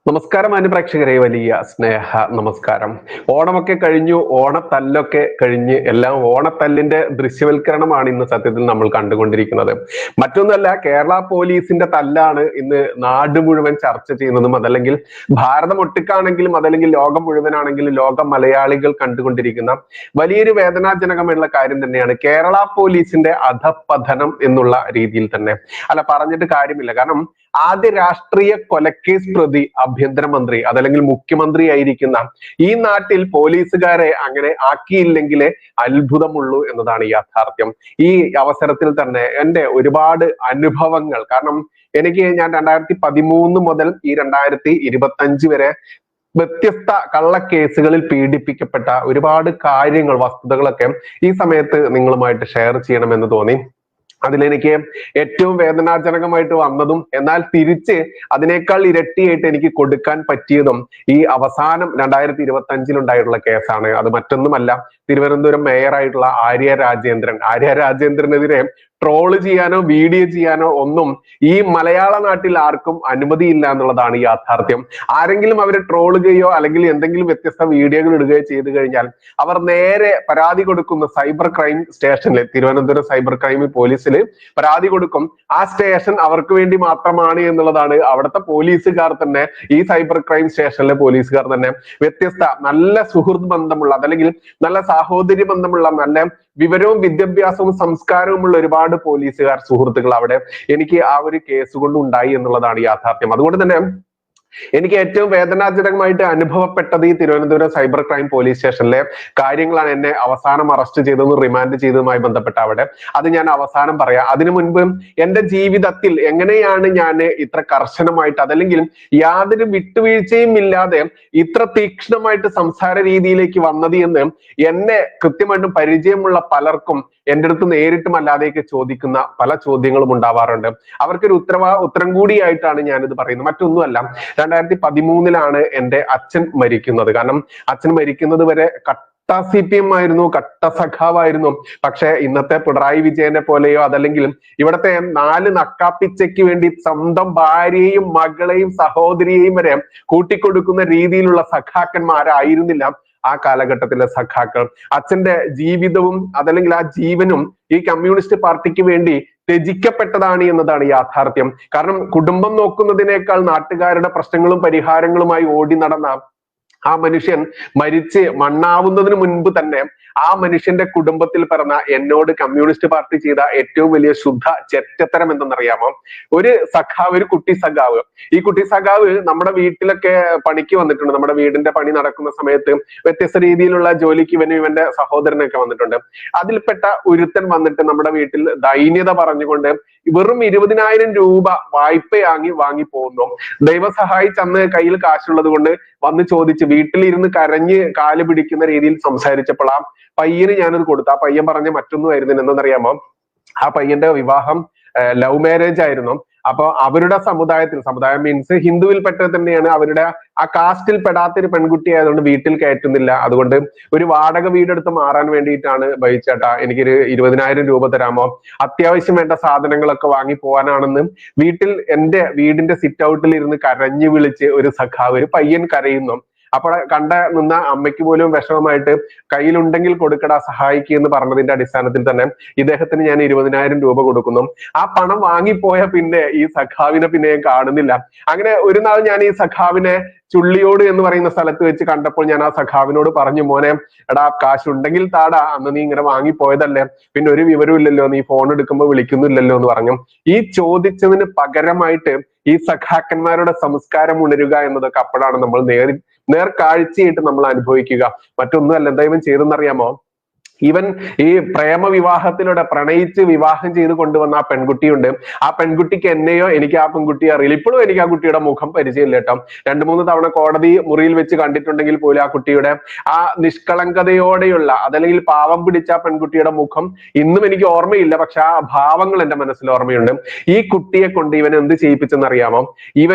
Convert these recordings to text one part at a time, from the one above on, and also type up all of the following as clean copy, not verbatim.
നമസ്കാരം അനുപ്രേക്ഷകരെ, വലിയ സ്നേഹ നമസ്കാരം. ഓണമൊക്കെ കഴിഞ്ഞു, ഓണത്തല്ലൊക്കെ കഴിഞ്ഞ് എല്ലാം ഓണത്തല്ലിന്റെ ദൃശ്യവൽക്കരണമാണ് ഇന്ന് സത്യത്തിൽ നമ്മൾ കണ്ടുകൊണ്ടിരിക്കുന്നത്. മറ്റൊന്നല്ല, കേരള പോലീസിന്റെ തല്ലാണ് ഇന്ന് നാട് മുഴുവൻ ചർച്ച ചെയ്യുന്നതും, അതല്ലെങ്കിൽ ഭാരതം ഒട്ടുക്കാണെങ്കിലും അതല്ലെങ്കിൽ ലോകം മുഴുവനാണെങ്കിലും ലോക മലയാളികൾ കണ്ടുകൊണ്ടിരിക്കുന്ന വലിയൊരു വേദനാജനകമുള്ള കാര്യം തന്നെയാണ് കേരള പോലീസിന്റെ അധപ്പതനം എന്നുള്ള രീതിയിൽ തന്നെ. അല്ല, പറഞ്ഞിട്ട് കാര്യമില്ല. കാരണം ആദ്യ രാഷ്ട്രീയ കൊലക്കേസ് പ്രതി ആഭ്യന്തരമന്ത്രി അതല്ലെങ്കിൽ മുഖ്യമന്ത്രി ആയിരിക്കുന്ന ഈ നാട്ടിൽ പോലീസുകാരെ അങ്ങനെ ആക്കിയില്ലെങ്കിലേ അത്ഭുതമുള്ളൂ എന്നതാണ് യാഥാർത്ഥ്യം. ഈ അവസരത്തിൽ തന്നെ എൻ്റെ ഒരുപാട് അനുഭവങ്ങൾ, കാരണം ഞാൻ 2013 മുതൽ ഈ 2025 വരെ വ്യത്യസ്ത കള്ളക്കേസുകളിൽ പീഡിപ്പിക്കപ്പെട്ട ഒരുപാട് കാര്യങ്ങൾ, വസ്തുതകളൊക്കെ ഈ സമയത്ത് നിങ്ങളുമായിട്ട് ഷെയർ ചെയ്യണമെന്ന് തോന്നി. അതിലെനിക്ക് ഏറ്റവും വേദനാജനകമായിട്ട് വന്നതും എന്നാൽ തിരിച്ച് അതിനേക്കാൾ ഇരട്ടിയായിട്ട് എനിക്ക് കൊടുക്കാൻ പറ്റിയതും ഈ അവസാനം 2025 ഉണ്ടായിട്ടുള്ള കേസാണ്. അത് മറ്റൊന്നുമല്ല, തിരുവനന്തപുരം മേയറായിട്ടുള്ള ആര്യ രാജേന്ദ്രനെതിരെ ട്രോള് ചെയ്യാനോ വീഡിയോ ചെയ്യാനോ ഒന്നും ഈ മലയാള നാട്ടിൽ ആർക്കും അനുമതിയില്ല എന്നുള്ളതാണ് യാഥാർത്ഥ്യം. ആരെങ്കിലും അവരെ ട്രോളുകയോ അല്ലെങ്കിൽ എന്തെങ്കിലും വ്യത്യസ്ത വീഡിയോകൾ ഇടുകയോ ചെയ്തു കഴിഞ്ഞാൽ അവർ നേരെ പരാതി കൊടുക്കുന്ന സൈബർ ക്രൈം സ്റ്റേഷനിൽ, തിരുവനന്തപുരം സൈബർ ക്രൈം പോലീസിൽ പരാതി കൊടുക്കും. ആ സ്റ്റേഷൻ അവർക്ക് വേണ്ടി മാത്രമാണ് എന്നുള്ളതാണ് അവിടുത്തെ പോലീസുകാർ തന്നെ, ഈ സൈബർ ക്രൈം സ്റ്റേഷനിലെ പോലീസുകാർ തന്നെ വ്യത്യസ്ത നല്ല സുഹൃത്ത് ബന്ധമുള്ള അതല്ലെങ്കിൽ നല്ല സാഹോദര്യ ബന്ധമുള്ള നല്ല വിവരവും വിദ്യാഭ്യാസവും സംസ്കാരവുമുള്ള ഒരുപാട് പോലീസുകാർ സുഹൃത്തുക്കൾ അവിടെ എനിക്ക് ആ ഒരു കേസ് കൊണ്ട് ഉണ്ടായി എന്നുള്ളതാണ് യാഥാർത്ഥ്യം. അതുകൊണ്ട് തന്നെ എനിക്ക് ഏറ്റവും വേദനാജനകമായിട്ട് അനുഭവപ്പെട്ടത് ഈ തിരുവനന്തപുരം സൈബർ ക്രൈം പോലീസ് സ്റ്റേഷനിലെ കാര്യങ്ങളാണ്. എന്നെ അവസാനം അറസ്റ്റ് ചെയ്തതും റിമാൻഡ് ചെയ്തതുമായി ബന്ധപ്പെട്ട അവിടെ അത് ഞാൻ അവസാനം പറയാം. അതിനു മുൻപ് എൻ്റെ ജീവിതത്തിൽ എങ്ങനെയാണ് ഞാൻ ഇത്ര കർശനമായിട്ട് അതല്ലെങ്കിൽ യാതൊരു വിട്ടുവീഴ്ചയും ഇല്ലാതെ ഇത്ര തീക്ഷ്ണമായിട്ട് സംസാര രീതിയിലേക്ക് വന്നത് എന്ന് എന്നെ കൃത്യമായിട്ടും പരിചയമുള്ള പലർക്കും എൻ്റെ അടുത്ത് നേരിട്ടും അല്ലാതെയൊക്കെ ചോദിക്കുന്ന പല ചോദ്യങ്ങളും ഉണ്ടാവാറുണ്ട്. അവർക്കൊരു ഉത്തരം കൂടിയായിട്ടാണ് ഞാനിത് പറയുന്നത്. മറ്റൊന്നുമല്ല, 2013 എൻ്റെ അച്ഛൻ മരിക്കുന്നത്. കാരണം അച്ഛൻ മരിക്കുന്നത് വരെ കട്ട CPM ആയിരുന്നു, കട്ട സഖാവായിരുന്നു. പക്ഷെ ഇന്നത്തെ പിണറായി വിജയനെ പോലെയോ അതല്ലെങ്കിൽ ഇവിടത്തെ 4 നക്കാപ്പിച്ചയ്ക്ക് വേണ്ടി സ്വന്തം ഭാര്യയെയും മകളെയും സഹോദരിയെയും വരെ കൂട്ടിക്കൊടുക്കുന്ന രീതിയിലുള്ള സഖാക്കന്മാരായിരുന്നില്ല ആ കാലഘട്ടത്തിലെ സഖാക്കൾ. അച്ഛന്റെ ജീവിതവും അതല്ലെങ്കിൽ ആ ജീവനും ഈ കമ്മ്യൂണിസ്റ്റ് പാർട്ടിക്ക് വേണ്ടി ത്യജിക്കപ്പെട്ടതാണ് എന്നതാണ് യാഥാർത്ഥ്യം. കാരണം കുടുംബം നോക്കുന്നതിനേക്കാൾ നാട്ടുകാരുടെ പ്രശ്നങ്ങളും പരിഹാരങ്ങളുമായി ഓടി നടന്ന ആ മനുഷ്യൻ മരിച്ച് മണ്ണാവുന്നതിന് മുൻപ് തന്നെ ആ മനുഷ്യന്റെ കുടുംബത്തിൽ പിറന്ന എന്നോട് കമ്മ്യൂണിസ്റ്റ് പാർട്ടി ചെയ്ത ഏറ്റവും വലിയ ശുദ്ധ ചെറ്റത്തരം എന്തെന്നറിയാമോ? ഒരു കുട്ടി സഖാവ്. ഈ കുട്ടി സഖാവ് നമ്മുടെ വീട്ടിലൊക്കെ പണിക്ക് വന്നിട്ടുണ്ട്. നമ്മുടെ വീടിന്റെ പണി നടക്കുന്ന സമയത്ത് വ്യത്യസ്ത രീതിയിലുള്ള ജോലിക്ക് ഇവന്റെ സഹോദരനൊക്കെ വന്നിട്ടുണ്ട്. അതിൽപ്പെട്ട ഒരുത്തൻ വന്നിട്ട് നമ്മുടെ വീട്ടിൽ ദൈന്യത പറഞ്ഞുകൊണ്ട് വെറും 20,000 രൂപ വാങ്ങി പോകുന്നു. ദൈവം സഹായിച്ചന്ന് കയ്യിൽ കാശുള്ളത് കൊണ്ട് വന്ന് ചോദിച്ച് വീട്ടിലിരുന്ന് കരഞ്ഞ് കാല് പിടിക്കുന്ന രീതിയിൽ സംസാരിച്ചപ്പോൾ ആ പയ്യന് ഞാനത് കൊടുത്തു. ആ പയ്യൻ പറഞ്ഞ മറ്റൊന്നുമായിരുന്നു. എന്തെന്നറിയാമോ? ആ പയ്യന്റെ വിവാഹം ലവ് മാരേജ് ആയിരുന്നു. അപ്പൊ അവരുടെ സമുദായം മീൻസ് ഹിന്ദുവിൽപ്പെട്ടത് തന്നെയാണ്. അവരുടെ ആ കാസ്റ്റിൽ പെടാത്തൊരു പെൺകുട്ടി ആയതുകൊണ്ട് വീട്ടിൽ കയറ്റുന്നില്ല. അതുകൊണ്ട് ഒരു വാടക വീടെടുത്ത് മാറാൻ വേണ്ടിയിട്ടാണ് ബൈച്ചേട്ടാ എനിക്കൊരു 20,000 രൂപ തരാമോ, അത്യാവശ്യം വേണ്ട സാധനങ്ങളൊക്കെ വാങ്ങി പോകാനാണെന്ന് എൻ്റെ വീടിന്റെ സിറ്റ് ഔട്ടിൽ ഇരുന്ന് കരഞ്ഞു വിളിച്ച് ഒരു സഖാവ്, ഒരു പയ്യൻ കരയുന്നു. അപ്പോൾ നിന്ന അമ്മയ്ക്ക് പോലും വിഷമമായിട്ട് കയ്യിലുണ്ടെങ്കിൽ കൊടുക്കടാ, സഹായിക്കുക എന്ന് പറഞ്ഞതിന്റെ അടിസ്ഥാനത്തിൽ തന്നെ ഇദ്ദേഹത്തിന് ഞാൻ 20,000 രൂപ കൊടുക്കുന്നു. ആ പണം വാങ്ങിപ്പോയ പിന്നെ ഈ സഖാവിനെ പിന്നെ ഞാൻ കാണുന്നില്ല. അങ്ങനെ ഒരു നാൾ ഞാൻ ഈ സഖാവിനെ ചുള്ളിയോട് എന്ന് പറയുന്ന സ്ഥലത്ത് വെച്ച് കണ്ടപ്പോൾ ഞാൻ ആ സഖാവിനോട് പറഞ്ഞു, മോനെ എടാ കാശുണ്ടെങ്കിൽ താടാ, അന്ന് നീ ഇങ്ങനെ വാങ്ങിപ്പോയതല്ലേ, പിന്നെ ഒരു വിവരവും ഇല്ലല്ലോ, നീ ഫോൺ എടുക്കുമ്പോൾ വിളിക്കുന്നില്ലല്ലോ എന്ന് പറഞ്ഞു. ഈ ചോദിച്ചതിന് പകരമായിട്ട് ഈ സഖാക്കന്മാരുടെ സംസ്കാരം ഉണരുക എന്നതൊക്കെ അപ്പോഴാണ് നമ്മൾ നേർക്കാഴ്ചയായിട്ട് നമ്മൾ അനുഭവിക്കുക. മറ്റൊന്നുമല്ല, എന്താ ഇവൻ ചെയ്തെന്നറിയാമോ? ഇവൻ ഈ പ്രേമ വിവാഹത്തിലൂടെ പ്രണയിച്ച് വിവാഹം ചെയ്ത് കൊണ്ടുവന്ന ആ പെൺകുട്ടിയുണ്ട്. ആ പെൺകുട്ടിക്ക് എന്നെയോ എനിക്ക് ആ പെൺകുട്ടിയെ അറിയില്ല. ഇപ്പോഴും എനിക്ക് ആ കുട്ടിയുടെ മുഖം പരിചയമില്ല കേട്ടോ. 2-3 തവണ കോടതി മുറിയിൽ വെച്ച് കണ്ടിട്ടുണ്ടെങ്കിൽ പോലും ആ കുട്ടിയുടെ ആ നിഷ്കളങ്കതയോടെയുള്ള അതല്ലെങ്കിൽ പാവം പിടിച്ച ആ പെൺകുട്ടിയുടെ മുഖം ഇന്നും എനിക്ക് ഓർമ്മയില്ല. പക്ഷെ ആ ഭാവങ്ങൾ എൻ്റെ മനസ്സിൽ ഓർമ്മയുണ്ട്. ഈ കുട്ടിയെ കൊണ്ട് ഇവൻ എന്ത് ചെയ്യിപ്പിച്ചെന്നറിയാമോ?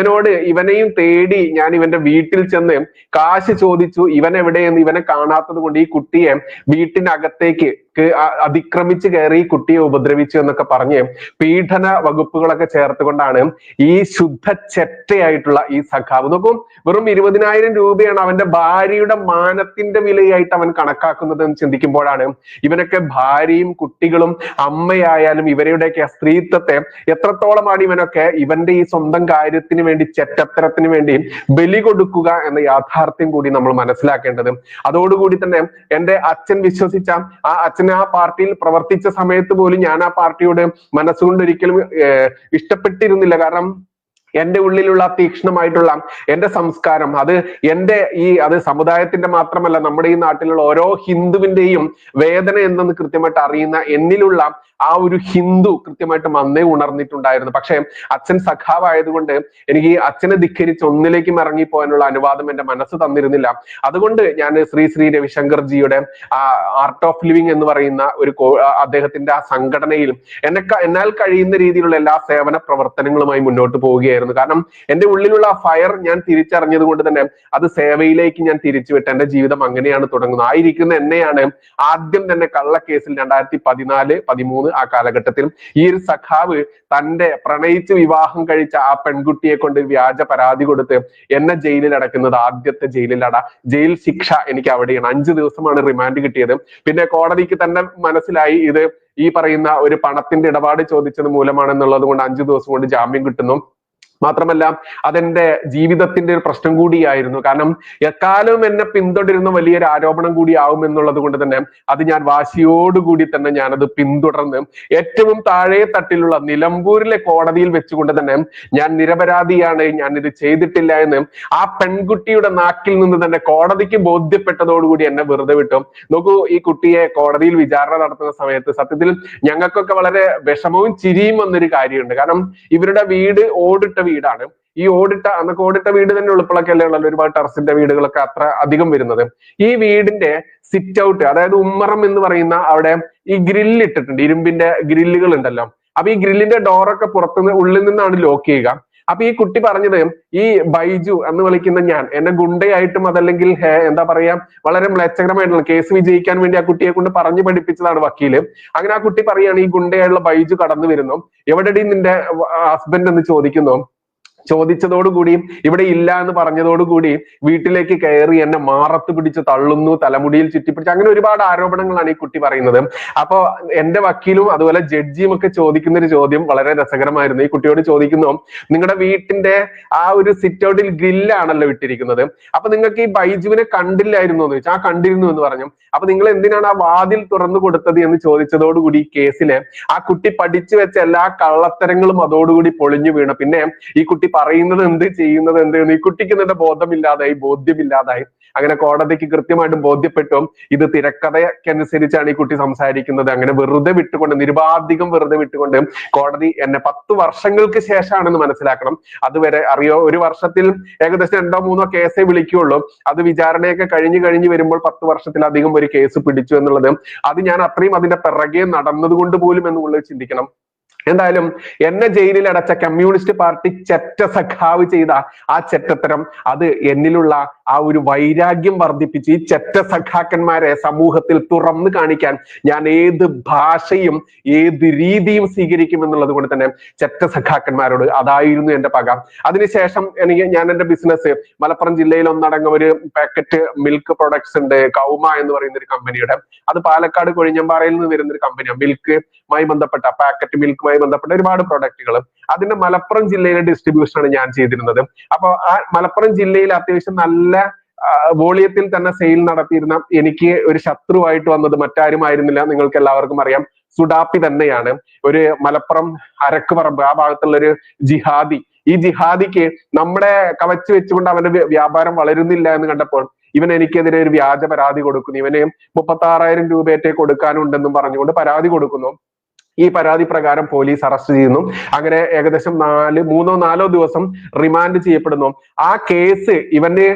ഇവനെയും തേടി ഞാൻ ഇവന്റെ വീട്ടിൽ ചെന്ന് കാശ് ചോദിച്ചു. ഇവൻ എവിടെയെന്ന് ഇവനെ കാണാത്തത് കൊണ്ട് ഈ കുട്ടിയെ വീട്ടിനകത്ത് അതിക്രമിച്ച് കയറി കുട്ടിയെ ഉപദ്രവിച്ചു എന്നൊക്കെ പറഞ്ഞ് പീഡന വകുപ്പുകളൊക്കെ ചേർത്തുകൊണ്ടാണ് ഈ ശുദ്ധ ചെറ്റയായിട്ടുള്ള ഈ സഖാവ്. നോക്കും, വെറും 20,000 രൂപയാണ് അവന്റെ ഭാര്യയുടെ മാനത്തിന്റെ വിലയായിട്ട് അവൻ കണക്കാക്കുന്നത് എന്ന് ചിന്തിക്കുമ്പോഴാണ് ഇവനൊക്കെ ഭാര്യയും കുട്ടികളും അമ്മയായാലും ഇവരുടെയൊക്കെ സ്ത്രീത്വത്തെ എത്രത്തോളമാണ് ഇവനൊക്കെ ഇവന്റെ ഈ സ്വന്തം കാര്യത്തിന് വേണ്ടി, ചെറ്റത്തരത്തിന് വേണ്ടി ബലി കൊടുക്കുക എന്ന യാഥാർത്ഥ്യം കൂടി നമ്മൾ മനസ്സിലാക്കേണ്ടത്. അതോടുകൂടി തന്നെ എന്റെ അച്ഛൻ വിശ്വസിച്ച ആ അച്ഛൻ ആ പാർട്ടിയിൽ പ്രവർത്തിച്ച സമയത്ത് പോലും ഞാൻ ആ പാർട്ടിയോട് മനസ്സുകൊണ്ട് ഒരിക്കലും ഇഷ്ടപ്പെട്ടിരുന്നില്ല. കാരണം എന്റെ ഉള്ളിലുള്ള തീക്ഷ്ണമായിട്ടുള്ള എന്റെ സംസ്കാരം, അത് സമുദായത്തിന്റെ മാത്രമല്ല, നമ്മുടെ ഈ നാട്ടിലുള്ള ഓരോ ഹിന്ദുവിന്റെയും വേദന എന്തെന്ന് കൃത്യമായിട്ട് അറിയുന്ന എന്നിലുള്ള ആ ഒരു ഹിന്ദു കൃത്യമായിട്ട് അന്നേ ഉണർന്നിട്ടുണ്ടായിരുന്നു. പക്ഷെ അച്ഛൻ സഖാവായതുകൊണ്ട് എനിക്ക് ഈ അച്ഛനെ ധിക്കരിച്ച് ഒന്നിലേക്കും ഇറങ്ങിപ്പോകാനുള്ള അനുവാദം എന്റെ മനസ്സ് തന്നിരുന്നില്ല. അതുകൊണ്ട് ഞാൻ ശ്രീ രവിശങ്കർജിയുടെ ആ ആർട്ട് ഓഫ് ലിവിങ് എന്ന് പറയുന്ന ഒരു അദ്ദേഹത്തിന്റെ ആ സംഘടനയിലും എന്നാൽ കഴിയുന്ന രീതിയിലുള്ള എല്ലാ സേവന പ്രവർത്തനങ്ങളുമായി മുന്നോട്ട് പോവുകയായിരുന്നു. കാരണം എന്റെ ഉള്ളിലുള്ള ആ ഫയർ ഞാൻ തിരിച്ചറിഞ്ഞത് കൊണ്ട് തന്നെ അത് സേവയിലേക്ക് ഞാൻ തിരിച്ചുവിട്ട് എന്റെ ജീവിതം അങ്ങനെയാണ് തുടങ്ങുന്നത്. ആയിരിക്കുന്ന എന്നെയാണ് ആദ്യം തന്നെ കള്ളക്കേസിൽ 2014-13 ആ കാലഘട്ടത്തിൽ ഈ ഒരു സഖാവ് തന്റെ പ്രണയിച്ച് വിവാഹം കഴിച്ച ആ പെൺകുട്ടിയെ കൊണ്ട് വ്യാജ പരാതി കൊടുത്ത് എന്നെ ജയിലിൽ അടക്കുന്നത്. ആദ്യത്തെ ജയിൽ ശിക്ഷ എനിക്ക് അവിടെയാണ്. 5 ദിവസമാണ് റിമാൻഡ് കിട്ടിയത്. പിന്നെ കോടതിക്ക് തന്നെ മനസ്സിലായി ഇത് ഈ പറയുന്ന ഒരു പണത്തിന്റെ ഇടപാട് ചോദിച്ചത് മൂലമാണെന്നുള്ളത് കൊണ്ട് 5 ദിവസം കൊണ്ട് ജാമ്യം കിട്ടുന്നു. മാത്രമല്ല അതെന്റെ ജീവിതത്തിന്റെ ഒരു പ്രശ്നം കൂടിയായിരുന്നു. കാരണം എക്കാലവും എന്നെ പിന്തുടരുന്ന വലിയൊരു ആരോപണം കൂടി ആവും എന്നുള്ളത് കൊണ്ട് തന്നെ അത് ഞാൻ വാശിയോടുകൂടി തന്നെ ഞാനത് പിന്തുടർന്ന് ഏറ്റവും താഴെ തട്ടിലുള്ള നിലമ്പൂരിലെ കോടതിയിൽ വെച്ചുകൊണ്ട് തന്നെ ഞാൻ നിരപരാധിയാണ്, ഞാൻ ഇത് ചെയ്തിട്ടില്ല എന്ന് ആ പെൺകുട്ടിയുടെ നാക്കിൽ നിന്ന് തന്നെ കോടതിക്ക് ബോധ്യപ്പെട്ടതോടുകൂടി എന്നെ വെറുതെ വിട്ടു. നോക്കൂ, ഈ കുട്ടിയെ കോടതിയിൽ വിചാരണ നടത്തുന്ന സമയത്ത് സത്യത്തിൽ ഞങ്ങൾക്കൊക്കെ വളരെ വിഷമവും ചിരിയും വന്നൊരു കാര്യമുണ്ട്. കാരണം ഇവരുടെ വീട് ഓടിട്ട വീടാണ്. ഈ അന്നൊക്കെ ഓടിട്ട വീട് തന്നെ ഉൾപ്പെളൊക്കെ അല്ലേ ഉള്ളത്. ഒരുപാട് ടെറസിന്റെ വീടുകളൊക്കെ അത്ര അധികം വരുന്നത്. ഈ വീടിന്റെ സിറ്റ് ഔട്ട്, അതായത് ഉമ്മറം എന്ന് പറയുന്ന അവിടെ ഈ ഗ്രില്ല് ഇട്ടിട്ടുണ്ട്, ഇരുമ്പിന്റെ ഗ്രില്ലുകൾ ഉണ്ടല്ലോ. അപ്പൊ ഈ ഗ്രില്ലിന്റെ ഡോറൊക്കെ പുറത്തുനിന്ന് ഉള്ളിൽ നിന്നാണ് ലോക്ക് ചെയ്യുക. അപ്പൊ ഈ കുട്ടി പറഞ്ഞത് ഈ ബൈജു എന്ന് വിളിക്കുന്ന ഞാൻ എന്നെ ഗുണ്ടയായിട്ടും അതല്ലെങ്കിൽ എന്താ പറയാ വളരെ മ്ലേച്ഛകരമായിട്ടുള്ള കേസ് വിജയിക്കാൻ വേണ്ടി ആ കുട്ടിയെ കൊണ്ട് പറഞ്ഞു പഠിപ്പിച്ചതാണ് വക്കീല്. അങ്ങനെ ആ കുട്ടി പറയാണ് ഈ ഗുണ്ടയായുള്ള ബൈജു കടന്നു വരുന്നു, എവിടെടി നിന്റെ ഹസ്ബൻഡ് എന്ന് ചോദിച്ചതോടുകൂടി ഇവിടെ ഇല്ല എന്ന് പറഞ്ഞതോടുകൂടി വീട്ടിലേക്ക് കയറി എന്നെ മാറത്ത് പിടിച്ച് തള്ളുന്നു, തലമുടിയിൽ ചുറ്റിപ്പിടിച്ച്, അങ്ങനെ ഒരുപാട് ആരോപണങ്ങളാണ് ഈ കുട്ടി പറയുന്നത്. അപ്പൊ എന്റെ വക്കീലും അതുപോലെ ജഡ്ജിയും ഒക്കെ ചോദിക്കുന്ന ഒരു ചോദ്യം വളരെ രസകരമായിരുന്നു. ഈ കുട്ടിയോട് ചോദിക്കുന്നു, നിങ്ങളുടെ വീട്ടിന്റെ ആ ഒരു സിറ്റ് ഔട്ടിൽ ഗ്രില്ലാണല്ലോ ഇട്ടിരിക്കുന്നത്, അപ്പൊ നിങ്ങൾക്ക് ഈ ബൈജുവിനെ കണ്ടില്ലായിരുന്നു എന്ന് ചോദിച്ചു. ആ കണ്ടിരുന്നു എന്ന് പറഞ്ഞു. അപ്പൊ നിങ്ങൾ എന്തിനാണ് ആ വാതിൽ തുറന്നു കൊടുത്തത് എന്ന് ചോദിച്ചതോടുകൂടി ഈ കേസില് ആ കുട്ടി പഠിച്ചു വെച്ച എല്ലാ കള്ളത്തരങ്ങളും അതോടുകൂടി പൊളിഞ്ഞു വീണു. പിന്നെ ഈ കുട്ടി പറയുന്നത് എന്ത്, ചെയ്യുന്നത് എന്ത്, ഈ കുട്ടിക്ക് നിന്റെ ബോധ്യമില്ലാതായി. അങ്ങനെ കോടതിക്ക് കൃത്യമായിട്ടും ബോധ്യപ്പെട്ടു ഇത് തിരക്കഥയ്ക്കനുസരിച്ചാണ് ഈ കുട്ടി സംസാരിക്കുന്നത്. അങ്ങനെ നിരുപാധികം വെറുതെ വിട്ടുകൊണ്ട് കോടതി എന്നെ 10 വർഷങ്ങൾക്ക് ശേഷമാണെന്ന് മനസ്സിലാക്കണം. അതുവരെ അറിയോ, ഒരു വർഷത്തിൽ ഏകദേശം 2-3 കേസേ വിളിക്കുകയുള്ളൂ. അത് വിചാരണയൊക്കെ കഴിഞ്ഞു വരുമ്പോൾ 10 വർഷത്തിലധികം ഒരു കേസ് പിടിച്ചു എന്നുള്ളത്, അത് ഞാൻ അത്രയും അതിന്റെ പിറകെ നടന്നത് കൊണ്ട് പോലും എന്നുള്ളത് ചിന്തിക്കണം. എന്തായാലും എന്നെ ജയിലിൽ അടച്ച കമ്മ്യൂണിസ്റ്റ് പാർട്ടി ചെറ്റ സഖാവ് ചെയ്ത ആ ചെറ്റത്തരം അത് എന്നിലുള്ള ആ ഒരു വൈരാഗ്യം വർദ്ധിപ്പിച്ച് ഈ ചെറ്റ സഖാക്കന്മാരെ സമൂഹത്തിൽ തുറന്നു കാണിക്കാൻ ഞാൻ ഏത് ഭാഷയും ഏത് രീതിയും സ്വീകരിക്കും എന്നുള്ളത് കൊണ്ട് തന്നെ ചെറ്റ സഖാക്കന്മാരോട് അതായിരുന്നു എന്റെ പക. അതിനുശേഷം ഞാൻ എന്റെ ബിസിനസ് മലപ്പുറം ജില്ലയിൽ ഒന്നടങ്കം ഒരു പാക്കറ്റ് മിൽക്ക് പ്രൊഡക്ട്സ് ഉണ്ട്, കൗമ എന്ന് പറയുന്ന ഒരു കമ്പനിയുടെ. അത് പാലക്കാട് കൊഴിഞ്ഞമ്പാറയിൽ നിന്ന് വരുന്ന ഒരു കമ്പനിയാണ്. മിൽക്കുമായി ബന്ധപ്പെട്ട പാക്കറ്റ് മിൽക്കുമായി ബന്ധപ്പെട്ട ഒരുപാട് പ്രൊഡക്റ്റുകൾ അതിന്റെ മലപ്പുറം ജില്ലയിലെ ഡിസ്ട്രിബ്യൂഷനാണ് ഞാൻ ചെയ്തിരുന്നത്. അപ്പൊ ആ മലപ്പുറം ജില്ലയിൽ അത്യാവശ്യം നല്ല വോളിയത്തിൽ തന്നെ സെയിൽ നടത്തിയിരുന്ന എനിക്ക് ഒരു ശത്രുവായിട്ട് വന്നത് മറ്റാരും ആയിരുന്നില്ല, നിങ്ങൾക്ക് എല്ലാവർക്കും അറിയാം, സുഡാപ്പി തന്നെയാണ്. ഒരു മലപ്പുറം അരക്കുപറമ്പ് ആ ഭാഗത്തുള്ള ഒരു ജിഹാദി. ഈ ജിഹാദിക്ക് നമ്മുടെ കവച്ച് വെച്ചുകൊണ്ട് അവന്റെ വ്യാപാരം വളരുന്നില്ല എന്ന് കണ്ടപ്പോൾ ഇവൻ എനിക്കെതിരെ ഒരു വ്യാജ പരാതി കൊടുക്കുന്നു. ഇവന് 36,000 രൂപയേറ്റേ കൊടുക്കാനുണ്ടെന്നും പറഞ്ഞുകൊണ്ട് പരാതി കൊടുക്കുന്നു. ഈ പരാതി പ്രകാരം പോലീസ് അറസ്റ്റ് ചെയ്യുന്നു. അങ്ങനെ ഏകദേശം 3-4 ദിവസം റിമാൻഡ് ചെയ്യപ്പെടുന്നു. ആ കേസ് ഇവനെ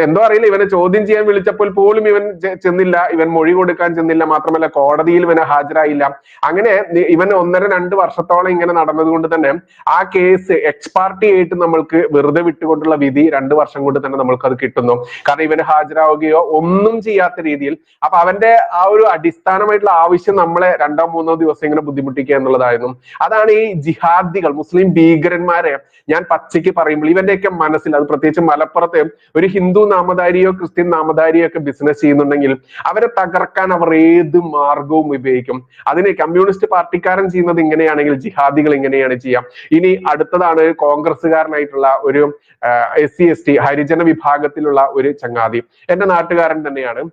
എന്തോ അറിയില്ല, ഇവനെ ചോദ്യം ചെയ്യാൻ വിളിച്ചപ്പോൾ പോലും ഇവൻ ചെന്നില്ല, ഇവൻ മൊഴി കൊടുക്കാൻ ചെന്നില്ല, മാത്രമല്ല കോടതിയിൽ ഇവനെ ഹാജരായില്ല. അങ്ങനെ ഇവൻ 1.5-2 വർഷത്തോളം ഇങ്ങനെ നടന്നതുകൊണ്ട് തന്നെ ആ കേസ് എക്സ്പാർട്ടി ആയിട്ട് നമ്മൾക്ക് വെറുതെ വിട്ടുകൊണ്ടുള്ള വിധി 2 വർഷം കൊണ്ട് തന്നെ നമ്മൾക്ക് അത് കിട്ടുന്നു. കാരണം ഇവന് ഹാജരാവുകയോ ഒന്നും ചെയ്യാത്ത രീതിയിൽ. അപ്പൊ അവന്റെ ആ ഒരു അടിസ്ഥാനമായിട്ടുള്ള ആവശ്യം നമ്മളെ 2-3 ദിവസം ഇങ്ങനെ ബുദ്ധിമുട്ടിക്കുക എന്നുള്ളതായിരുന്നു. അതാണ് ഈ ജിഹാദികൾ, മുസ്ലിം ഭീകരന്മാരെ ഞാൻ പച്ചയ്ക്ക് പറയുമ്പോൾ ഇവന്റെയൊക്കെ മനസ്സിൽ, അത് പ്രത്യേകിച്ച് മലപ്പുറത്തെ ഒരു ഹിന്ദു നാമധാരിയോ ക്രിസ്ത്യൻ നാമധാരിയോ ഒക്കെ ബിസിനസ് ചെയ്യുന്നുണ്ടെങ്കിൽ അവരെ തകർക്കാൻ അവർ ഏത് മാർഗവും ഉപയോഗിക്കും. അതിന് കമ്മ്യൂണിസ്റ്റ് പാർട്ടിക്കാരൻ ചെയ്യുന്നത് ഇങ്ങനെയാണെങ്കിൽ ജിഹാദികൾ ഇങ്ങനെയാണ് ചെയ്യാം. ഇനി അടുത്തതാണ് കോൺഗ്രസ്സുകാരനായിട്ടുള്ള ഒരു SC/ST ഹരിജന വിഭാഗത്തിലുള്ള ഒരു ചങ്ങാതി, എന്റെ നാട്ടുകാരൻ തന്നെയാണ്.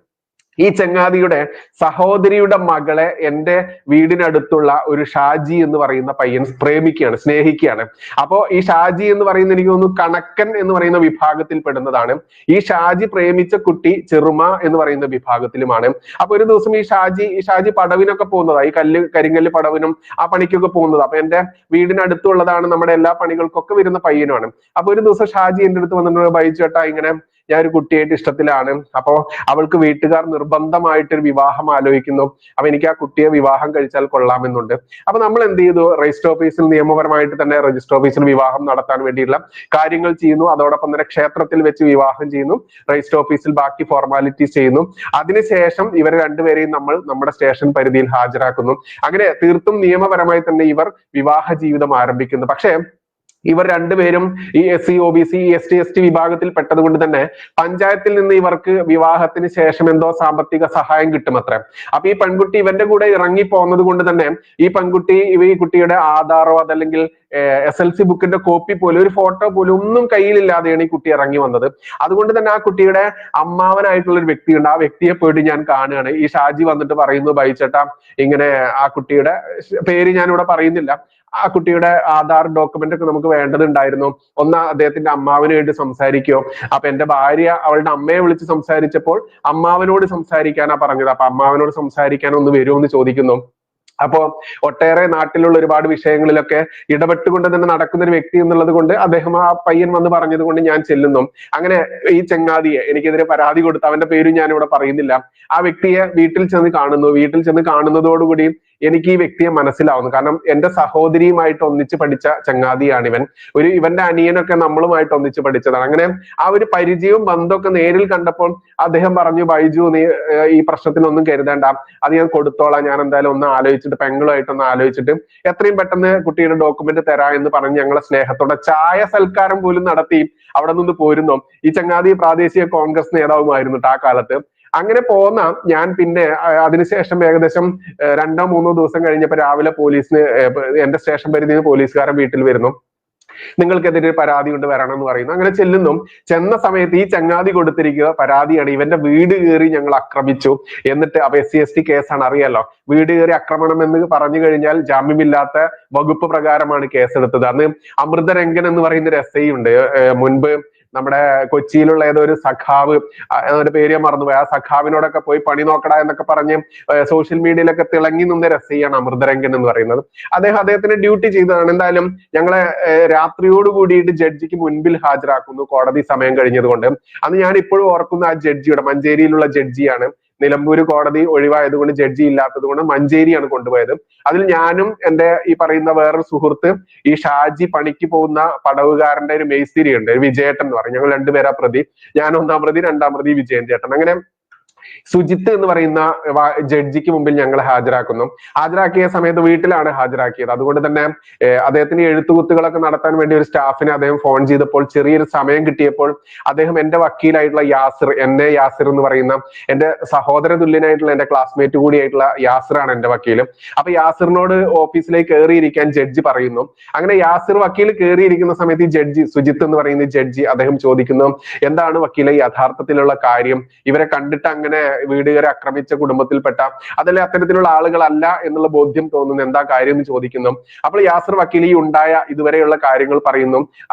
ഈ ചങ്ങാതിയുടെ സഹോദരിയുടെ മകളെ എൻ്റെ വീടിനടുത്തുള്ള ഒരു ഷാജി എന്ന് പറയുന്ന പയ്യൻ പ്രേമിക്കുകയാണ്, സ്നേഹിക്കുകയാണ്. അപ്പോ ഈ ഷാജി എന്ന് പറയുന്ന, എനിക്ക് തോന്നുന്നു കണക്കൻ എന്ന് പറയുന്ന വിഭാഗത്തിൽ പെടുന്നതാണ്. ഈ ഷാജി പ്രേമിച്ച കുട്ടി ചെറുമ എന്ന് പറയുന്ന വിഭാഗത്തിലുമാണ്. അപ്പൊ ഒരു ദിവസം ഈ ഷാജി പടവിനൊക്കെ പോകുന്നതാണ്, ഈ കരിങ്കല്ല് പടവിനും ആ പണിക്കൊക്കെ പോകുന്നത്. അപ്പൊ എൻ്റെ വീടിനടുത്തുള്ളതാണ്, നമ്മുടെ എല്ലാ പണികൾക്കൊക്കെ വരുന്ന പയ്യനാണ്. അപ്പൊ ഒരു ദിവസം ഷാജി എൻ്റെ അടുത്ത് വന്നിട്ട്, ബൈജു ചേട്ടാ, ഇങ്ങനെ ഞാൻ ഒരു കുട്ടിയായിട്ട് ഇഷ്ടത്തിലാണ്, അപ്പോ അവൾക്ക് വീട്ടുകാർ നിർബന്ധമായിട്ടൊരു വിവാഹം ആലോചിക്കുന്നു, അപ്പൊ എനിക്ക് ആ കുട്ടിയെ വിവാഹം കഴിച്ചാൽ കൊള്ളാമെന്നുണ്ട്. അപ്പൊ നമ്മൾ എന്ത് ചെയ്തു, രജിസ്റ്റർ ഓഫീസിൽ നിയമപരമായിട്ട് തന്നെ രജിസ്റ്റർ ഓഫീസിൽ വിവാഹം നടത്താൻ വേണ്ടിയുള്ള കാര്യങ്ങൾ ചെയ്യുന്നു. അതോടൊപ്പം തന്നെ ക്ഷേത്രത്തിൽ വെച്ച് വിവാഹം ചെയ്യുന്നു, രജിസ്റ്റർ ഓഫീസിൽ ബാക്കി ഫോർമാലിറ്റീസ് ചെയ്യുന്നു. അതിനുശേഷം ഇവർ രണ്ടുപേരെയും നമ്മൾ നമ്മുടെ സ്റ്റേഷൻ പരിധിയിൽ ഹാജരാക്കുന്നു. അങ്ങനെ തീർത്തും നിയമപരമായി തന്നെ ഇവർ വിവാഹ ജീവിതം ആരംഭിക്കുന്നു. പക്ഷേ ഇവർ രണ്ടുപേരും ഈ SC, OBC, ST/ST വിഭാഗത്തിൽ പെട്ടത് കൊണ്ട് തന്നെ പഞ്ചായത്തിൽ നിന്ന് ഇവർക്ക് വിവാഹത്തിന് ശേഷം എന്തോ സാമ്പത്തിക സഹായം കിട്ടുമത്രേ. അപ്പൊ ഈ പെൺകുട്ടി ഇവന്റെ കൂടെ ഇറങ്ങി പോകുന്നത് കൊണ്ട് തന്നെ ഈ പെൺകുട്ടി ഈ കുട്ടിയുടെ ആധാറോ അതല്ലെങ്കിൽ SLC ബുക്കിന്റെ കോപ്പി പോലും, ഒരു ഫോട്ടോ പോലും ഒന്നും കയ്യിലില്ലാതെയാണ് ഈ കുട്ടി ഇറങ്ങി വന്നത്. അതുകൊണ്ട് തന്നെ ആ കുട്ടിയുടെ അമ്മാവനായിട്ടുള്ള ഒരു വ്യക്തിയുണ്ട്, ആ വ്യക്തിയെ പോയിട്ട് ഞാൻ കാണുകയാണ്. ഈ ഷാജി വന്നിട്ട് പറയുന്നു, ബൈച്ചേട്ടാ, ഇങ്ങനെ ആ കുട്ടിയുടെ പേര് ഞാനിവിടെ പറയുന്നില്ല, ആ കുട്ടിയുടെ ആധാർ ഡോക്യുമെന്റ് ഒക്കെ നമുക്ക് വേണ്ടതുണ്ടായിരുന്നു, ഒന്ന് അദ്ദേഹത്തിന്റെ അമ്മാവന് വേണ്ടി സംസാരിക്കോ. അപ്പൊ എന്റെ ഭാര്യ അവളുടെ അമ്മയെ വിളിച്ച് സംസാരിച്ചപ്പോൾ അമ്മാവനോട് സംസാരിക്കാനാ പറഞ്ഞത്. അപ്പൊ അമ്മാവനോട് സംസാരിക്കാൻ ഒന്ന് വരുമോ എന്ന് ചോദിക്കുന്നു. അപ്പോ ഒട്ടേറെ നാട്ടിലുള്ള ഒരുപാട് വിഷയങ്ങളിലൊക്കെ ഇടപെട്ടുകൊണ്ട് തന്നെ നടക്കുന്ന ഒരു വ്യക്തി എന്നുള്ളത് കൊണ്ട് അദ്ദേഹം, ആ പയ്യൻ വന്ന് പറഞ്ഞത് കൊണ്ട് ഞാൻ ചെല്ലുന്നു. അങ്ങനെ ഈ ചങ്ങാതിയെ, എനിക്കെതിരെ പരാതി കൊടുത്ത്, അവന്റെ പേര് ഞാൻ ഇവിടെ പറയുന്നില്ല, ആ വ്യക്തിയെ വീട്ടിൽ ചെന്ന് കാണുന്നു. വീട്ടിൽ ചെന്ന് കാണുന്നതോടുകൂടി എനിക്ക് ഈ വ്യക്തിയെ മനസ്സിലാവുന്നു. കാരണം എന്റെ സഹോദരിയുമായിട്ട് ഒന്നിച്ച് പഠിച്ച ചങ്ങാതിയാണ് ഇവൻ. ഇവന്റെ അനിയനൊക്കെ നമ്മളുമായിട്ട് ഒന്നിച്ച് പഠിച്ചതാണ്. അങ്ങനെ ആ ഒരു പരിചയവും ബന്ധമൊക്കെ നേരിൽ കണ്ടപ്പോൾ അദ്ദേഹം പറഞ്ഞു, ബൈജു, നീ ഈ പ്രശ്നത്തിനൊന്നും കരുതേണ്ട, അത് ഞാൻ കൊടുത്തോളാം, ഞാൻ എന്തായാലും ഒന്ന് ആലോചിച്ചിട്ട്, പെങ്ങളുമായിട്ടൊന്ന് ആലോചിച്ചിട്ട് എത്രയും പെട്ടെന്ന് കുട്ടിയുടെ ഡോക്യുമെന്റ് തരാ എന്ന് പറഞ്ഞ് ഞങ്ങളെ സ്നേഹത്തോടെ ചായ സൽക്കാരം പോലും നടത്തി അവിടെ നിന്ന് പോരുന്നു. ഈ ചങ്ങാതി പ്രാദേശിക കോൺഗ്രസ് നേതാവുമായിരുന്നു ആ കാലത്ത്. അങ്ങനെ പോന്ന ഞാൻ പിന്നെ അതിനുശേഷം ഏകദേശം 2-3 ദിവസം കഴിഞ്ഞപ്പോൾ രാവിലെ പോലീസിന്, എന്റെ സ്റ്റേഷൻ പരിധിയിൽ പോലീസുകാരൻ വീട്ടിൽ വരുന്നു. നിങ്ങൾക്കെതിരെ പരാതി കൊണ്ട് വരണം എന്ന് പറയുന്നു. അങ്ങനെ ചെന്ന സമയത്ത് ഈ ചങ്ങാതി കൊടുത്തിരിക്കുക പരാതിയാണ്, ഇവന്റെ വീട് കയറി ഞങ്ങൾ ആക്രമിച്ചു. എന്നിട്ട് അപ്പൊ SC/ST കേസാണ്, അറിയാലോ, വീട് കയറി ആക്രമണം എന്ന് പറഞ്ഞു കഴിഞ്ഞാൽ ജാമ്യമില്ലാത്ത വകുപ്പ് പ്രകാരമാണ് കേസെടുത്തത്. അന്ന് അമൃതരംഗൻ എന്ന് പറയുന്ന ഒരു SI ഉണ്ട്, മുൻപ് നമ്മുടെ കൊച്ചിയിലുള്ള ഏതോ ഒരു സഖാവ്, അവരുടെ പേര് ഞാൻ മറന്നുപോയി, ആ സഖാവിനോടൊക്കെ പോയി പണി നോക്കടാ എന്നൊക്കെ പറഞ്ഞ് സോഷ്യൽ മീഡിയയിലൊക്കെ തിളങ്ങി നിന്ന രസയാണ് അമൃതരംഗൻ എന്ന് പറയുന്നത്. അദ്ദേഹത്തിന്റെ ഡ്യൂട്ടി ചെയ്തതാണ്. എന്തായാലും ഞങ്ങളെ രാത്രിയോട് കൂടിയിട്ട് ജഡ്ജിക്ക് മുൻപിൽ ഹാജരാക്കുന്നു, കോടതി സമയം കഴിഞ്ഞത് കൊണ്ട്. അന്ന് ഞാൻ ഇപ്പോഴും ഓർക്കുന്ന ആ ജഡ്ജിയുടെ, മഞ്ചേരിയിലുള്ള ജഡ്ജിയാണ്. നിലമ്പൂർ കോടതി ഒഴിവായത് കൊണ്ട്, ജഡ്ജി ഇല്ലാത്തത് കൊണ്ട് മഞ്ചേരിയാണ് കൊണ്ടുപോയത്. അതിൽ ഞാനും എൻ്റെ ഈ പറയുന്ന വേറൊരു സുഹൃത്ത്, ഈ ഷാജി പണിക്ക് പോകുന്ന പടവുകാരന്റെ ഒരു മേസ്തിരി ഉണ്ട്, ഒരു വിജയേട്ടൻ എന്ന് പറയും, ഞങ്ങൾ രണ്ടുപേരാ പ്രതി. ഞാൻ 1-ാം പ്രതി, 2-ാം പ്രതി വിജയൻ ചേട്ടൻ. അങ്ങനെ സുജിത്ത് എന്ന് പറയുന്ന ജഡ്ജിക്ക് മുമ്പിൽ ഞങ്ങൾ ഹാജരാക്കിയ സമയത്ത് വീട്ടിലാണ് ഹാജരാക്കിയത്. അതുകൊണ്ട് തന്നെ അദ്ദേഹത്തിന് എഴുത്തുകുത്തുകളൊക്കെ നടത്താൻ വേണ്ടി ഒരു സ്റ്റാഫിനെ അദ്ദേഹം ഫോൺ ചെയ്തപ്പോൾ, ചെറിയൊരു സമയം കിട്ടിയപ്പോൾ അദ്ദേഹം എന്റെ വക്കീലായിട്ടുള്ള യാസിർ എന്ന് പറയുന്ന എന്റെ സഹോദര തുല്യനായിട്ടുള്ള എന്റെ ക്ലാസ്മേറ്റ് കൂടിയായിട്ടുള്ള യാസിറാണ് എന്റെ വക്കീല്. അപ്പൊ യാസിറിനോട് ഓഫീസിലേക്ക് കയറിയിരിക്കാൻ ജഡ്ജി പറയുന്നു. അങ്ങനെ യാസിർ വക്കീൽ കയറിയിരിക്കുന്ന സമയത്ത് ഈ ജഡ്ജി, സുജിത്ത് എന്ന് പറയുന്ന ജഡ്ജി, അദ്ദേഹം ചോദിക്കുന്നു, എന്താണ് വക്കീലെ യഥാർത്ഥത്തിലുള്ള കാര്യം, ഇവരെ കണ്ടിട്ട് അങ്ങനെ ഇങ്ങനെ വീട് കയറി ആക്രമിച്ച കുടുംബത്തിൽപ്പെട്ട അതല്ലേ അത്തരത്തിലുള്ള ആളുകളല്ല എന്നുള്ള ബോധ്യം തോന്നുന്നു, എന്താ കാര്യം എന്ന് ചോദിക്കുന്നു. അപ്പോൾ യാസിർ വക്കീൽ ഈ ഉണ്ടായ ഇതുവരെയുള്ള കാര്യങ്ങൾ പറയുന്നു.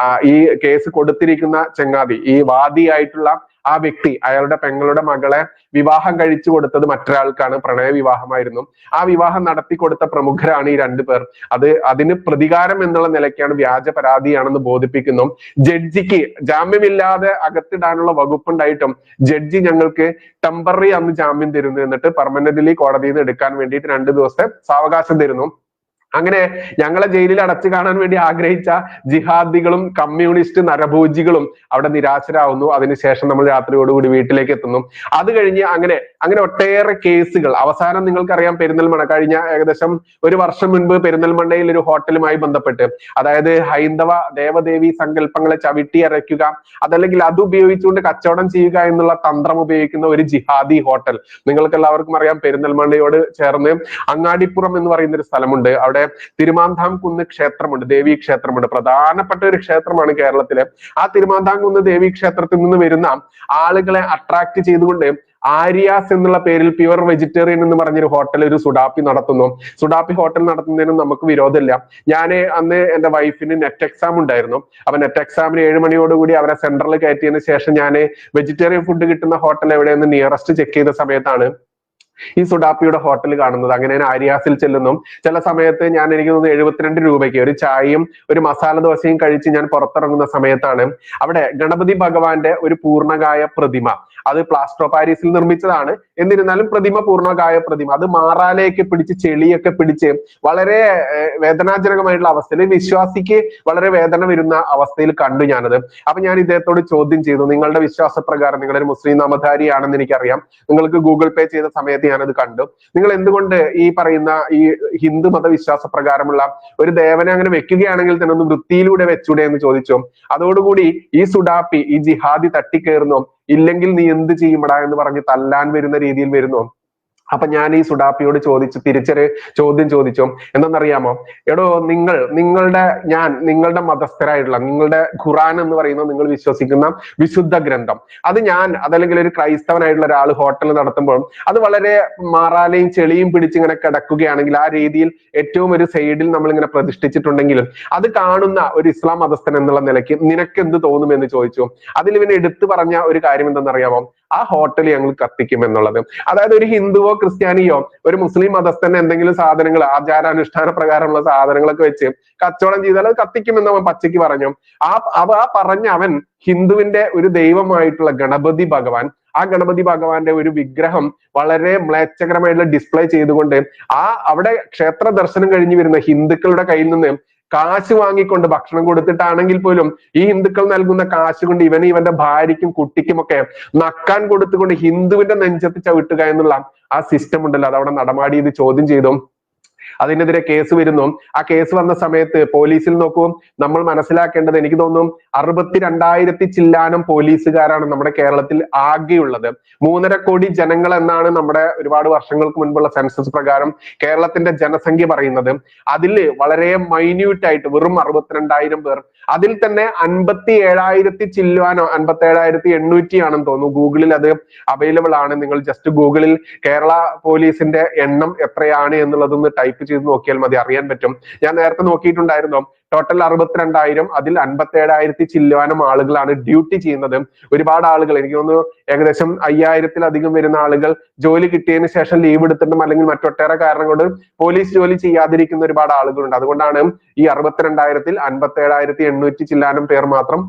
ഈ കേസ് കൊടുത്തിരിക്കുന്ന ചങ്ങാതി, ഈ വാദിയായിട്ടുള്ള ആ വ്യക്തി, അയാളുടെ പെങ്ങളുടെ മകളെ വിവാഹം കഴിച്ചു കൊടുത്തത് മറ്റൊരാൾക്കാണ്, പ്രണയ വിവാഹമായിരുന്നു. ആ വിവാഹം നടത്തി കൊടുത്ത പ്രമുഖരാണ് ഈ രണ്ടുപേർ. അതിന് പ്രതികാരം എന്നുള്ള നിലയ്ക്കാണ്, വ്യാജ പരാതിയാണെന്ന് ബോധിപ്പിക്കുന്നു. ജഡ്ജിക്ക് ജാമ്യമില്ലാതെ അകത്തിടാനുള്ള വകുപ്പുണ്ടായിട്ടും ജഡ്ജി ഞങ്ങൾക്ക് ടെമ്പററി അന്ന് ജാമ്യം തരുന്നു, എന്നിട്ട് പെർമനന്റ്ലി കോടതിയിൽ നിന്ന് എടുക്കാൻ വേണ്ടിയിട്ട് 2 ദിവസത്തെ സാവകാശം തരുന്നു. അങ്ങനെ ഞങ്ങളെ ജയിലിൽ അടച്ചു കാണാൻ വേണ്ടി ആഗ്രഹിച്ച ജിഹാദികളും കമ്മ്യൂണിസ്റ്റ് നരഭോജികളും അവിടെ നിരാശരാകുന്നു. അതിനുശേഷം നമ്മൾ രാത്രിയോടുകൂടി വീട്ടിലേക്ക് എത്തുന്നു. അത് കഴിഞ്ഞ് അങ്ങനെ ഒട്ടേറെ കേസുകൾ. അവസാനം നിങ്ങൾക്കറിയാം, പെരിന്തൽമണ്ണ കഴിഞ്ഞ ഏകദേശം 1 വർഷം മുൻപ് പെരിന്തൽമണ്ണയിൽ ഒരു ഹോട്ടലുമായി ബന്ധപ്പെട്ട്, അതായത് ഹൈന്ദവ ദേവദേവി സങ്കല്പങ്ങളെ ചവിട്ടി അരയ്ക്കുക, അതല്ലെങ്കിൽ അത് ഉപയോഗിച്ചുകൊണ്ട് കച്ചവടം ചെയ്യുക എന്നുള്ള തന്ത്രം ഉപയോഗിക്കുന്ന ഒരു ജിഹാദി ഹോട്ടൽ. നിങ്ങൾക്ക് എല്ലാവർക്കും അറിയാം, പെരിന്തൽമണ്ണയോട് ചേർന്ന് അങ്ങാടിപ്പുറം എന്ന് പറയുന്ന ഒരു സ്ഥലമുണ്ട്. അവിടെ തിരുമാന്താംകുന്ന് ക്ഷേത്രമുണ്ട്, ദേവീ ക്ഷേത്രമുണ്ട്. പ്രധാനപ്പെട്ട ഒരു ക്ഷേത്രമാണ് കേരളത്തിലെ. ആ തിരുമാന്താംകുന്ന് ദേവീ ക്ഷേത്രത്തിൽ നിന്ന് വരുന്ന ആളുകളെ അട്രാക്ട് ചെയ്തുകൊണ്ട് ആര്യാസ് എന്നുള്ള പേരിൽ പ്യുവർ വെജിറ്റേറിയൻ എന്ന് പറഞ്ഞൊരു ഹോട്ടൽ, ഒരു സുഡാപ്പി നടത്തുന്നു. സുഡാപ്പി ഹോട്ടൽ നടത്തുന്നതിനും നമുക്ക് വിരോധമില്ല. അന്ന് എന്റെ വൈഫിന് നെറ്റ് എക്സാം ഉണ്ടായിരുന്നു. അപ്പൊ നെറ്റ് എക്സാമിന് 7 മണിയോടുകൂടി അവരെ സെന്ററിൽ കയറ്റിയതിനു ശേഷം ഞാൻ വെജിറ്റേറിയൻ ഫുഡ് കിട്ടുന്ന ഹോട്ടൽ എവിടെയെന്ന് നിയറസ്റ്റ് ചെക്ക് ചെയ്ത സമയത്താണ് ഈ സുഡാപ്പിയുടെ ഹോട്ടൽ കാണുന്നത്. അങ്ങനെ ഞാൻ ആര്യാസിൽ ചെല്ലുന്നു. ചില സമയത്ത് എനിക്ക് തോന്നുന്നു 72 രൂപയ്ക്ക് ഒരു ചായയും ഒരു മസാല ദോശയും കഴിച്ച് ഞാൻ പുറത്തിറങ്ങുന്ന സമയത്താണ് അവിടെ ഗണപതി ഭഗവാന്റെ ഒരു പൂർണ്ണകായ പ്രതിമ, അത് പ്ലാസ്റ്റർ ഓഫ് പാരീസിൽ നിർമ്മിച്ചതാണ്, എന്നിരുന്നാലും പ്രതിമ പൂർണ്ണകായ പ്രതിമ, അത് മാറാലേക്ക് പിടിച്ച് ചെളിയൊക്കെ പിടിച്ച് വളരെ വേദനാജനകമായിട്ടുള്ള അവസ്ഥയിൽ, വിശ്വാസിക്ക് വളരെ വേദന വരുന്ന അവസ്ഥയിൽ കണ്ടു ഞാനത്. അപ്പൊ ഞാൻ ഇദ്ദേഹത്തോട് ചോദ്യം ചെയ്തു, നിങ്ങളുടെ വിശ്വാസപ്രകാരം, നിങ്ങളൊരു മുസ്ലിം നാമധാരിയാണെന്ന് എനിക്കറിയാം, നിങ്ങൾക്ക് ഗൂഗിൾ പേ ചെയ്ത സമയത്ത് ഞാനത് കണ്ടു, നിങ്ങൾ എന്തുകൊണ്ട് ഈ പറയുന്ന ഈ ഹിന്ദു മതവിശ്വാസ പ്രകാരമുള്ള ഒരു ദേവനെ അങ്ങനെ വെക്കുകയാണെങ്കിൽ തന്നെ ഒന്ന് വൃത്തിയിലൂടെ വെച്ചൂടെ എന്ന് ചോദിച്ചു. അതോടുകൂടി ഈ സുഡാപ്പി, ഈ ജിഹാദി തട്ടിക്കയറുന്നു, ഇല്ലെങ്കിൽ നീ എന്ത് ചെയ്യുമടാ എന്ന് പറഞ്ഞ് തല്ലാൻ വരുന്ന രീതിയിൽ വരുന്നു. അപ്പൊ ഞാൻ ഈ സുഡാപ്പിയോട് തിരിച്ചൊരു ചോദ്യം ചോദിച്ചു. എന്തെന്നറിയാമോ? എടോ, നിങ്ങളുടെ മതസ്ഥരായിട്ടുള്ള, നിങ്ങളുടെ ഖുറാൻ എന്ന് പറയുന്ന നിങ്ങൾ വിശ്വസിക്കുന്ന വിശുദ്ധ ഗ്രന്ഥം, അതല്ലെങ്കിൽ ഒരു ക്രൈസ്തവനായിട്ടുള്ള ഒരാൾ ഹോട്ടൽ നടത്തുമ്പോൾ അത് വളരെ മാറാലയും ചെളിയും പിടിച്ചിങ്ങനെ കിടക്കുകയാണെങ്കിൽ, ആ രീതിയിൽ ഏറ്റവും ഒരു സൈഡിൽ നമ്മൾ ഇങ്ങനെ പ്രതിഷ്ഠിച്ചിട്ടുണ്ടെങ്കിലും അത് കാണുന്ന ഒരു ഇസ്ലാം മതസ്ഥൻ എന്നുള്ള നിലയ്ക്ക് നിനക്ക് എന്ത് തോന്നുമെന്ന് ചോദിച്ചു. അതിൽ ഇവന് എടുത്തു പറഞ്ഞ ഒരു കാര്യം എന്തെന്നറിയാമോ? ആ ഹോട്ടൽ ഞങ്ങൾ കത്തിക്കും എന്നുള്ളത്. അതായത് ഒരു ഹിന്ദുവോ ക്രിസ്ത്യാനിയോ ഒരു മുസ്ലിം മതസ്ഥന് എന്തെങ്കിലും സാധനങ്ങൾ, ആചാരാനുഷ്ഠാന പ്രകാരമുള്ള സാധനങ്ങളൊക്കെ വെച്ച് കച്ചവടം ചെയ്താൽ അത് കത്തിക്കുമെന്ന് അവൻ പച്ചയ്ക്ക് പറഞ്ഞു. പറഞ്ഞ അവൻ ഹിന്ദുവിന്റെ ഒരു ദൈവമായിട്ടുള്ള ഗണപതി ഭഗവാൻ, ആ ഗണപതി ഭഗവാന്റെ ഒരു വിഗ്രഹം വളരെ മ്ലേച്ഛകരമായിട്ടുള്ള ഡിസ്പ്ലേ ചെയ്തുകൊണ്ട് അവിടെ ക്ഷേത്ര ദർശനം കഴിഞ്ഞു വരുന്ന ഹിന്ദുക്കളുടെ കയ്യിൽ നിന്ന് കാശ് വാങ്ങിക്കൊണ്ട്, ഭക്ഷണം കൊടുത്തിട്ടാണെങ്കിൽ പോലും ഈ ഹിന്ദുക്കൾ നൽകുന്ന കാശ് കൊണ്ട് ഇവന്റെ ഭാര്യയ്ക്കും കുട്ടിക്കും ഒക്കെ നക്കാൻ കൊടുത്തുകൊണ്ട് ഹിന്ദുവിന്റെ നെഞ്ചത്ത് ചവിട്ടുക എന്നുള്ള ആ സിസ്റ്റം ഉണ്ടല്ലോ, അതവിടെ നടമാടി ചോദ്യം ചെയ്തു. അതിനെതിരെ കേസ് വരുന്നു. ആ കേസ് വന്ന സമയത്ത് പോലീസിൽ നോക്കൂ, നമ്മൾ മനസ്സിലാക്കേണ്ടത്, എനിക്ക് തോന്നുന്നു 62,000 ചില്ലാനം പോലീസുകാരാണ് നമ്മുടെ കേരളത്തിൽ ആകെയുള്ളത്. 3.5 കോടി ജനങ്ങൾ എന്നാണ് നമ്മുടെ ഒരുപാട് വർഷങ്ങൾക്ക് മുൻപുള്ള സെൻസസ് പ്രകാരം കേരളത്തിന്റെ ജനസംഖ്യ പറയുന്നത്. അതിൽ വളരെ മൈന്യൂട്ട് ആയിട്ട് വെറും 62,000 പേർ, അതിൽ തന്നെ 57,000 ചില്ലാനോ 57,800 ആണെന്ന് തോന്നുന്നു. ഗൂഗിളിൽ അത് അവൈലബിൾ ആണ്. നിങ്ങൾ ജസ്റ്റ് ഗൂഗിളിൽ കേരള പോലീസിന്റെ എണ്ണം എത്രയാണ് എന്നുള്ളതൊന്ന് ടൈപ്പ് ചെയ്ത് നോക്കിയാൽ മതി, അറിയാൻ പറ്റും. ഞാൻ നേരത്തെ നോക്കിയിട്ടുണ്ടായിരുന്നു. ടോട്ടൽ 62,000, അതിൽ 57,000 ചില്ലാനം ആളുകളാണ് ഡ്യൂട്ടി ചെയ്യുന്നത്. ഒരുപാട് ആളുകൾ, എനിക്ക് തോന്നുന്നു ഏകദേശം 5,000-ലധികം വരുന്ന ആളുകൾ ജോലി കിട്ടിയതിന് ശേഷം ലീവ് എടുത്തിട്ടും അല്ലെങ്കിൽ മറ്റൊട്ടേറെ കാരണം കൊണ്ട് പോലീസ് ജോലി ചെയ്യാതിരിക്കുന്ന ഒരുപാട് ആളുകളുണ്ട്. അതുകൊണ്ടാണ് ഈ 62,000-ൽ 57,800 ചില്ലാനം പേർ മാത്രം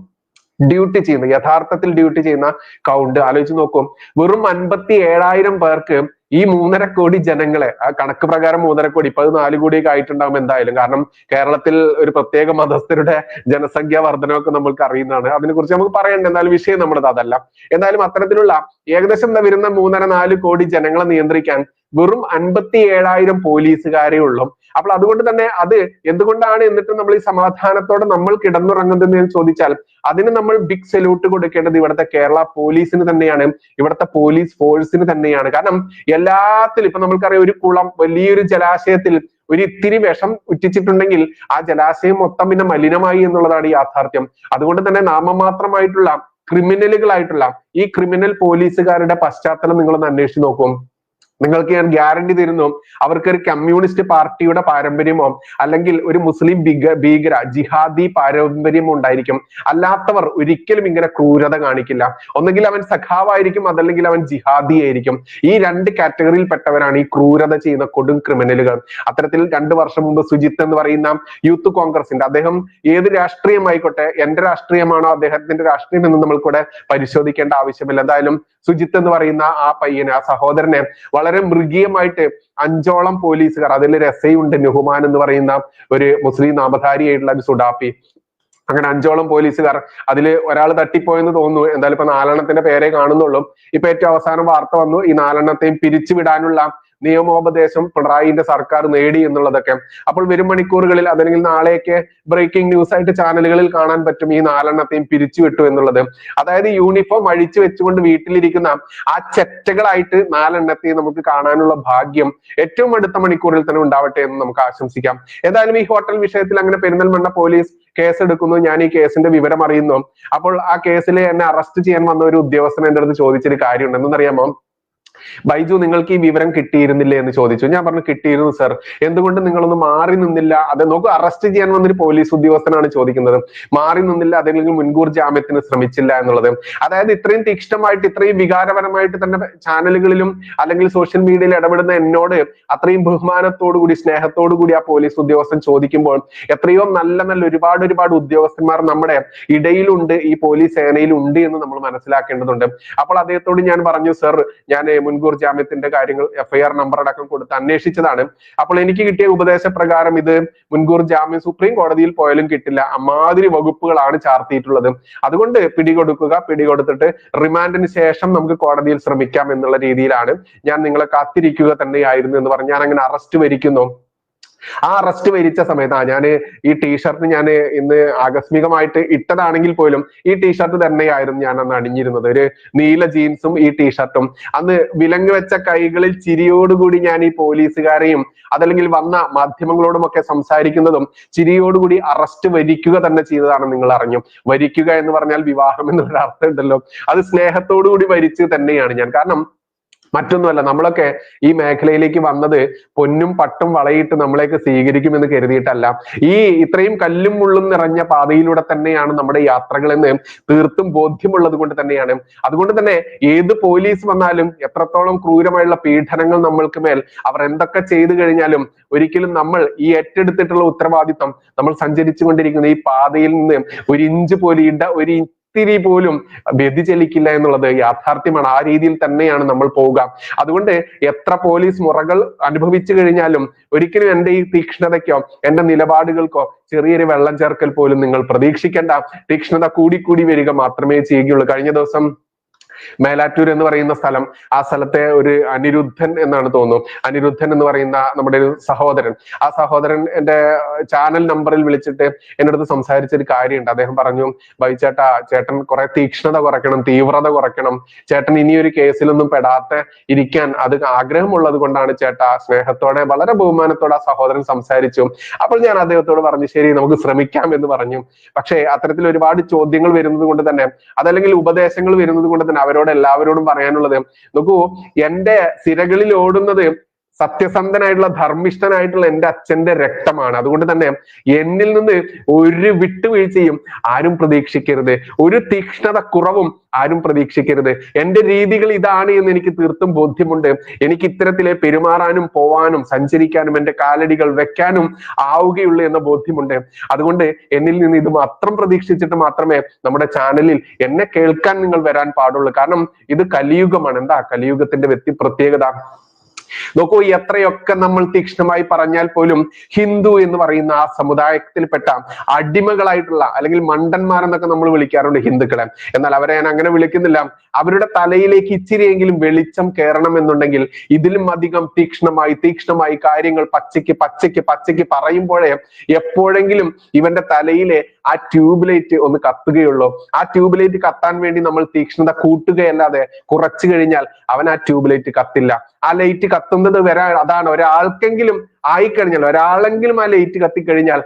ഡ്യൂട്ടി ചെയ്യുന്നത്. യഥാർത്ഥത്തിൽ ഡ്യൂട്ടി ചെയ്യുന്ന കൗണ്ട് ആലോചിച്ച് നോക്കും. വെറും 57,000 പേർക്ക് ഈ 3.5 കോടി ജനങ്ങളെ, ആ കണക്ക് പ്രകാരം 3.5 കോടി, ഇപ്പൊ അത് 4 കോടിയൊക്കെ ആയിട്ടുണ്ടാവും എന്തായാലും. കാരണം കേരളത്തിൽ ഒരു പ്രത്യേക മതസ്ഥരുടെ ജനസംഖ്യാ വർധനമൊക്കെ നമ്മൾക്ക് അറിയുന്നതാണ്. അതിനെക്കുറിച്ച് നമുക്ക് പറയണ്ട, എന്നാലും വിഷയം നമ്മളത് അതല്ല. എന്നാലും അത്തരത്തിലുള്ള ഏകദേശം വരുന്ന 3.5-4 കോടി ജനങ്ങളെ നിയന്ത്രിക്കാൻ വെറും 57,000 പോലീസുകാരേ ഉള്ളൂ. അപ്പോൾ അതുകൊണ്ട് തന്നെ അത് എന്തുകൊണ്ടാണ് എന്നിട്ട് നമ്മൾ ഈ സമാധാനത്തോടെ നമ്മൾ കിടന്നുറങ്ങുന്നതെന്ന് ചോദിച്ചാൽ അതിന് നമ്മൾ ബിഗ് സല്യൂട്ട് കൊടുക്കേണ്ടത് ഇവിടുത്തെ കേരള പോലീസിന് തന്നെയാണ്, ഇവിടുത്തെ പോലീസ് ഫോഴ്സിന് തന്നെയാണ്. കാരണം എല്ലാത്തിലും ഇപ്പൊ നമ്മൾക്കറിയാം, ഒരു കുളം, വലിയൊരു ജലാശയത്തിൽ ഒരു ഇത്തിരി വിഷം ഉറ്റിച്ചിട്ടുണ്ടെങ്കിൽ ആ ജലാശയം മൊത്തം പിന്നെ മലിനമായി എന്നുള്ളതാണ് യാഥാർത്ഥ്യം. അതുകൊണ്ട് തന്നെ നാമമാത്രമായിട്ടുള്ള ക്രിമിനലുകളായിട്ടുള്ള ഈ ക്രിമിനൽ പോലീസുകാരുടെ പശ്ചാത്തലം നിങ്ങളൊന്ന് അന്വേഷിച്ച് നോക്കും. നിങ്ങൾക്ക് ഞാൻ ഗ്യാരണ്ടി തരുന്നു, അവർക്ക് ഒരു കമ്മ്യൂണിസ്റ്റ് പാർട്ടിയുടെ പാരമ്പര്യമോ അല്ലെങ്കിൽ ഒരു മുസ്ലിം ഭീകര ജിഹാദി പാരമ്പര്യമോ ഉണ്ടായിരിക്കും. അല്ലാത്തവർ ഒരിക്കലും ഇങ്ങനെ ക്രൂരത കാണിക്കില്ല. ഒന്നെങ്കിൽ അവൻ സഖാവായിരിക്കും, അതല്ലെങ്കിൽ അവൻ ജിഹാദി ആയിരിക്കും. ഈ രണ്ട് കാറ്റഗറിയിൽ പെട്ടവരാണ് ഈ ക്രൂരത ചെയ്യുന്ന കൊടും ക്രിമിനലുകൾ. അത്തരത്തിൽ 2 വർഷം മുമ്പ് സുജിത്ത് എന്ന് പറയുന്ന യൂത്ത് കോൺഗ്രസിന്റെ, അദ്ദേഹം ഏത് രാഷ്ട്രീയമായിക്കോട്ടെ, എന്റെ രാഷ്ട്രീയമാണോ അദ്ദേഹത്തിന്റെ രാഷ്ട്രീയം എന്ന് നമ്മൾക്കൂടെ പരിശോധിക്കേണ്ട ആവശ്യമില്ല. എന്തായാലും സുജിത്ത് എന്ന് പറയുന്ന ആ പയ്യനെ, ആ സഹോദരനെ വളരെ മൃഗീയമായിട്ട് 5ഓളം പോലീസുകാർ, അതിൽ ഒരു എസ് ഐ ഉണ്ട്, നുഹ്മാൻ എന്ന് പറയുന്ന ഒരു മുസ്ലിം നാമധാരിയായിട്ടുള്ള ഒരു സുഡാപ്പി, അങ്ങനെ 5ഓളം പോലീസുകാർ, അതിൽ ഒരാൾ തട്ടിപ്പോയെന്ന് തോന്നുന്നു. എന്തായാലും ഇപ്പൊ 4 പേരെ കാണുന്നുള്ളൂ. ഇപ്പൊ ഏറ്റവും അവസാനം വാർത്ത വന്നു, ഈ 4 പിരിച്ചുവിടാനുള്ള നിയമോപദേശം പിണറായിന്റെ സർക്കാർ നേടി എന്നുള്ളതൊക്കെ. അപ്പോൾ വരും മണിക്കൂറുകളിൽ അതല്ലെങ്കിൽ നാളെയൊക്കെ ബ്രേക്കിംഗ് ന്യൂസ് ആയിട്ട് ചാനലുകളിൽ കാണാൻ പറ്റും ഈ 4 പിരിച്ചുവിട്ടു എന്നുള്ളത്. അതായത് യൂണിഫോം അഴിച്ചു വെച്ചുകൊണ്ട് വീട്ടിലിരിക്കുന്ന ആ ചെറ്റകളായിട്ട് 4 നമുക്ക് കാണാനുള്ള ഭാഗ്യം ഏറ്റവും അടുത്ത മണിക്കൂറിൽ തന്നെ ഉണ്ടാവട്ടെ എന്ന് നമുക്ക് ആശംസിക്കാം. എന്തായാലും ഈ ഹോട്ടൽ വിഷയത്തിൽ അങ്ങനെ പെരിന്തൽമണ്ണ പോലീസ് കേസെടുക്കുന്നു. ഞാൻ ഈ കേസിന്റെ വിവരം അറിയുന്നു. അപ്പോൾ ആ കേസിൽ എന്നെ അറസ്റ്റ് ചെയ്യാൻ വന്ന ഒരു ഉദ്യോഗസ്ഥൻ എന്റെ അടുത്ത് ചോദിച്ചൊരു കാര്യമുണ്ട്. എന്തെന്നറിയാമോ? ബൈജു, നിങ്ങൾക്ക് ഈ വിവരം കിട്ടിയിരുന്നില്ലേ എന്ന് ചോദിച്ചു. ഞാൻ പറഞ്ഞു, കിട്ടിയിരുന്നു സർ. എന്തുകൊണ്ട് നിങ്ങളൊന്ന് മാറി നിന്നില്ല? അത് നോക്കൂ, അറസ്റ്റ് ചെയ്യാൻ വന്നൊരു പോലീസ് ഉദ്യോഗസ്ഥനാണ് ചോദിക്കുന്നത്. മാറി നിന്നില്ല, അതല്ലെങ്കിൽ മുൻകൂർ ജാമ്യത്തിന് ശ്രമിച്ചില്ല എന്നുള്ളത്. അതായത് ഇത്രയും തീക്ഷ്ണമായിട്ട്, ഇത്രയും വികാരപരമായിട്ട് തന്നെ ചാനലുകളിലും അല്ലെങ്കിൽ സോഷ്യൽ മീഡിയയിൽ ഇടപെടുന്ന എന്നോട് അത്രയും ബഹുമാനത്തോടു കൂടി, സ്നേഹത്തോടു കൂടി ആ പോലീസ് ഉദ്യോഗസ്ഥൻ ചോദിക്കുമ്പോൾ, എത്രയോ നല്ല നല്ല ഒരുപാട് ഉദ്യോഗസ്ഥന്മാർ നമ്മുടെ ഇടയിലുണ്ട്, ഈ പോലീസ് സേനയിൽ ഉണ്ട് എന്ന് നമ്മൾ മനസ്സിലാക്കേണ്ടതുണ്ട്. അപ്പോൾ അദ്ദേഹത്തോട് ഞാൻ പറഞ്ഞു, സർ, ഞാൻ മുൻകൂർ ജാമ്യത്തിന്റെ കാര്യങ്ങൾ FIR നമ്പർ അടക്കം കൊടുത്ത് അന്വേഷിച്ചതാണ്. അപ്പോൾ എനിക്ക് കിട്ടിയ ഉപദേശപ്രകാരം ഇത് മുൻകൂർ ജാമ്യം സുപ്രീം കോടതിയിൽ പോയാലും കിട്ടില്ല, അമ്മാതിരി വകുപ്പുകളാണ് ചാർത്തിയിട്ടുള്ളത്. അതുകൊണ്ട് പിടികൊടുത്തിട്ട് റിമാൻഡിന് ശേഷം നമുക്ക് കോടതിയിൽ ശ്രമിക്കാം എന്നുള്ള രീതിയിലാണ് ഞാൻ നിങ്ങളെ കാത്തിരിക്കുക തന്നെയായിരുന്നു എന്ന് പറഞ്ഞ് ഞാൻ അങ്ങനെ അറസ്റ്റ് വരിക്കുന്നു. ആ അറസ്റ്റ് വരിച്ച സമയത്ത് ഞാൻ ഈ ടീഷർട്ട് ഞാൻ ഇന്ന് ആകസ്മികമായിട്ട് ഇട്ടതാണെങ്കിൽ പോലും ഈ ടീഷർട്ട് തന്നെയായിരുന്നു ഞാൻ അന്ന് അണിഞ്ഞിരുന്നത്. ഒരു നീല ജീൻസും ഈ ടീഷർട്ടും. അന്ന് വിലങ്ങ് വെച്ച കൈകളിൽ ചിരിയോടുകൂടി ഞാൻ ഈ പോലീസുകാരെയും അതല്ലെങ്കിൽ വന്ന മാധ്യമങ്ങളോടും ഒക്കെ സംസാരിക്കുന്നതും ചിരിയോടുകൂടി അറസ്റ്റ് വരിക്കുക തന്നെ ചെയ്തതാണ്. നിങ്ങൾ അറിഞ്ഞു, വരിക്കുക എന്ന് പറഞ്ഞാൽ വിവാഹം എന്നുള്ള അർത്ഥം ഉണ്ടല്ലോ, അത് സ്നേഹത്തോടു കൂടി വരിച്ച് തന്നെയാണ് ഞാൻ. കാരണം മറ്റൊന്നുമല്ല, നമ്മളൊക്കെ ഈ മേഖലയിലേക്ക് വന്നത് പൊന്നും പട്ടും വളയിട്ട് നമ്മളെയൊക്കെ സ്വീകരിക്കുമെന്ന് കരുതിയിട്ടല്ല. ഈ ഇത്രയും കല്ലും മുള്ളും നിറഞ്ഞ പാതയിലൂടെ തന്നെയാണ് നമ്മുടെ യാത്രകളെന്ന് തീർത്തും ബോധ്യമുള്ളത് കൊണ്ട് തന്നെയാണ്. അതുകൊണ്ട് തന്നെ ഏത് പോലീസ് വന്നാലും, എത്രത്തോളം ക്രൂരമായുള്ള പീഡനങ്ങൾ നമ്മൾക്ക് മേൽ അവർ എന്തൊക്കെ ചെയ്തു കഴിഞ്ഞാലും, ഒരിക്കലും നമ്മൾ ഈ ഏറ്റെടുത്തിട്ടുള്ള ഉത്തരവാദിത്വം, നമ്മൾ സഞ്ചരിച്ചു കൊണ്ടിരിക്കുന്ന ഈ പാതയിൽ നിന്ന് ഒരു ഇഞ്ച് പോലും ഒരു ഇത്തിരി പോലും വ്യതിചലിക്കില്ല എന്നുള്ളത് യാഥാർത്ഥ്യമാണ്. ആ രീതിയിൽ തന്നെയാണ് നമ്മൾ പോവുക. അതുകൊണ്ട് എത്ര പോലീസ് മുറകൾ അനുഭവിച്ചു കഴിഞ്ഞാലും ഒരിക്കലും എന്റെ ഈ തീക്ഷ്ണതയ്ക്കോ എന്റെ നിലപാടുകൾക്കോ ചെറിയൊരു വെള്ളം ചേർക്കൽ പോലും നിങ്ങൾ പ്രതീക്ഷിക്കേണ്ട. തീക്ഷ്ണത കൂടി വരിക മാത്രമേ ചെയ്യുകയുള്ളൂ. കഴിഞ്ഞ ദിവസം മേലാറ്റൂർ എന്ന് പറയുന്ന സ്ഥലം, ആ സ്ഥലത്തെ ഒരു അനിരുദ്ധൻ എന്നാണ് തോന്നുന്നു, അനിരുദ്ധൻ എന്ന് പറയുന്ന നമ്മുടെ ഒരു സഹോദരൻ, ആ സഹോദരൻ എന്റെ ചാനൽ നമ്പറിൽ വിളിച്ചിട്ട് എന്റെ അടുത്ത് സംസാരിച്ചൊരു കാര്യമുണ്ട്. അദ്ദേഹം പറഞ്ഞു, ബൈചേട്ടാ, ചേട്ടൻ കുറെ തീക്ഷ്ണത കുറയ്ക്കണം, തീവ്രത കുറയ്ക്കണം, ചേട്ടൻ ഇനിയൊരു കേസിലൊന്നും പെടാതെ ഇരിക്കാൻ അത് ആഗ്രഹമുള്ളത് കൊണ്ടാണ് ചേട്ടാ. സ്നേഹത്തോടെ വളരെ ബഹുമാനത്തോടെ ആ സഹോദരൻ സംസാരിച്ചു. അപ്പോൾ ഞാൻ അദ്ദേഹത്തോട് പറഞ്ഞു, ശരി, നമുക്ക് ശ്രമിക്കാം എന്ന് പറഞ്ഞു. പക്ഷേ അത്തരത്തിൽ ഒരുപാട് ചോദ്യങ്ങൾ വരുന്നത് കൊണ്ട് തന്നെ, അതല്ലെങ്കിൽ ഉപദേശങ്ങൾ വരുന്നത് കൊണ്ട് തന്നെ അവരോട് എല്ലാവരോടും പറയാനുള്ളത്, നോക്കൂ, എന്റെ സിരകളിൽ ഓടുന്നത് സത്യസന്ധനായിട്ടുള്ള ധർമ്മിഷ്ഠനായിട്ടുള്ള എൻ്റെ അച്ഛന്റെ രക്തമാണ്. അതുകൊണ്ട് തന്നെ എന്നിൽ നിന്ന് ഒരു വിട്ടുവീഴ്ചയും ആരും പ്രതീക്ഷിക്കരുത്, ഒരു തീക്ഷ്ണത കുറവും ആരും പ്രതീക്ഷിക്കരുത്. എൻ്റെ രീതികൾ ഇതാണ് എന്ന് എനിക്ക് തീർത്തും ബോധ്യമുണ്ട്. എനിക്ക് ഇത്തരത്തിലെ പെരുമാറാനും പോവാനും സഞ്ചരിക്കാനും എൻ്റെ കാലടികൾ വെക്കാനും ആവുകയുള്ളൂ എന്ന ബോധ്യമുണ്ട്. അതുകൊണ്ട് എന്നിൽ നിന്ന് ഇത് മാത്രം പ്രതീക്ഷിച്ചിട്ട് മാത്രമേ നമ്മുടെ ചാനലിൽ എന്നെ കേൾക്കാൻ നിങ്ങൾ വരാൻ പാടുള്ളൂ. കാരണം ഇത് കലിയുഗമാണ്. എന്താ കലിയുഗത്തിന്റെ പ്രത്യേകത? നോക്കൂ, എത്രയൊക്കെ നമ്മൾ തീക്ഷ്ണമായി പറഞ്ഞാൽ പോലും ഹിന്ദു എന്ന് പറയുന്ന ആ സമുദായത്തിൽപ്പെട്ട അടിമകളായിട്ടുള്ള അല്ലെങ്കിൽ മണ്ടന്മാരെന്നൊക്കെ നമ്മൾ വിളിക്കാറുണ്ട് ഹിന്ദുക്കളെ. എന്നാൽ അവരെ ഞാൻ അങ്ങനെ വിളിക്കുന്നില്ല. അവരുടെ തലയിലേക്ക് ഇച്ചിരിയെങ്കിലും വെളിച്ചം കയറണം എന്നുണ്ടെങ്കിൽ ഇതിലും അധികം തീക്ഷ്ണമായി കാര്യങ്ങൾ പച്ചയ്ക്ക് പറയുമ്പോഴേ എപ്പോഴെങ്കിലും ഇവന്റെ തലയിലെ ആ ട്യൂബ് ലൈറ്റ് ഒന്ന് കത്തുകയുള്ളൂ. ആ ട്യൂബ് ലൈറ്റ് കത്താൻ വേണ്ടി നമ്മൾ തീക്ഷ്ണത കൂട്ടുകയല്ലാതെ കുറച്ചു കഴിഞ്ഞാൽ അവൻ ആ ട്യൂബ് ലൈറ്റ് കത്തില്ല. ആ ലൈറ്റ് കത്തുന്നത് വരെ അതാണ് ഒരാൾക്കെങ്കിലും ആയിക്കഴിഞ്ഞാൽ, ഒരാളെങ്കിലും ആ ലൈറ്റ് കത്തിക്കഴിഞ്ഞാൽ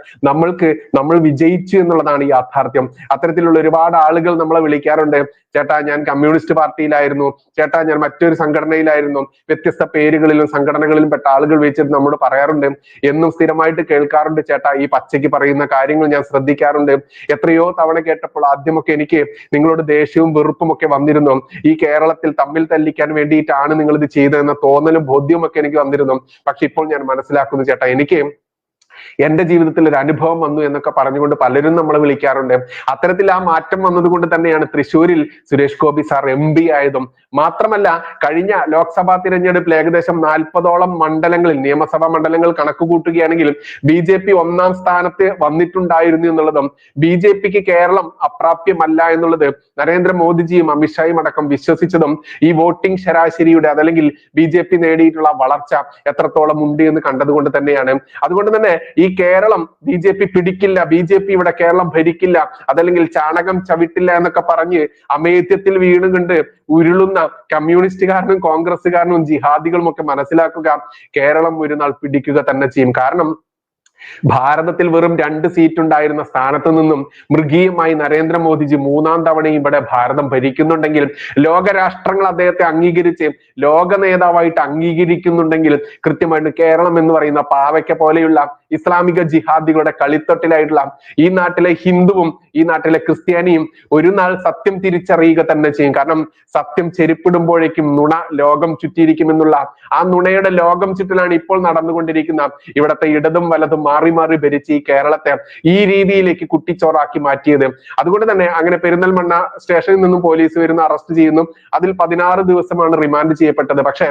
നമ്മൾ വിജയിച്ചു എന്നുള്ളതാണ് യാഥാർത്ഥ്യം. അത്തരത്തിലുള്ള ഒരുപാട് ആളുകൾ നമ്മളെ വിളിക്കാറുണ്ട്, ചേട്ടാ ഞാൻ കമ്മ്യൂണിസ്റ്റ് പാർട്ടിയിലായിരുന്നു, ചേട്ടാ ഞാൻ മറ്റൊരു സംഘടനയിലായിരുന്നു, വ്യത്യസ്ത പേരുകളിലും സംഘടനകളിലും പെട്ട ആളുകൾ വിളിച്ചിട്ട് നമ്മോട് പറയാറുണ്ട്, എന്നും സ്ഥിരമായിട്ട് കേൾക്കാറുണ്ട് ചേട്ടാ, ഈ പച്ചയ്ക്ക് പറയുന്ന കാര്യങ്ങൾ ഞാൻ ശ്രദ്ധിക്കാറുണ്ട്. എത്രയോ തവണ കേട്ടപ്പോൾ ആദ്യമൊക്കെ എനിക്ക് നിങ്ങളോട് ദേഷ്യവും വെറുപ്പും ഒക്കെ വന്നിരുന്നു. ഈ കേരളത്തിൽ തമ്മിൽ തല്ലിക്കാൻ വേണ്ടിയിട്ടാണ് നിങ്ങൾ ഇത് ചെയ്തതെന്ന തോന്നലും ബോധ്യവും ഒക്കെ എനിക്ക് വന്നിരുന്നു. പക്ഷെ ഇപ്പോൾ ഞാൻ മനസ്സിലാക്കുന്നു ചേട്ടാ, എനിക്ക് എന്റെ ജീവിതത്തിൽ ഒരു അനുഭവം വന്നു എന്നൊക്കെ പറഞ്ഞുകൊണ്ട് പലരും നമ്മളെ വിളിക്കാറുണ്ട്. അത്തരത്തിൽ ആ മാറ്റം വന്നതുകൊണ്ട് തന്നെയാണ് തൃശ്ശൂരിൽ സുരേഷ് ഗോപി സാർ MP ആയതും. മാത്രമല്ല, കഴിഞ്ഞ ലോക്സഭാ തിരഞ്ഞെടുപ്പിൽ ഏകദേശം 40ഓളം മണ്ഡലങ്ങളിൽ, നിയമസഭാ മണ്ഡലങ്ങൾ കണക്ക് കൂട്ടുകയാണെങ്കിൽ BJP 1ാം സ്ഥാനത്ത് വന്നിട്ടുണ്ടായിരുന്നു എന്നുള്ളതും, BJPക്ക് കേരളം അപ്രാപ്യമല്ല എന്നുള്ളത് നരേന്ദ്രമോദിജിയും അമിത്ഷായും അടക്കം വിശ്വസിച്ചതും ഈ വോട്ടിംഗ് ശരാശരിയുടെ അതല്ലെങ്കിൽ BJP നേടിയിട്ടുള്ള വളർച്ച എത്രത്തോളം ഉണ്ട് എന്ന് കണ്ടതുകൊണ്ട് തന്നെയാണ്. അതുകൊണ്ട് തന്നെ ഈ കേരളം BJP പിടിക്കില്ല, BJP ഇവിടെ കേരളം ഭരിക്കില്ല, അതല്ലെങ്കിൽ ചാണകം ചവിട്ടില്ല എന്നൊക്കെ പറഞ്ഞ് അമേധ്യത്തിൽ വീണുകൊണ്ട് ഉരുളുന്ന കമ്മ്യൂണിസ്റ്റുകാരനും കോൺഗ്രസ്സുകാരനും ജിഹാദികളും ഒക്കെ മനസ്സിലാക്കുക, കേരളം ഒരു നാൾ പിടിക്കുക തന്നെ ചെയ്യും. കാരണം ഭാരതത്തിൽ വെറും 2 സീറ്റ് ഉണ്ടായിരുന്ന സ്ഥാനത്ത് നിന്നും മൃഗീയമായി നരേന്ദ്രമോദിജി 3ാം തവണയും ഇവിടെ ഭാരതം ഭരിക്കുന്നുണ്ടെങ്കിൽ, ലോകരാഷ്ട്രങ്ങൾ അദ്ദേഹത്തെ അംഗീകരിച്ച് ലോക നേതാവായിട്ട് അംഗീകരിക്കുന്നുണ്ടെങ്കിൽ, കൃത്യമായിട്ട് കേരളം എന്ന് പറയുന്ന പാവയ്ക്ക പോലെയുള്ള ഇസ്ലാമിക ജിഹാദികളുടെ കളിത്തൊട്ടിലായിട്ടുള്ള ഈ നാട്ടിലെ ഹിന്ദുവും ഈ നാട്ടിലെ ക്രിസ്ത്യാനിയും ഒരു നാൾ സത്യം തിരിച്ചറിയുക തന്നെ ചെയ്യും. കാരണം സത്യം ചെരുപ്പിടുമ്പോഴേക്കും നുണ ലോകം ചുറ്റിയിരിക്കുമെന്നുള്ള ആ നുണയുടെ ലോകം ചുറ്റലാണ് ഇപ്പോൾ നടന്നുകൊണ്ടിരിക്കുന്ന ഇവിടത്തെ ഇടതും വലതും മാറി മാറി ഭരിച്ച് ഈ കേരളത്തെ ഈ രീതിയിലേക്ക് കുട്ടിച്ചോറാക്കി മാറ്റിയത്. അതുകൊണ്ട് തന്നെ അങ്ങനെ പെരിന്തൽമണ്ണ സ്റ്റേഷനിൽ നിന്നും പോലീസ് വരുന്നു, അറസ്റ്റ് ചെയ്യുന്നു. അതിൽ 16 ദിവസമാണ് റിമാൻഡ് ചെയ്യപ്പെട്ടത്. പക്ഷേ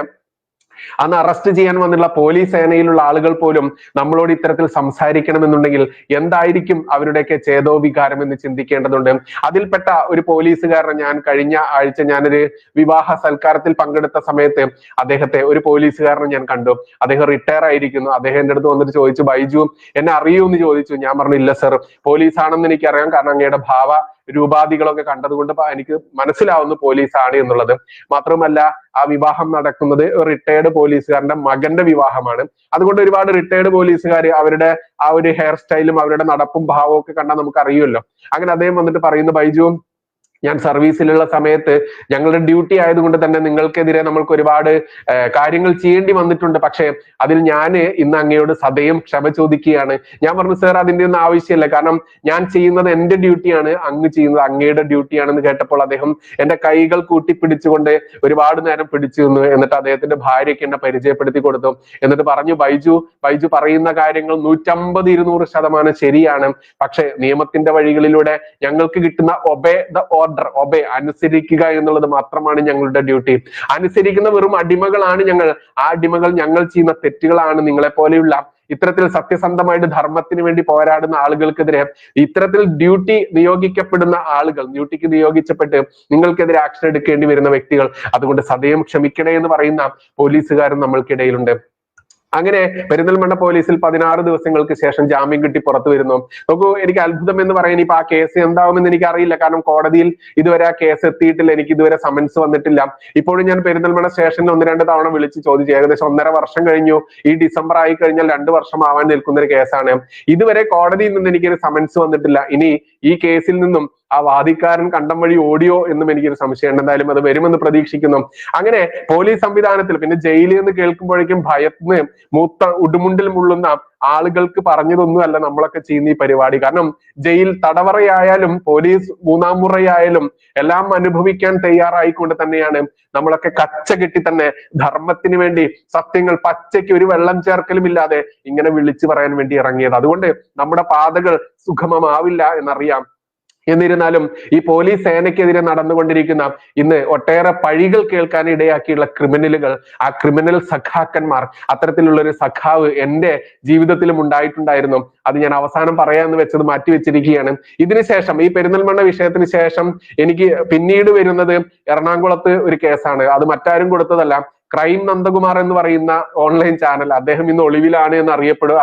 അന്ന് അറസ്റ്റ് ചെയ്യാൻ വന്നുള്ള പോലീസ് സേനയിലുള്ള ആളുകൾ പോലും നമ്മളോട് ഇത്തരത്തിൽ സംസാരിക്കണമെന്നുണ്ടെങ്കിൽ എന്തായിരിക്കും അവരുടെയൊക്കെ ചേതോവികാരം എന്ന് ചിന്തിക്കേണ്ടതുണ്ട്. അതിൽപ്പെട്ട ഒരു പോലീസുകാരനെ ഞാൻ കഴിഞ്ഞ ആഴ്ച ഞാനൊരു വിവാഹ സൽക്കാരത്തിൽ പങ്കെടുത്ത സമയത്ത് അദ്ദേഹത്തെ, ഒരു പോലീസുകാരനെ ഞാൻ കണ്ടു. അദ്ദേഹം റിട്ടയർ ആയിരിക്കുന്നു. അദ്ദേഹം എൻ്റെ അടുത്ത് വന്നിട്ട് ചോദിച്ചു, ബൈജു എന്നെ അറിയൂ എന്ന് ചോദിച്ചു. ഞാൻ പറഞ്ഞു, ഇല്ല സർ, പോലീസ് ആണെന്ന് എനിക്കറിയാം, കാരണം അങ്ങയുടെ ഭാവ രൂപാധികളൊക്കെ കണ്ടതുകൊണ്ട് എനിക്ക് മനസ്സിലാവുന്നു പോലീസാണ് എന്നുള്ളത്. മാത്രമല്ല, ആ വിവാഹം നടക്കുന്നത് റിട്ടയർഡ് പോലീസുകാരന്റെ മകന്റെ വിവാഹമാണ്. അതുകൊണ്ട് ഒരുപാട് റിട്ടയർഡ് പോലീസുകാർ അവരുടെ ആ ഒരു ഹെയർ സ്റ്റൈലും അവരുടെ നടപ്പും ഭാവവും ഒക്കെ കണ്ടാൽ നമുക്ക് അറിയുമല്ലോ. അങ്ങനെ അദ്ദേഹം വന്നിട്ട് പറയുന്നു, ബൈജു ഞാൻ സർവീസിലുള്ള സമയത്ത് ഞങ്ങളുടെ ഡ്യൂട്ടി ആയതുകൊണ്ട് തന്നെ നിങ്ങൾക്കെതിരെ നമ്മൾക്ക് ഒരുപാട് കാര്യങ്ങൾ ചെയ്യേണ്ടി വന്നിട്ടുണ്ട്. പക്ഷെ അതിൽ ഞാൻ ഇന്ന് അങ്ങയോട് സദയം ക്ഷമ ചോദിക്കുകയാണ്. ഞാൻ പറഞ്ഞു, സർ അതിന്റെ ഒന്നും ആവശ്യമില്ല, കാരണം ഞാൻ ചെയ്യുന്നത് എന്റെ ഡ്യൂട്ടിയാണ്, അങ്ങ് ചെയ്യുന്നത് അങ്ങയുടെ ഡ്യൂട്ടിയാണെന്ന് കേട്ടപ്പോൾ അദ്ദേഹം എന്റെ കൈകൾ കൂട്ടിപ്പിടിച്ചുകൊണ്ട് ഒരുപാട് നേരം പിടിച്ചു നിന്നു. എന്നിട്ട് അദ്ദേഹത്തിന്റെ ഭാര്യയ്ക്ക് എന്നെ പരിചയപ്പെടുത്തി കൊടുത്തു. എന്നിട്ട് പറഞ്ഞു, ബൈജു പറയുന്ന കാര്യങ്ങൾ 150-200% ശരിയാണ്. പക്ഷെ നിയമത്തിന്റെ വഴികളിലൂടെ ഞങ്ങൾക്ക് കിട്ടുന്ന ഒബേ അനുസരിക്കുക എന്നുള്ളത് മാത്രമാണ് ഞങ്ങളുടെ ഡ്യൂട്ടി. അനുസരിക്കുന്ന വെറും അടിമകളാണ് ഞങ്ങൾ. ആ അടിമകൾ ഞങ്ങൾ ചെയ്യുന്ന തെറ്റുകളാണ് നിങ്ങളെ പോലെയുള്ള ഇത്തരത്തിൽ സത്യസന്ധമായിട്ട് ധർമ്മത്തിന് വേണ്ടി പോരാടുന്ന ആളുകൾക്കെതിരെ ഇത്തരത്തിൽ നിയോഗിക്കപ്പെടുന്ന ആളുകൾ, ഡ്യൂട്ടിക്ക് നിയോഗിക്കപ്പെട്ട് നിങ്ങൾക്കെതിരെ ആക്ഷൻ എടുക്കേണ്ടി വരുന്ന വ്യക്തികൾ. അതുകൊണ്ട് സദയം ക്ഷമിക്കണേ എന്ന് പറയുന്ന പോലീസുകാരും നമ്മൾക്കിടയിലുണ്ട്. അങ്ങനെ പെരിന്തൽമണ്ണ പോലീസിൽ 16 ദിവസങ്ങൾക്ക് ശേഷം ജാമ്യം കിട്ടി പുറത്തു വരുന്നു. നോക്കൂ, എനിക്ക് അത്ഭുതം എന്ന് പറയാൻ ഇപ്പൊ ആ കേസ് എന്താവുമെന്ന് എനിക്ക് അറിയില്ല. കാരണം കോടതിയിൽ ഇതുവരെ ആ കേസ് എത്തിയിട്ടില്ല, എനിക്ക് ഇതുവരെ സമൻസ് വന്നിട്ടില്ല. ഇപ്പോഴും ഞാൻ പെരിന്തൽമണ്ണ സ്റ്റേഷനിൽ 1-2 തവണ വിളിച്ച് ചോദിച്ചു. ഏകദേശം 1.5 വർഷം കഴിഞ്ഞു. ഈ ഡിസംബർ ആയി കഴിഞ്ഞാൽ 2 വർഷം ആവാൻ നിൽക്കുന്ന ഒരു കേസാണ്. ഇതുവരെ കോടതിയിൽ നിന്ന് എനിക്കൊരു സമൻസ് വന്നിട്ടില്ല. ഇനി ഈ കേസിൽ നിന്നും ആ വാദിക്കാരൻ കണ്ടം വഴി ഓടിയോ എന്നും എനിക്കൊരു സംശയമുണ്ട്. എന്തായാലും അത് വരുമെന്ന് പ്രതീക്ഷിക്കുന്നു. അങ്ങനെ പോലീസ് സംവിധാനത്തിൽ പിന്നെ ജയിലിൽ നിന്ന് കേൾക്കുമ്പോഴേക്കും ഭയന്ന് ഉടുമുണ്ടിൽ മുള്ളുന്ന ആളുകൾക്ക് പറഞ്ഞതൊന്നും അല്ല നമ്മളൊക്കെ ചെയ്യുന്ന ഈ പരിപാടി. കാരണം ജയിൽ തടവറയായാലും പോലീസ് 3ാം മുറയായാലും എല്ലാം അനുഭവിക്കാൻ തയ്യാറായിക്കൊണ്ട് തന്നെയാണ് നമ്മളൊക്കെ കച്ച കെട്ടി തന്നെ ധർമ്മത്തിന് വേണ്ടി സത്യങ്ങൾ പച്ചയ്ക്ക് ഒരു വെള്ളം ചേർക്കലും ഇല്ലാതെ ഇങ്ങനെ വിളിച്ചു പറയാൻ വേണ്ടി ഇറങ്ങിയത്. അതുകൊണ്ട് നമ്മുടെ പാതകൾ സുഗമമാവില്ല എന്നറിയാം. എന്നിരുന്നാലും ഈ പോലീസ് സേനയ്ക്കെതിരെ നടന്നുകൊണ്ടിരിക്കുന്ന ഇന്ന് ഒട്ടേറെ പഴികൾ കേൾക്കാൻ ഇടയാക്കിയുള്ള ക്രിമിനലുകൾ, ആ ക്രിമിനൽ സഖാക്കന്മാർ, അത്തരത്തിലുള്ള ഒരു സഖാവ് എന്റെ ജീവിതത്തിലും ഉണ്ടായിട്ടുണ്ടായിരുന്നു. അത് ഞാൻ അവസാനം പറയാന്ന് വെച്ചത് മാറ്റിവെച്ചിരിക്കുകയാണ്. ഇതിനുശേഷം ഈ പെരിന്തൽമണ്ണ വിഷയത്തിന് ശേഷം എനിക്ക് പിന്നീട് വരുന്നത് എറണാകുളത്ത് ഒരു കേസാണ്. അത് മറ്റാരും കൊടുത്തതല്ല, ക്രൈം നന്ദകുമാർ എന്ന് പറയുന്ന ഓൺലൈൻ ചാനൽ, അദ്ദേഹം ഇന്ന് ഒളിവിലാണ് എന്ന്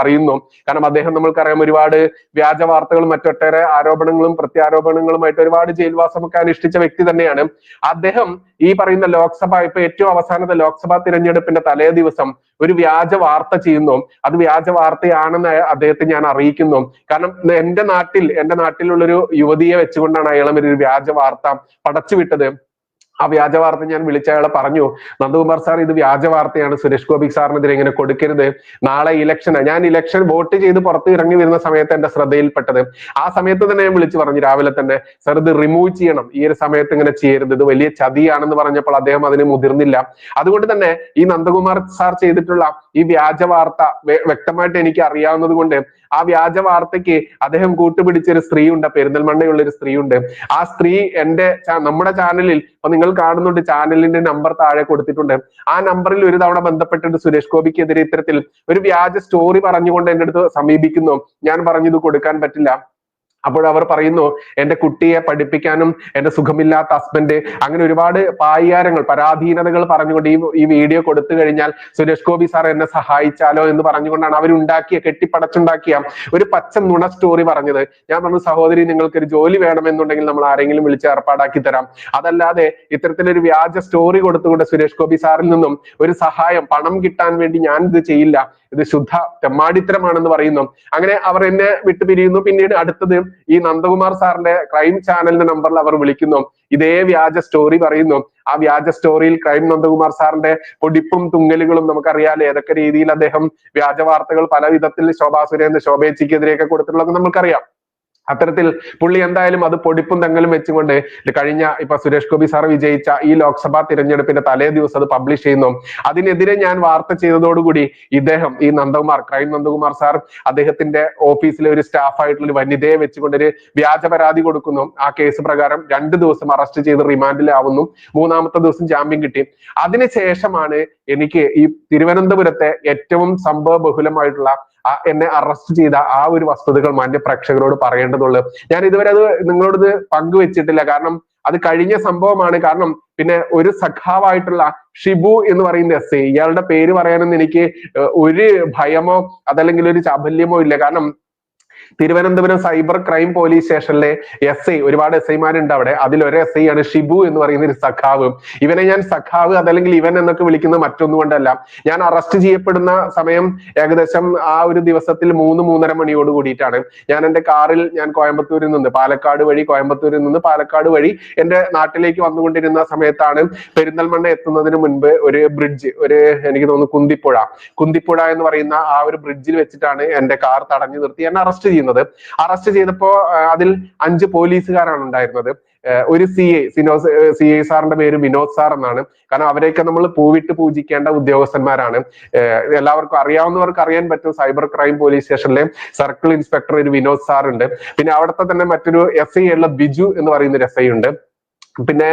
അറിയുന്നു. കാരണം അദ്ദേഹം നമ്മൾക്കറിയാം ഒരുപാട് വ്യാജ വാർത്തകളും മറ്റൊട്ടേറെ ആരോപണങ്ങളും പ്രത്യാരോപണങ്ങളുമായിട്ട് ഒരുപാട് ജയിൽവാസമൊക്കെ അനുഷ്ഠിച്ച വ്യക്തി തന്നെയാണ് അദ്ദേഹം. ഈ പറയുന്ന ലോക്സഭ, ഇപ്പൊ ഏറ്റവും അവസാനത്തെ ലോക്സഭാ തിരഞ്ഞെടുപ്പിന്റെ തലേ ദിവസം ഒരു വ്യാജ വാർത്ത ചെയ്യുന്നു. അത് വ്യാജ വാർത്തയാണെന്ന് അദ്ദേഹത്തെ ഞാൻ അറിയിക്കുന്നു. കാരണം എന്റെ നാട്ടിലുള്ളൊരു യുവതിയെ വെച്ചുകൊണ്ടാണ് അയാൾ ഒരു വ്യാജ വാർത്ത പടച്ചുവിട്ടത്. ആ വ്യാജ വാർത്ത ഞാൻ വിളിച്ച അയാളെ പറഞ്ഞു, നന്ദകുമാർ സാർ ഇത് വ്യാജ വാർത്തയാണ്, സുരേഷ് ഗോപി സാറിനെതിരെ ഇങ്ങനെ കൊടുക്കരുത്, നാളെ ഞാൻ ഇലക്ഷൻ വോട്ട് ചെയ്ത് പുറത്ത് ഇറങ്ങി വരുന്ന സമയത്ത് എന്റെ ശ്രദ്ധയിൽപ്പെട്ടത്. ആ സമയത്ത് തന്നെ ഞാൻ വിളിച്ചു പറഞ്ഞു രാവിലെ തന്നെ, സാർ ഇത് റിമൂവ് ചെയ്യണം, ഈ ഒരു സമയത്ത് ഇങ്ങനെ ചെയ്യരുത്, ഇത് വലിയ ചതിയാണെന്ന് പറഞ്ഞപ്പോൾ അദ്ദേഹം അതിന് മുതിർന്നില്ല. അതുകൊണ്ട് തന്നെ ഈ നന്ദകുമാർ സാർ ചെയ്തിട്ടുള്ള ഈ വ്യാജ വാർത്ത വ്യക്തമായിട്ട് എനിക്ക് അറിയാവുന്നത് കൊണ്ട് ആ വ്യാജ വാർത്തയ്ക്ക് അദ്ദേഹം കൂട്ടുപിടിച്ചൊരു സ്ത്രീയുണ്ട്, പെരിന്തൽമണ്ണയുള്ള ഒരു സ്ത്രീയുണ്ട്. ആ സ്ത്രീ നമ്മുടെ ചാനലിൽ, അപ്പൊ നിങ്ങൾ കാണുന്നുണ്ട് ചാനലിന്റെ നമ്പർ താഴെ കൊടുത്തിട്ടുണ്ട്, ആ നമ്പറിൽ ഒരു തവണ ബന്ധപ്പെട്ടിട്ട് സുരേഷ് ഗോപിക്കെതിരെ ഇത്തരത്തിൽ ഒരു വ്യാജ സ്റ്റോറി പറഞ്ഞുകൊണ്ട് എന്റെ അടുത്ത് സമീപിക്കുന്നു. ഞാൻ പറഞ്ഞു ഇത് കൊടുക്കാൻ പറ്റില്ല. അപ്പോൾ അവർ പറയുന്നു, എന്റെ കുട്ടിയെ പഠിപ്പിക്കാനും എന്റെ സുഖമില്ലാത്ത ഹസ്ബൻഡ്, അങ്ങനെ ഒരുപാട് പായ്യാരങ്ങൾ, പരാധീനതകൾ പറഞ്ഞുകൊണ്ട് ഈ വീഡിയോ കൊടുത്തു കഴിഞ്ഞാൽ സുരേഷ് ഗോപി സാർ എന്നെ സഹായിച്ചാലോ എന്ന് പറഞ്ഞുകൊണ്ടാണ് കെട്ടിപ്പടച്ചുണ്ടാക്കിയ ഒരു പച്ച നുണ സ്റ്റോറി പറഞ്ഞത്. ഞാൻ പറഞ്ഞു, സഹോദരി നിങ്ങൾക്ക് ഒരു ജോലി വേണമെന്നുണ്ടെങ്കിൽ നമ്മൾ ആരെങ്കിലും വിളിച്ച് ഏർപ്പാടാക്കി തരാം, അതല്ലാതെ ഇത്തരത്തിലൊരു വ്യാജ സ്റ്റോറി കൊടുത്തുകൊണ്ട് സുരേഷ് ഗോപി സാറിൽ നിന്നും ഒരു സഹായം, പണം കിട്ടാൻ വേണ്ടി ഞാൻ ഇത് ചെയ്യില്ല, ഇത് ശുദ്ധ തെമ്മാടിത്തരമാണെന്ന് പറയുന്നു. അങ്ങനെ അവർ എന്നെ വിട്ടുപിരിയുന്നു. പിന്നീട് അടുത്തത് ഈ നന്ദകുമാർ സാറിന്റെ ക്രൈം ചാനലിന്റെ നമ്പറിൽ അവർ വിളിക്കുന്നു, ഇതേ വ്യാജ സ്റ്റോറി പറയുന്നു. ആ വ്യാജ സ്റ്റോറിയിൽ ക്രൈം നന്ദകുമാർ സാറിന്റെ പൊടിപ്പും തുങ്ങലുകളും നമുക്കറിയാലോ, ഏതൊക്കെ രീതിയിൽ അദ്ദേഹം വ്യാജ വാർത്തകൾ പല വിധത്തിൽ ശോഭാ സുരേന്ദ്രൻ, ശോഭേച്ചിക്കെതിരെയൊക്കെ കൊടുത്തിട്ടുള്ളത് നമുക്കറിയാം. അത്തരത്തിൽ പുള്ളി എന്തായാലും അത് പൊടിപ്പും തെങ്ങലും വെച്ചുകൊണ്ട് കഴിഞ്ഞ ഇപ്പൊ സുരേഷ് ഗോപി സാർ വിജയിച്ച ഈ ലോക്സഭാ തിരഞ്ഞെടുപ്പിന്റെ തലേ ദിവസം അത് പബ്ലിഷ് ചെയ്യുന്നു. അതിനെതിരെ ഞാൻ വാർത്ത ചെയ്തതോടുകൂടി ഇദ്ദേഹം, ഈ ക്രൈം നന്ദകുമാർ സാർ അദ്ദേഹത്തിന്റെ ഓഫീസിലെ ഒരു സ്റ്റാഫായിട്ടുള്ള ഒരു വനിതയെ വെച്ചുകൊണ്ട് ഒരു വ്യാജ പരാതി കൊടുക്കുന്നു. ആ കേസ് പ്രകാരം 2 ദിവസം അറസ്റ്റ് ചെയ്ത് റിമാൻഡിലാവുന്നു. 3-ാമത്തെ ദിവസം ജാമ്യം കിട്ടി. അതിനുശേഷമാണ് എനിക്ക് ഈ തിരുവനന്തപുരത്തെ ഏറ്റവും സംഭവ ബഹുലമായിട്ടുള്ള എന്നെ അറസ്റ്റ് ചെയ്ത ആ ഒരു വസ്തുതകൾ മാന്യ പ്രേക്ഷകരോട് പറയേണ്ടതുള്ളൂ. ഞാൻ ഇതുവരെ അത് നിങ്ങളോട് പങ്കുവെച്ചിട്ടില്ല, കാരണം അത് കഴിഞ്ഞ സംഭവമാണ്. കാരണം പിന്നെ ഒരു സഖാവായിട്ടുള്ള ഷിബു എന്ന് പറയുന്ന എസ് ഐ, ഇയാളുടെ പേര് പറയാനൊന്നും എനിക്ക് ഒരു ഭയമോ അതല്ലെങ്കിൽ ഒരു ചാബല്യമോ ഇല്ല. കാരണം തിരുവനന്തപുരം സൈബർ ക്രൈം പോലീസ് സ്റ്റേഷനിലെ എസ് ഐ, ഒരുപാട് എസ് ഐമാരുണ്ട് അവിടെ, അതിലൊരു എസ് ഐ ആണ് ഷിബു എന്ന് പറയുന്ന ഒരു സഖാവ്. ഇവനെ ഞാൻ സഖാവ് അതല്ലെങ്കിൽ ഇവൻ എന്നൊക്കെ വിളിക്കുന്നത് മറ്റൊന്നും കൊണ്ടല്ല, ഞാൻ അറസ്റ്റ് ചെയ്യപ്പെടുന്ന സമയം ഏകദേശം ആ ഒരു ദിവസത്തിൽ 3-3:30 മണിയോട് കൂടിയിട്ടാണ്. ഞാൻ എന്റെ കാറിൽ കോയമ്പത്തൂരിൽ നിന്ന് പാലക്കാട് വഴി എന്റെ നാട്ടിലേക്ക് വന്നുകൊണ്ടിരുന്ന സമയത്താണ് പെരിന്തൽമണ്ണ എത്തുന്നതിന് മുൻപ് ഒരു ബ്രിഡ്ജ്, എനിക്ക് തോന്നുന്നു കുന്തിപ്പുഴ എന്ന് പറയുന്ന ആ ഒരു ബ്രിഡ്ജിൽ വെച്ചിട്ടാണ് എന്റെ കാർ തടഞ്ഞു നിർത്തി എന്നെ അറസ്റ്റ് ചെയ്തപ്പോ അതിൽ 5 പോലീസുകാരാണ് ഉണ്ടായിരുന്നത്. ഒരു സി ഐ സാറിന്റെ പേര് വിനോദ് സാർ എന്നാണ്. കാരണം അവരെയൊക്കെ നമ്മൾ പൂവിട്ട് പൂജിക്കേണ്ട ഉദ്യോഗസ്ഥന്മാരാണ്. എല്ലാവർക്കും അറിയാവുന്നവർക്ക് അറിയാൻ പറ്റും, സൈബർ ക്രൈം പോലീസ് സ്റ്റേഷനിലെ സർക്കിൾ ഇൻസ്പെക്ടർ ഒരു വിനോദ് സാർ ഉണ്ട്. പിന്നെ അവിടുത്തെ തന്നെ മറ്റൊരു എസ് ഐ ഉള്ള ബിജു എന്ന് പറയുന്ന ഒരു എസ് ഐ ഉണ്ട്. പിന്നെ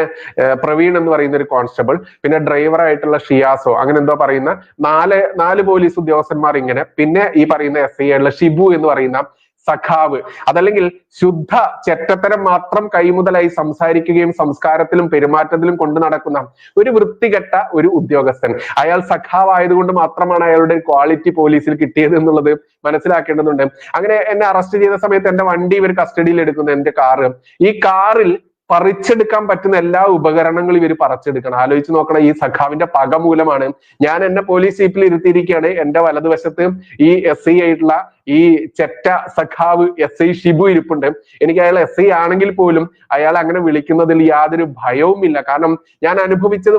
പ്രവീൺ എന്ന് പറയുന്ന ഒരു കോൺസ്റ്റബിൾ, പിന്നെ ഡ്രൈവർ ആയിട്ടുള്ള ഷിയാസോ, അങ്ങനെ എന്തോ പറയുന്ന 4 പോലീസ് ഉദ്യോഗസ്ഥന്മാർ ഇങ്ങനെ. പിന്നെ ഈ പറയുന്ന എസ് ഐ ആയിട്ടുള്ള ഷിബു എന്ന് പറയുന്ന സഖാവ്, അതല്ലെങ്കിൽ ശുദ്ധ ചെറ്റത്തരം മാത്രം കൈമുതലായി സംസാരിക്കുകയും സംസ്കാരത്തിലും പെരുമാറ്റത്തിലും കൊണ്ടു നടക്കുന്ന ഒരു വൃത്തികെട്ട ഒരു ഉദ്യോഗസ്ഥൻ. അയാൾ സഖാവ് ആയതുകൊണ്ട് മാത്രമാണ് അയാളുടെ ക്വാളിറ്റി പോലീസിൽ കിട്ടിയത് എന്നുള്ളത് മനസ്സിലാക്കേണ്ടതുണ്ട്. അങ്ങനെ എന്നെ അറസ്റ്റ് ചെയ്ത സമയത്ത് എന്റെ വണ്ടി ഇവർ കസ്റ്റഡിയിൽ എടുക്കുന്നു, എന്റെ കാറ്. ഈ കാറിൽ പറിച്ചെടുക്കാൻ പറ്റുന്ന എല്ലാ ഉപകരണങ്ങളും ഇവർ പറിച്ചെടുക്കണം. ആലോചിച്ച് നോക്കണം, ഈ സഖാവിന്റെ പക മൂലമാണ്. ഞാൻ എന്നെ പോലീസ് ജീപ്പിൽ ഇരുത്തിയിരിക്കുകയാണ്. എന്റെ വലതുവശത്ത് ഈ എസ് ഐ ആയിട്ടുള്ള ഈ ചെറ്റ സഖാവ് എസ് ഐ ഷിബു ഇരിപ്പുണ്ട്. എനിക്ക് അയാൾ എസ് ഐ ആണെങ്കിൽ പോലും അയാൾ അങ്ങനെ വിളിക്കുന്നതിൽ യാതൊരു ഭയവുമില്ല. കാരണം ഞാൻ അനുഭവിച്ചത്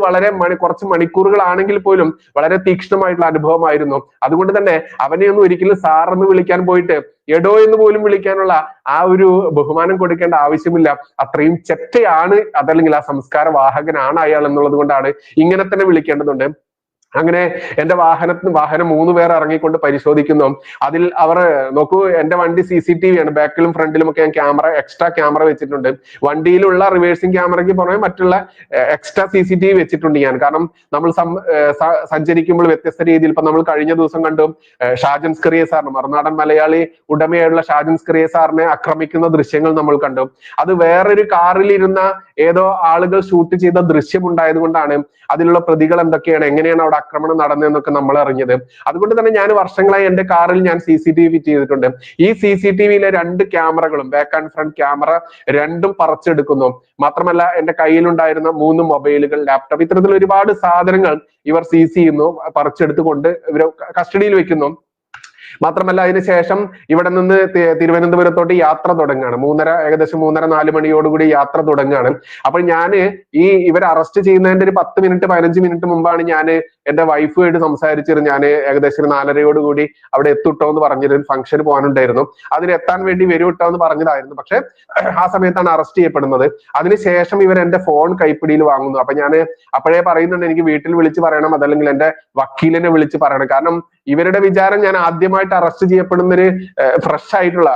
കുറച്ച് മണിക്കൂറുകളാണെങ്കിൽ പോലും വളരെ തീക്ഷ്ണമായിട്ടുള്ള അനുഭവമായിരുന്നു. അതുകൊണ്ട് തന്നെ അവനെയൊന്നും ഒരിക്കലും സാർ എന്ന് വിളിക്കാൻ പോയിട്ട് എടോ എന്ന് പോലും വിളിക്കാനുള്ള ആ ഒരു ബഹുമാനം കൊടുക്കേണ്ട ആവശ്യമില്ല. അത്രയും ചെറ്റയാണ്, അതല്ലെങ്കിൽ ആ സംസ്കാര വാഹകനാണ് അയാൾ എന്നുള്ളത് കൊണ്ടാണ് ഇങ്ങനെ തന്നെ വിളിക്കേണ്ടതുണ്ട്. അങ്ങനെ എന്റെ വാഹനം 3 പേർ ഇറങ്ങിക്കൊണ്ട് പരിശോധിക്കുന്നു. അതിൽ അവർ നോക്കൂ, എന്റെ വണ്ടി CCTV ആണ്, ബാക്കിലും ഫ്രണ്ടിലും ഒക്കെ ഞാൻ എക്സ്ട്രാ ക്യാമറ വെച്ചിട്ടുണ്ട്. വണ്ടിയിലുള്ള റിവേഴ്സിംഗ് ക്യാമറയ്ക്ക് പുറമെ മറ്റുള്ള എക്സ്ട്രാ CCTV വെച്ചിട്ടുണ്ട് ഞാൻ. കാരണം നമ്മൾ സഞ്ചരിക്കുമ്പോൾ വ്യത്യസ്ത രീതിയിൽ, ഇപ്പൊ നമ്മൾ കഴിഞ്ഞ ദിവസം കണ്ടു ഷാജൻ സ്കറിയ സാറിന്, മറുനാടൻ മലയാളി ഉടമയായുള്ള ഷാജൻ സ്കറിയ സാറിനെ ആക്രമിക്കുന്ന ദൃശ്യങ്ങൾ നമ്മൾ കണ്ടു. അത് വേറൊരു കാറിൽ ഇരുന്ന ഏതോ ആളുകൾ ഷൂട്ട് ചെയ്ത ദൃശ്യം ഉണ്ടായത് കൊണ്ടാണ് അതിലുള്ള പ്രതികൾ എന്തൊക്കെയാണ്, എങ്ങനെയാണ് അവിടെ ആക്രമണം നടന്നതെന്നൊക്കെ നമ്മൾ അറിഞ്ഞത്. അതുകൊണ്ട് തന്നെ ഞാൻ വർഷങ്ങളായി എന്റെ കാറിൽ ഞാൻ CCTV ഫിറ്റ് ചെയ്തിട്ടുണ്ട്. ഈ CCTVയിലെ 2 ക്യാമറകളും, ബാക്ക് ആൻഡ് ഫ്രണ്ട് ക്യാമറ രണ്ടും പറിച്ചെടുക്കുന്നു. മാത്രമല്ല എന്റെ കയ്യിലുണ്ടായിരുന്ന 3 മൊബൈലുകൾ, ലാപ്ടോപ്പ്, ഇത്തരത്തിൽ ഒരുപാട് സാധനങ്ങൾ ഇവർ സീസ് ചെയ്യുന്നു, പറിച്ചെടുത്തുകൊണ്ട് ഇവർ കസ്റ്റഡിയിൽ വെക്കുന്നു. മാത്രമല്ല അതിനുശേഷം ഇവിടെ നിന്ന് തിരുവനന്തപുരത്തോട്ട് യാത്ര തുടങ്ങുകയാണ്. ഏകദേശം 3:30-4 മണിയോടുകൂടി യാത്ര തുടങ്ങുകയാണ്. അപ്പോൾ ഞാന് ഇവരെ അറസ്റ്റ് ചെയ്യുന്നതിന്റെ ഒരു 10 മിനിറ്റ് 15 മിനിറ്റ് മുമ്പാണ് ഞാൻ എന്റെ വൈഫുമായിട്ട് സംസാരിച്ചിരുന്നു. ഞാൻ ഏകദേശം 4:30 അവിടെ എത്തുട്ടോ എന്ന് പറഞ്ഞിരുന്നു. ഫംഗ്ഷന് പോകാനുണ്ടായിരുന്നു, അതിനെത്താൻ വേണ്ടി വരൂട്ടോ എന്ന് പറഞ്ഞതായിരുന്നു. പക്ഷെ ആ സമയത്താണ് അറസ്റ്റ് ചെയ്യപ്പെടുന്നത്. അതിനുശേഷം ഇവർ എന്റെ ഫോൺ കൈപ്പിടിയിൽ വാങ്ങുന്നു. അപ്പൊ ഞാൻ അപ്പോഴേ പറയുന്നുണ്ട്, എനിക്ക് വീട്ടിൽ വിളിച്ച് പറയണം, അതല്ലെങ്കിൽ എന്റെ വക്കീലിനെ വിളിച്ച് പറയണം. കാരണം ഇവരുടെ വിചാരം ഞാൻ ആദ്യമായിട്ട് അറസ്റ്റ് ചെയ്യപ്പെടുന്ന ഒരു ഫ്രഷ് ആയിട്ടുള്ള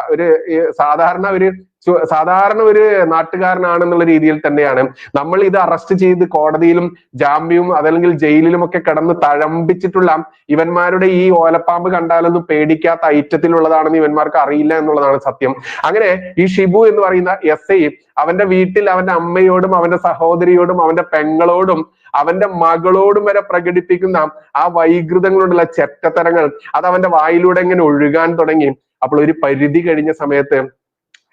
സാധാരണ ഒരു നാട്ടുകാരനാണെന്നുള്ള രീതിയിൽ തന്നെയാണ്. നമ്മൾ ഇത് അറസ്റ്റ് ചെയ്ത് കോടതിയിലും ജാമ്യവും അതല്ലെങ്കിൽ ജയിലിലും ഒക്കെ കിടന്ന് തഴമ്പിച്ചിട്ടുള്ള ഇവന്മാരുടെ ഈ ഓലപ്പാമ്പ് കണ്ടാലൊന്നും പേടിക്കാത്ത ഐറ്റത്തിലുള്ളതാണെന്ന് ഇവന്മാർക്ക് അറിയില്ല എന്നുള്ളതാണ് സത്യം. അങ്ങനെ ഈ ഷിബു എന്ന് പറയുന്ന SI അവന്റെ വീട്ടിൽ അവന്റെ അമ്മയോടും അവന്റെ സഹോദരിയോടും അവന്റെ പെങ്ങളോടും അവന്റെ മകളോടും വരെ പ്രകടിപ്പിക്കുന്ന ആ വൈകൃതങ്ങളുള്ള ചെറ്റത്തരങ്ങൾ അത് അവന്റെ വായിലൂടെ ഇങ്ങനെ ഒഴുകാൻ തുടങ്ങി. അപ്പോൾ ഒരു പരിധി കഴിഞ്ഞ സമയത്ത്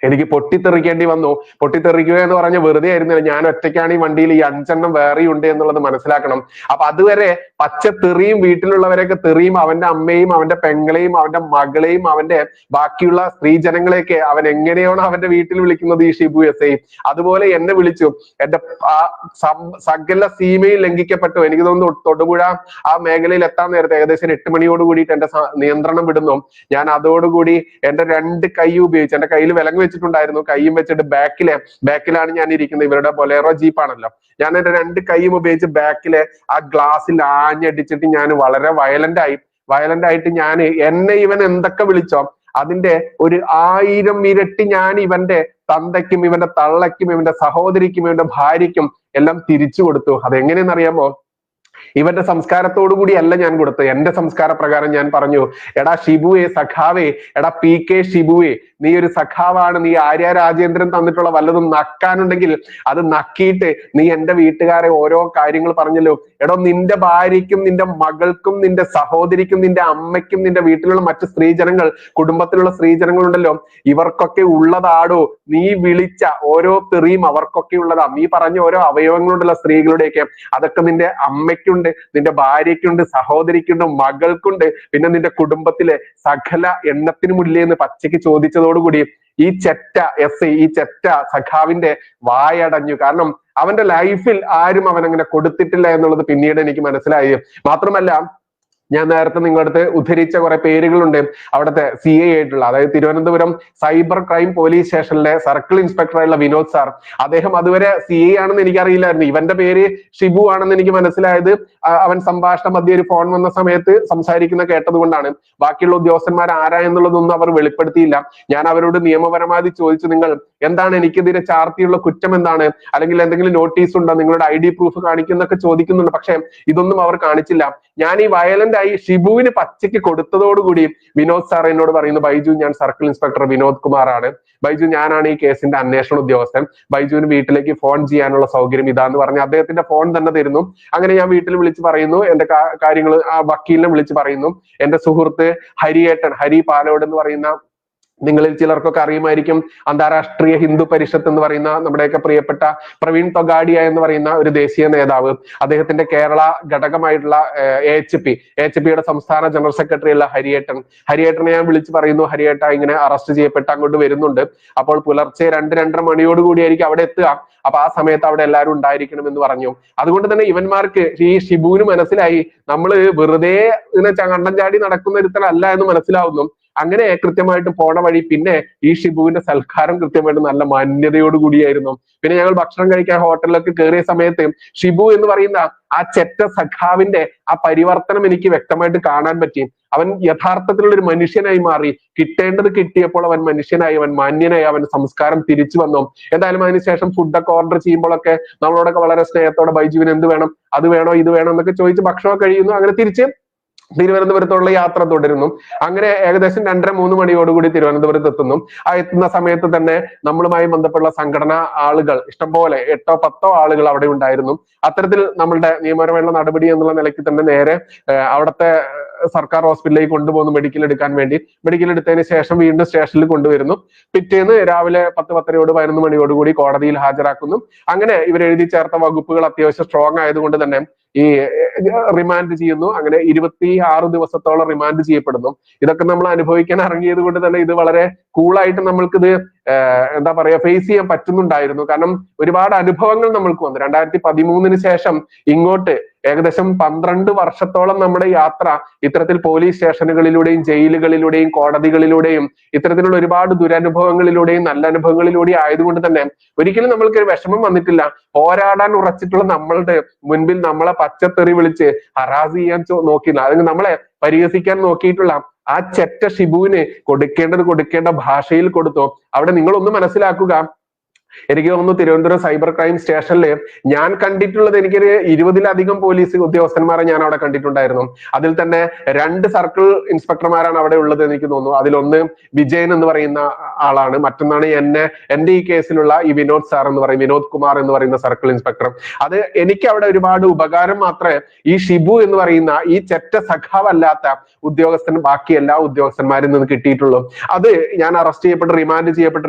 എനിക്ക് പൊട്ടിത്തെറിക്കേണ്ടി വന്നു. പൊട്ടിത്തെറിക്കുക എന്ന് പറഞ്ഞ വെറുതെ ആയിരുന്നില്ല, ഞാൻ ഒറ്റയ്ക്കാണ് ഈ വണ്ടിയിൽ, ഈ 5 എണ്ണം വേറെയുണ്ട് എന്നുള്ളത് മനസ്സിലാക്കണം. അപ്പൊ അതുവരെ പച്ച തെറിയും, വീട്ടിലുള്ളവരെയൊക്കെ തെറിയും, അവന്റെ അമ്മയും അവന്റെ പെങ്ങളെയും അവന്റെ മകളെയും അവന്റെ ബാക്കിയുള്ള സ്ത്രീജനങ്ങളെയൊക്കെ അവൻ എങ്ങനെയാണോ അവന്റെ വീട്ടിൽ വിളിക്കുന്നത് ഈ ഷിബു SI, അതുപോലെ എന്നെ വിളിച്ചു. എന്റെ ആ സകല സീമയിൽ ലംഘിക്കപ്പെട്ടു. എനിക്ക് തോന്നുന്നു തൊടുപുഴ ആ മേഖലയിൽ എത്താൻ നേരത്തെ ഏകദേശം 8 മണിയോട് കൂടിയിട്ട് എന്റെ നിയന്ത്രണം വിടുന്നു. ഞാൻ അതോടുകൂടി എന്റെ 2 കൈ ഉപയോഗിച്ച്, എന്റെ കയ്യിൽ വിലങ്ങ് വെച്ചിട്ടുണ്ടായിരുന്നു, കൈയും വെച്ചിട്ട് ബാക്കിലാണ് ഞാൻ ഇരിക്കുന്നത്. ഇവരുടെ ബൊലേറോ ജീപ്പാണല്ലോ. ഞാൻ എന്റെ 2 കൈയും ഉപയോഗിച്ച് ബാക്കിലെ ആ ഗ്ലാസ്സിൽ ആഞ്ഞടിച്ചിട്ട് ഞാൻ വളരെ വയലന്റ് ആയിട്ട് ഞാൻ എന്നെ ഇവൻ എന്തൊക്കെ വിളിച്ചോ അതിന്റെ ഒരു 1000 ഇരട്ടി ഞാൻ ഇവന്റെ തന്തയ്ക്കും ഇവന്റെ തള്ളയ്ക്കും ഇവന്റെ സഹോദരിക്കും ഇവന്റെ ഭാര്യയ്ക്കും എല്ലാം തിരിച്ചു കൊടുത്തു. അതെങ്ങനെയെന്നറിയാമോ? ഇവന്റെ സംസ്കാരത്തോടു കൂടി അല്ല ഞാൻ കൊടുത്തത്, എന്റെ സംസ്കാര പ്രകാരം ഞാൻ പറഞ്ഞു, എടാ ഷിബുവേ, സഖാവേ, എടാ PK ഷിബുവേ, നീ ഒരു സഖാവാണ്, നീ ആര്യ രാജേന്ദ്രൻ തന്നിട്ടുള്ള വല്ലതും നക്കാനുണ്ടെങ്കിൽ അത് നക്കിയിട്ട് നീ എന്റെ വീട്ടുകാരെ ഓരോ കാര്യങ്ങൾ പറഞ്ഞല്ലോ. എടോ, നിന്റെ ഭാര്യയ്ക്കും നിന്റെ മകൾക്കും നിന്റെ സഹോദരിക്കും നിന്റെ അമ്മയ്ക്കും നിന്റെ വീട്ടിലുള്ള മറ്റു സ്ത്രീജനങ്ങൾ, കുടുംബത്തിലുള്ള സ്ത്രീജനങ്ങളുണ്ടല്ലോ, ഇവർക്കൊക്കെ ഉള്ളതാടോ നീ വിളിച്ച ഓരോ തെറിയും, അവർക്കൊക്കെ ഉള്ളതാ. നീ പറഞ്ഞ ഓരോ അവയവങ്ങളുണ്ടല്ലോ സ്ത്രീകളുടെയൊക്കെ, അതൊക്കെ നിന്റെ അമ്മയ്ക്കുണ്ട്, നിന്റെ ഭാര്യയ്ക്കുണ്ട്, സഹോദരിക്കുണ്ട്, മകൾക്കുണ്ട്, പിന്നെ നിന്റെ കുടുംബത്തിലെ സകല എണ്ണത്തിനുമില്ലേ എന്ന് പച്ചയ്ക്ക് ചോദിച്ചതോടുകൂടി ഈ ചെറ്റ SI, ഈ ചെറ്റ സഖാവിന്റെ വായടഞ്ഞു. കാരണം അവന്റെ ലൈഫിൽ ആരും അവനങ്ങനെ കൊടുത്തിട്ടില്ല എന്നുള്ളത് പിന്നീട് എനിക്ക് മനസ്സിലായി. മാത്രമല്ല, ഞാൻ നേരത്തെ നിങ്ങളടുത്ത് ഉദ്ധരിച്ച കുറെ പേരുകളുണ്ട് അവിടുത്തെ CI ആയിട്ടുള്ള, അതായത് തിരുവനന്തപുരം സൈബർ ക്രൈം പോലീസ് സ്റ്റേഷനിലെ സർക്കിൾ ഇൻസ്പെക്ടറായുള്ള വിനോദ് സാർ. അദ്ദേഹം അതുവരെ CI ആണെന്ന് എനിക്കറിയില്ലായിരുന്നു. ഇവന്റെ പേര് ഷിബു ആണെന്ന് എനിക്ക് മനസ്സിലായത് അവൻ സംഭാഷണ മധ്യ ഒരു ഫോൺ വന്ന സമയത്ത് സംസാരിക്കുന്ന കേട്ടത് കൊണ്ടാണ്. ബാക്കിയുള്ള ഉദ്യോഗസ്ഥന്മാർ ആരാ എന്നുള്ളതൊന്നും അവർ വെളിപ്പെടുത്തിയില്ല. ഞാൻ അവരോട് നിയമപരമായി ചോദിച്ചു, നിങ്ങൾ എന്താണ് എനിക്കെതിരെ ചാർത്തിയുള്ള കുറ്റം എന്താണ്, അല്ലെങ്കിൽ എന്തെങ്കിലും നോട്ടീസ് ഉണ്ടോ, നിങ്ങളുടെ ID പ്രൂഫ് കാണിക്കുന്നൊക്കെ ചോദിക്കുന്നുണ്ട്. പക്ഷെ ഇതൊന്നും അവർ കാണിച്ചില്ല. ഞാൻ ഈ വയലന്റ് ആയി ഷിബുവിന് പച്ചയ്ക്ക് കൊടുത്തതോടുകൂടി വിനോദ് സാർ എന്നോട് പറയുന്നു, ബൈജു, ഞാൻ സർക്കിൾ ഇൻസ്പെക്ടർ വിനോദ് കുമാർ ആണ്, ബൈജു ഞാനാണ് ഈ കേസിന്റെ അന്വേഷണ ഉദ്യോഗസ്ഥൻ, ബൈജുവിന് വീട്ടിലേക്ക് ഫോൺ ചെയ്യാനുള്ള സൗകര്യം ഇതാന്ന് പറഞ്ഞ് അദ്ദേഹത്തിന്റെ ഫോൺ തന്നെ തരുന്നു. അങ്ങനെ ഞാൻ വീട്ടിൽ വിളിച്ച് പറയുന്നു, എന്റെ കാര്യങ്ങൾ ആ വക്കീലിനെ വിളിച്ച് പറയുന്നു. എന്റെ സുഹൃത്ത് ഹരി പാലോട് എന്ന് പറയുന്ന, നിങ്ങളിൽ ചിലർക്കൊക്കെ അറിയുമായിരിക്കും, അന്താരാഷ്ട്രീയ ഹിന്ദു പരിഷത്ത് എന്ന് പറയുന്ന നമ്മുടെയൊക്കെ പ്രിയപ്പെട്ട പ്രവീൺ തൊഗാഡിയ എന്ന് പറയുന്ന ഒരു ദേശീയ നേതാവ്, അദ്ദേഹത്തിന്റെ കേരള ഘടകമായിട്ടുള്ള AHP സംസ്ഥാന ജനറൽ സെക്രട്ടറി ഉള്ള ഹരിയേട്ടനെ ഞാൻ വിളിച്ച് പറയുന്നു, ഹരിയേട്ട ഇങ്ങനെ അറസ്റ്റ് ചെയ്യപ്പെട്ട് അങ്ങോട്ട് വരുന്നുണ്ട്. അപ്പോൾ പുലർച്ചെ 2-2:30 മണിയോടുകൂടിയായിരിക്കും അവിടെ എത്തുക. അപ്പൊ ആ സമയത്ത് അവിടെ എല്ലാവരും ഉണ്ടായിരിക്കണം എന്ന് പറഞ്ഞു. അതുകൊണ്ട് തന്നെ ഇവന്മാർക്ക്, ഈ ഷിബുവിന് മനസ്സിലായി നമ്മള് വെറുതെ ഇങ്ങനെ കണ്ടം ചാടി നടക്കുന്ന ഒരുത്തനല്ല എന്ന് മനസ്സിലാവുന്നു. അങ്ങനെ കൃത്യമായിട്ട് പോണ വഴി പിന്നെ ഈ ഷിബുവിന്റെ സൽക്കാരം കൃത്യമായിട്ട് നല്ല മാന്യതയോട് കൂടിയായിരുന്നു. പിന്നെ ഞങ്ങൾ ഭക്ഷണം കഴിക്കാൻ ഹോട്ടലിലൊക്കെ കയറിയ സമയത്ത് ഷിബു എന്ന് പറയുന്ന ആ ചെറ്റ സഖാവിന്റെ ആ പരിവർത്തനം എനിക്ക് വ്യക്തമായിട്ട് കാണാൻ പറ്റി. അവൻ യഥാർത്ഥത്തിലുള്ള ഒരു മനുഷ്യനായി മാറി. കിട്ടേണ്ടത് കിട്ടിയപ്പോൾ അവൻ മനുഷ്യനായി, അവൻ മാന്യനായി, അവൻ സംസ്കാരം തിരിച്ചു വന്നു. എന്തായാലും അതിനുശേഷം ഫുഡൊക്കെ ഓർഡർ ചെയ്യുമ്പോഴൊക്കെ നമ്മളോടൊക്കെ വളരെ സ്നേഹത്തോടെ ബൈജുവിന് എന്ത് വേണം, അത് വേണോ, ഇത് വേണോ എന്നൊക്കെ ചോദിച്ച് ഭക്ഷണമൊക്കെ കഴിയുന്നു. അങ്ങനെ തിരിച്ച് തിരുവനന്തപുരത്തുള്ള യാത്ര തുടരുന്നു. അങ്ങനെ ഏകദേശം 2:30-3 മണിയോടുകൂടി തിരുവനന്തപുരത്ത് എത്തുന്നു. ആ എത്തുന്ന സമയത്ത് തന്നെ നമ്മളുമായി ബന്ധപ്പെട്ടുള്ള സംഘടനാ ആളുകൾ ഇഷ്ടംപോലെ 8-10 ആളുകൾ അവിടെ ഉണ്ടായിരുന്നു. അത്തരത്തിൽ നമ്മളുടെ നിയമപരമായുള്ള നടപടി എന്നുള്ള നിലയ്ക്ക് തന്നെ നേരെ അവിടുത്തെ സർക്കാർ ഹോസ്പിറ്റലിലേക്ക് കൊണ്ടുപോകുന്നു മെഡിക്കൽ എടുക്കാൻ വേണ്ടി. മെഡിക്കൽ എടുത്തതിന് ശേഷം വീണ്ടും സ്റ്റേഷനിൽ കൊണ്ടുവരുന്നു. പിറ്റേന്ന് രാവിലെ 10-10:30-11 മണിയോടുകൂടി കോടതിയിൽ ഹാജരാക്കുന്നു. അങ്ങനെ ഇവർ എഴുതി ചേർത്ത വകുപ്പുകൾ അത്യാവശ്യം സ്ട്രോങ് ആയതുകൊണ്ട് തന്നെ ഈ റിമാൻഡ് ചെയ്യുന്നു. അങ്ങനെ 26 ദിവസത്തോളം റിമാൻഡ് ചെയ്യപ്പെടുന്നു. ഇതൊക്കെ നമ്മൾ അനുഭവിക്കാൻ ഇറങ്ങിയത് കൊണ്ട് തന്നെ ഇത് വളരെ കൂളായിട്ട് നമ്മൾക്കിത് എന്താ പറയാ ഫേസ് ചെയ്യാൻ പറ്റുന്നുണ്ടായിരുന്നു. കാരണം ഒരുപാട് അനുഭവങ്ങൾ നമ്മൾക്ക് വന്നു. 2013 ശേഷം ഇങ്ങോട്ട് ഏകദേശം 12 വർഷത്തോളം നമ്മുടെ യാത്ര ഇത്തരത്തിൽ പോലീസ് സ്റ്റേഷനുകളിലൂടെയും ജയിലുകളിലൂടെയും കോടതികളിലൂടെയും ഇത്തരത്തിലുള്ള ഒരുപാട് ദുരനുഭവങ്ങളിലൂടെയും നല്ല അനുഭവങ്ങളിലൂടെയും ആയതുകൊണ്ട് തന്നെ ഒരിക്കലും നമ്മൾക്ക് ഒരു വിഷമം വന്നിട്ടില്ല. പോരാടാൻ ഉറച്ചിട്ടുള്ള നമ്മളുടെ മുൻപിൽ നമ്മളെ പച്ചത്തെറി വിളിച്ച് ഹറാസ് ചെയ്യാൻ നോക്കിയില്ല, അല്ലെങ്കിൽ നമ്മളെ പരിഹസിക്കാൻ നോക്കിയിട്ടുള്ള ആ ചെറ്റ ഷിബുവിന് കൊടുക്കേണ്ട ഭാഷയിൽ കൊടുത്തു. അവിടെ നിങ്ങളൊന്ന് മനസ്സിലാക്കുക. എനിക്ക് തോന്നുന്നു തിരുവനന്തപുരം സൈബർ ക്രൈം സ്റ്റേഷനിൽ ഞാൻ കണ്ടിട്ടുള്ളത് എനിക്കൊരു 20-ലധികം പോലീസ് ഉദ്യോഗസ്ഥന്മാരെ ഞാൻ അവിടെ കണ്ടിട്ടുണ്ടായിരുന്നു. അതിൽ തന്നെ 2 സർക്കിൾ ഇൻസ്പെക്ടർമാരാണ് അവിടെ ഉള്ളത് എനിക്ക് തോന്നുന്നു. അതിലൊന്ന് വിജയൻ എന്ന് പറയുന്ന ആളാണ്, മറ്റൊന്നാണ് എന്റെ ഈ കേസിലുള്ള ഈ വിനോദ് സാർ എന്ന് പറയും, വിനോദ് കുമാർ എന്ന് പറയുന്ന സർക്കിൾ ഇൻസ്പെക്ടർ. അത് എനിക്ക് അവിടെ ഒരുപാട് ഉപകാരം മാത്രമേ ഈ ഷിബു എന്ന് പറയുന്ന ഈ ചെറ്റ സഖാവല്ലാത്ത ഉദ്യോഗസ്ഥൻ ബാക്കി എല്ലാ ഉദ്യോഗസ്ഥന്മാരിൽ നിന്ന് കിട്ടിയിട്ടുള്ളൂ. അത് ഞാൻ അറസ്റ്റ് ചെയ്യപ്പെട്ട്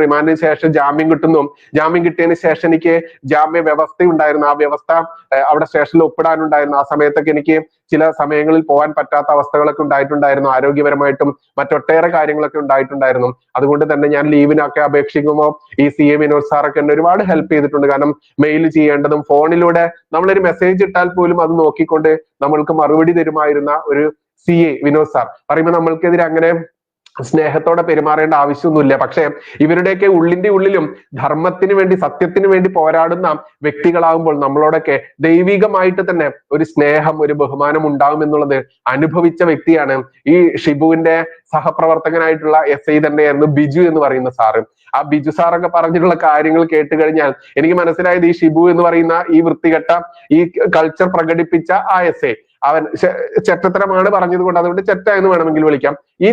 റിമാൻഡിന് ശേഷം ജാമ്യം കിട്ടുന്നു. ജാമ്യം കിട്ടിയതിന് ശേഷം എനിക്ക് ജാമ്യ വ്യവസ്ഥ ഉണ്ടായിരുന്നു. ആ വ്യവസ്ഥ അവിടെ സ്റ്റേഷനിൽ ഒപ്പിടാനുണ്ടായിരുന്നു. ആ സമയത്തൊക്കെ എനിക്ക് ചില സമയങ്ങളിൽ പോകാൻ പറ്റാത്ത അവസ്ഥകളൊക്കെ ഉണ്ടായിട്ടുണ്ടായിരുന്നു. ആരോഗ്യപരമായിട്ടും മറ്റൊട്ടേറെ കാര്യങ്ങളൊക്കെ ഉണ്ടായിട്ടുണ്ടായിരുന്നു. അതുകൊണ്ട് തന്നെ ഞാൻ ലീവിനൊക്കെ അപേക്ഷിക്കുമ്പോൾ ഈ CA വിനോദ് സാറൊക്കെ എന്നെ ഒരുപാട് ഹെൽപ്പ് ചെയ്തിട്ടുണ്ട്. കാരണം മെയിൽ ചെയ്യേണ്ടതും ഫോണിലൂടെ നമ്മളൊരു മെസ്സേജ് ഇട്ടാൽ പോലും അത് നോക്കിക്കൊണ്ട് നമ്മൾക്ക് മറുപടി തരുമായിരുന്ന ഒരു CA വിനോദ് സാർ പറയുമ്പോൾ നമ്മൾക്കെതിരെ അങ്ങനെ സ്നേഹത്തോടെ പെരുമാറേണ്ട ആവശ്യമൊന്നുമില്ല. പക്ഷെ ഇവരുടെയൊക്കെ ഉള്ളിന്റെ ഉള്ളിലും ധർമ്മത്തിന് വേണ്ടി സത്യത്തിന് വേണ്ടി പോരാടുന്ന വ്യക്തികളാകുമ്പോൾ നമ്മളോടൊക്കെ ദൈവികമായിട്ട് തന്നെ ഒരു സ്നേഹം ഒരു ബഹുമാനം ഉണ്ടാകും എന്നുള്ളത് അനുഭവിച്ച വ്യക്തിയാണ് ഈ ഷിബുവിന്റെ സഹപ്രവർത്തകനായിട്ടുള്ള SI തന്നെയായിരുന്നു ബിജു എന്ന് പറയുന്ന സാറ്. ആ ബിജു സാറൊക്കെ പറഞ്ഞിട്ടുള്ള കാര്യങ്ങൾ കേട്ട് കഴിഞ്ഞാൽ എനിക്ക് മനസ്സിലായത് ഈ ഷിബു എന്ന് പറയുന്ന ഈ വൃത്തികെട്ട ഈ കൾച്ചർ പ്രകടിപ്പിച്ച ആ SI അവൻ ചെറ്റത്തരമാണ് പറഞ്ഞത് കൊണ്ട് അതുകൊണ്ട് ചെറ്റ എന്ന് വേണമെങ്കിൽ വിളിക്കാം. ഈ